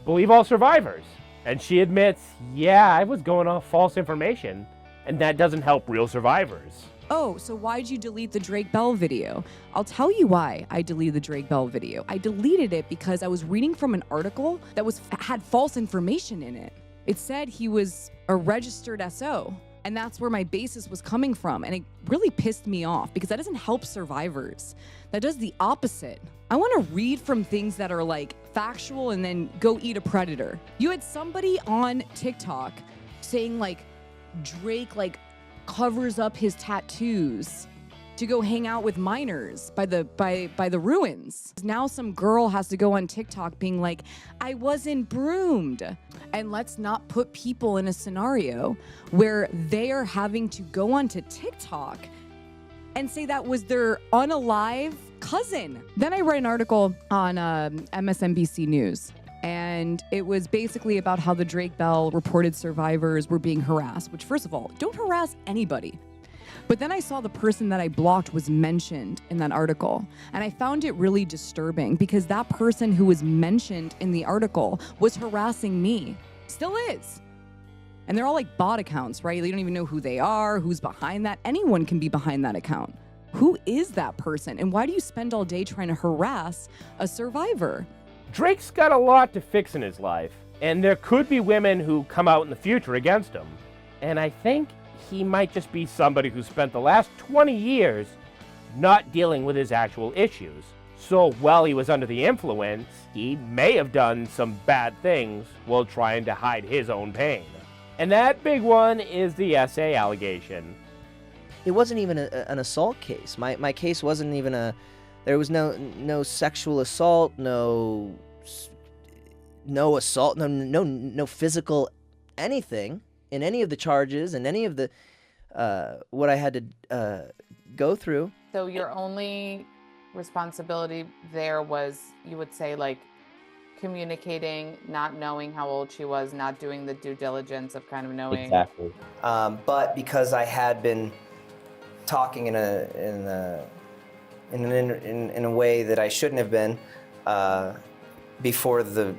S1: believe all survivors. And she admits, yeah, I was going off false information, and that doesn't help real survivors.
S21: Oh, so why'd you delete the Drake Bell video? I'll tell you why I deleted the Drake Bell video. I deleted it because I was reading from an article that had false information in it. It said he was a registered SO, and that's where my basis was coming from. And it really pissed me off because that doesn't help survivors. That does the opposite. I want to read from things that are like factual and then go eat a predator. You had somebody on TikTok saying like Drake like covers up his tattoos to go hang out with minors by the ruins. Now some girl has to go on TikTok being like, I wasn't broomed. And let's not put people in a scenario where they are having to go onto TikTok and say that was their unalive cousin. Then I read an article on MSNBC News And it was basically about how the Drake Bell reported survivors were being harassed, which, first of all, don't harass anybody. But then I saw the person that I blocked was mentioned in that article. And I found it really disturbing because that person who was mentioned in the article was harassing me. Still is. And they're all like bot accounts, right? You don't even know who they are, who's behind that. Anyone can be behind that account. Who is that person? And why do you spend all day trying to harass a survivor?
S1: Drake's got a lot to fix in his life, and there could be women who come out in the future against him. And I think he might just be somebody who spent the last 20 years not dealing with his actual issues. So while he was under the influence, he may have done some bad things while trying to hide his own pain. And that big one is the SA allegation.
S7: It wasn't even an assault case. My case wasn't even there was no sexual assault, no assault, no physical anything in any of the charges and any of the what I had to go through.
S5: So your only responsibility there was, you would say, like, communicating, not knowing how old she was, not doing the due diligence of kind of knowing.
S2: Exactly. But because I had been talking in a way that I shouldn't have been before the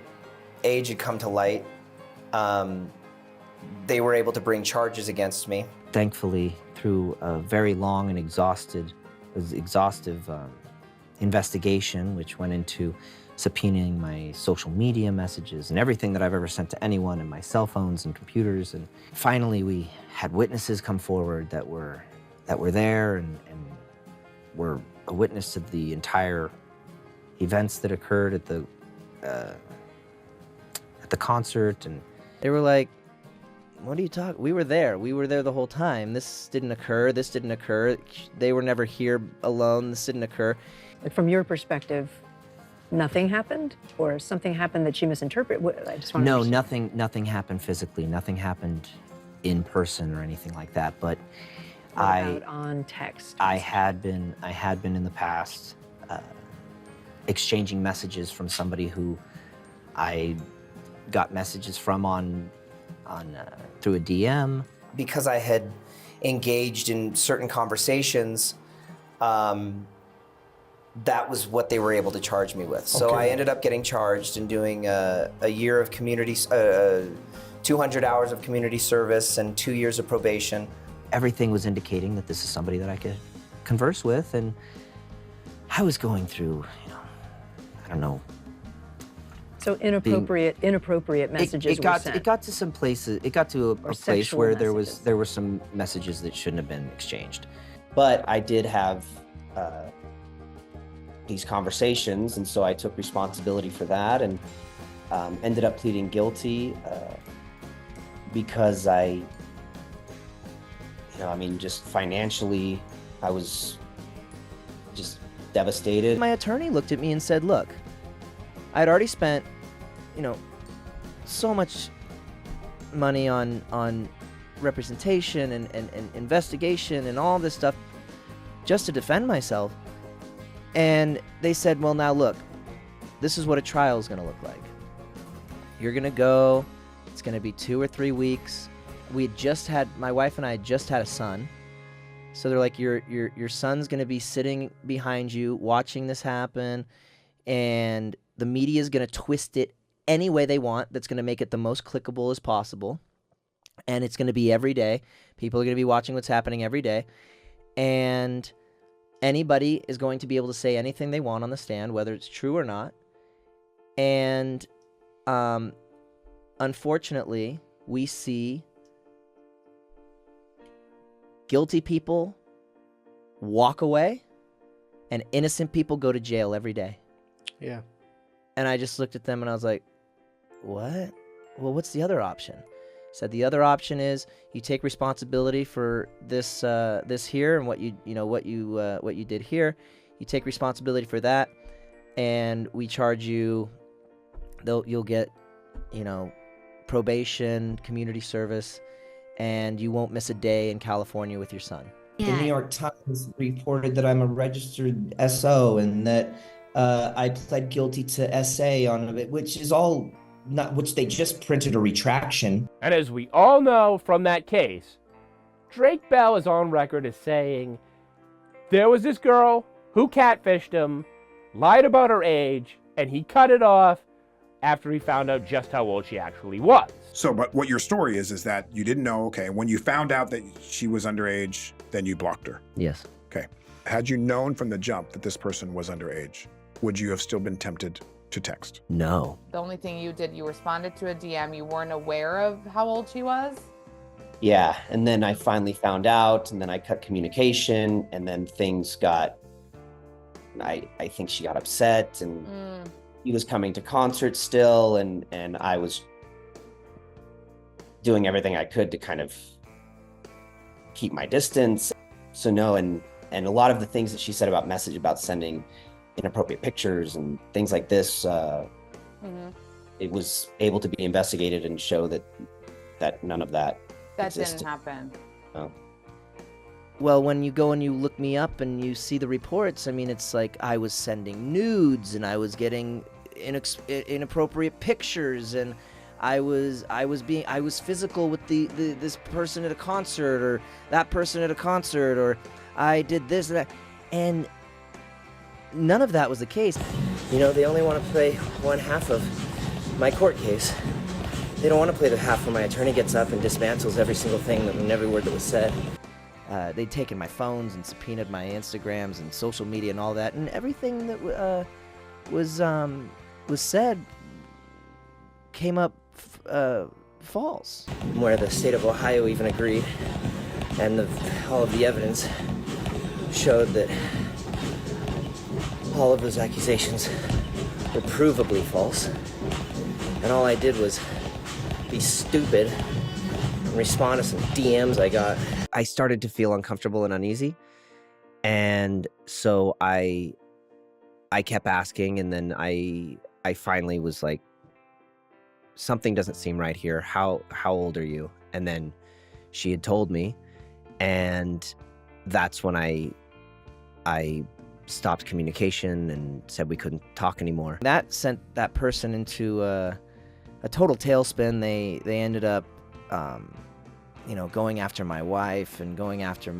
S2: age had come to light, they were able to bring charges against me.
S7: Thankfully, through a very long and exhaustive investigation, which went into subpoenaing my social media messages and everything that I've ever sent to anyone, and my cell phones and computers, and finally we had witnesses come forward that were there and were a witness to the entire events that occurred at the concert, and they were like, "What are you talking? We were there. We were there the whole time. This didn't occur. This didn't occur. They were never here alone. This didn't occur."
S8: Like, from your perspective, nothing happened, or something happened that she misinterpreted? I just want to
S7: No, nothing happened physically. Nothing happened in person or anything like that. But
S8: What about on text?
S7: I had been in the past exchanging messages from somebody who I got messages from on through a DM.
S2: Because I had engaged in certain conversations, that was what they were able to charge me with. So I ended up getting charged and doing a year of community, 200 hours of community service and 2 years of probation.
S7: Everything was indicating that this is somebody that I could converse with, and I was going through, I don't know.
S8: So inappropriate messages were sent.
S7: It got to some places. It got to a place where there were some messages that shouldn't have been exchanged.
S2: But I did have these conversations, and so I took responsibility for that, and ended up pleading guilty because just financially, I was just devastated.
S7: My attorney looked at me and said, "Look, I'd already spent, so much money on representation and investigation and all this stuff just to defend myself." And they said, "Well, now look, this is what a trial is going to look like. You're going to go, it's going to be 2 or 3 weeks. My wife and I had just had a son. So they're like, your son's going to be sitting behind you watching this happen, and the media is going to twist it any way they want that's going to make it the most clickable as possible. And it's going to be every day. People are going to be watching what's happening every day. And anybody is going to be able to say anything they want on the stand, whether it's true or not. And unfortunately, we see guilty people walk away and innocent people go to jail every day."
S14: Yeah.
S7: And I just looked at them and I was like, "What? Well, what's the other option?" Said the other option is you take responsibility for this here and what you did here. You take responsibility for that, and we charge you. You'll get, probation, community service, and you won't miss a day in California with your son.
S4: The New York Times reported that I'm a registered SO and that I pled guilty to SA on it, which is all not, which they just printed a retraction.
S1: And as we all know from that case, Drake Bell is on record as saying, there was this girl who catfished him, lied about her age, and he cut it off after he found out just how old she actually was.
S9: So, but what your story is that you didn't know, okay, when you found out that she was underage, then you blocked her.
S7: Yes.
S9: Okay. Had you known from the jump that this person was underage, would you have still been tempted to text?
S7: No.
S5: The only thing you did, you responded to a DM. You weren't aware of how old she was?
S4: Yeah, and then I finally found out, and then I cut communication, and then things got, I think she got upset, and he was coming to concerts still, and I was doing everything I could to kind of keep my distance. So no, and a lot of the things that she said about sending inappropriate pictures and things like this, it was able to be investigated and show that none of that existed.
S5: Didn't happen.
S4: No.
S7: Well, when you go and you look me up and you see the reports, I mean, it's like I was sending nudes and I was getting inappropriate pictures, and I was physical with this person at a concert, or that person at a concert, or I did this and that, and none of that was the case.
S4: You know, they only want to play one half of my court case. They don't want to play the half where my attorney gets up and dismantles every single thing and every word that was said.
S7: They'd taken my phones and subpoenaed my Instagrams and social media and all that, and everything that was said came up false.
S4: Where the state of Ohio even agreed, and all of the evidence showed that all of those accusations were provably false, and all I did was be stupid and respond to some DMs I got.
S7: I started to feel uncomfortable and uneasy, and so I kept asking, and then I finally was like, something doesn't seem right here. How old are you? And then she had told me, and that's when I stopped communication and said we couldn't talk anymore. That sent that person into a total tailspin. They ended up going after my wife and going after,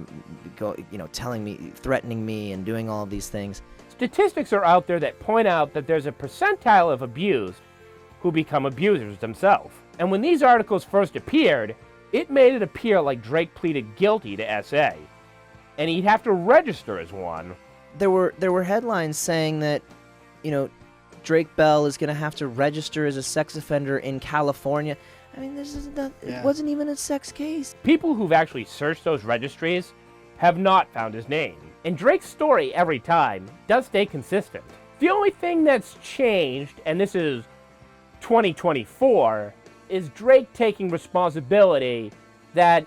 S7: telling me, threatening me, and doing all of these things.
S1: Statistics are out there that point out that there's a percentile of abused who become abusers themselves. And when these articles first appeared, it made it appear like Drake pleaded guilty to SA, and he'd have to register as one.
S7: There were headlines saying that, Drake Bell is going to have to register as a sex offender in California. I mean, it wasn't even a sex case.
S1: People who've actually searched those registries have not found his name. And Drake's story every time does stay consistent. The only thing that's changed, and this is 2024, is Drake taking responsibility that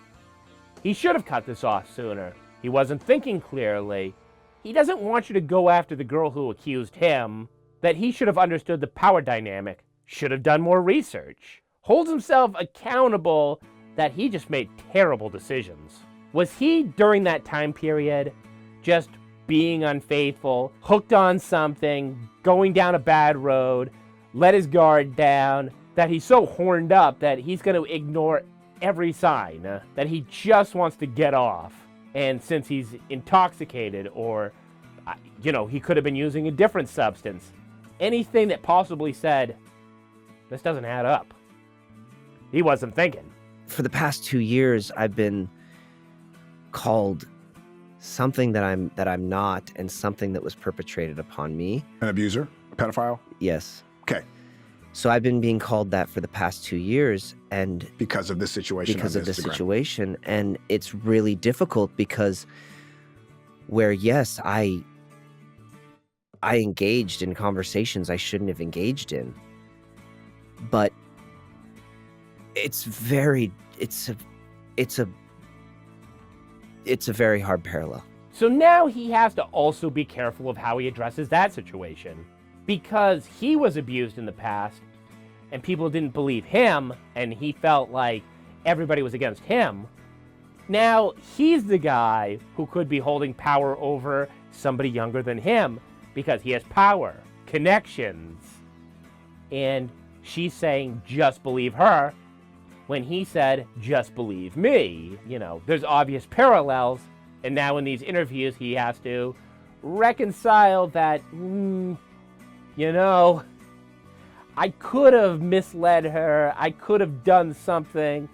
S1: he should have cut this off sooner. He wasn't thinking clearly. He doesn't want you to go after the girl who accused him, that he should have understood the power dynamic, should have done more research. Holds himself accountable that he just made terrible decisions. Was he, during that time period, just being unfaithful, hooked on something, going down a bad road, let his guard down, that he's so horned up that he's going to ignore every sign, that he just wants to get off? And since he's intoxicated, or, he could have been using a different substance, anything that possibly said, this doesn't add up. He wasn't thinking.
S7: For the past 2 years, I've been called something that I'm not, and something that was perpetrated upon me.
S9: An abuser? A pedophile?
S7: Yes.
S9: Okay.
S7: So I've been being called that for the past 2 years, and
S9: because of this situation.
S7: Because of this situation, and it's really difficult because where yes, I engaged in conversations I shouldn't have engaged in, but it's a very hard parallel.
S1: So now he has to also be careful of how he addresses that situation. Because he was abused in the past, and people didn't believe him, and he felt like everybody was against him. Now he's the guy who could be holding power over somebody younger than him, because he has power, connections. And she's saying, just believe her, when he said, just believe me. You know, there's obvious parallels. And now in these interviews, he has to reconcile that, you know, I could have misled her. I could have done something.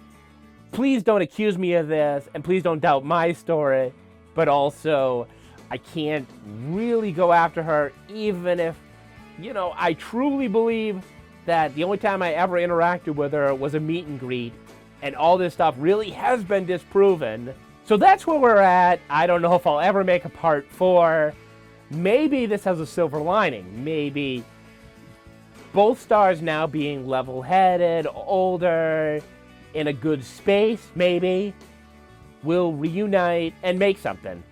S1: Please don't accuse me of this, and please don't doubt my story. But also, I can't really go after her, even if, you know, I truly believe that the only time I ever interacted with her was a meet and greet, and all this stuff really has been disproven. So that's where we're at. I don't know if I'll ever make a part 4. Maybe this has a silver lining. Maybe both stars now being level-headed, older, in a good space, maybe, will reunite and make something.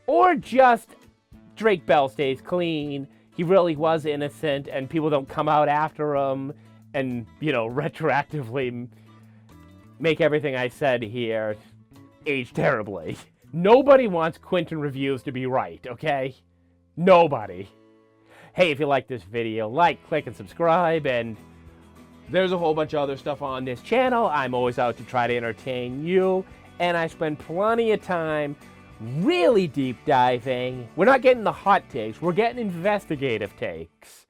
S1: Or just Drake Bell stays clean. He really was innocent, and people don't come out after him and, you know, retroactively make everything I said here age terribly. Nobody wants Quentin reviews to be right, okay? Nobody. Hey, if you like this video, like, click, and subscribe, and there's a whole bunch of other stuff on this channel. I'm always out to try to entertain you, and I spend plenty of time really deep diving. We're not getting the hot takes, we're getting investigative takes.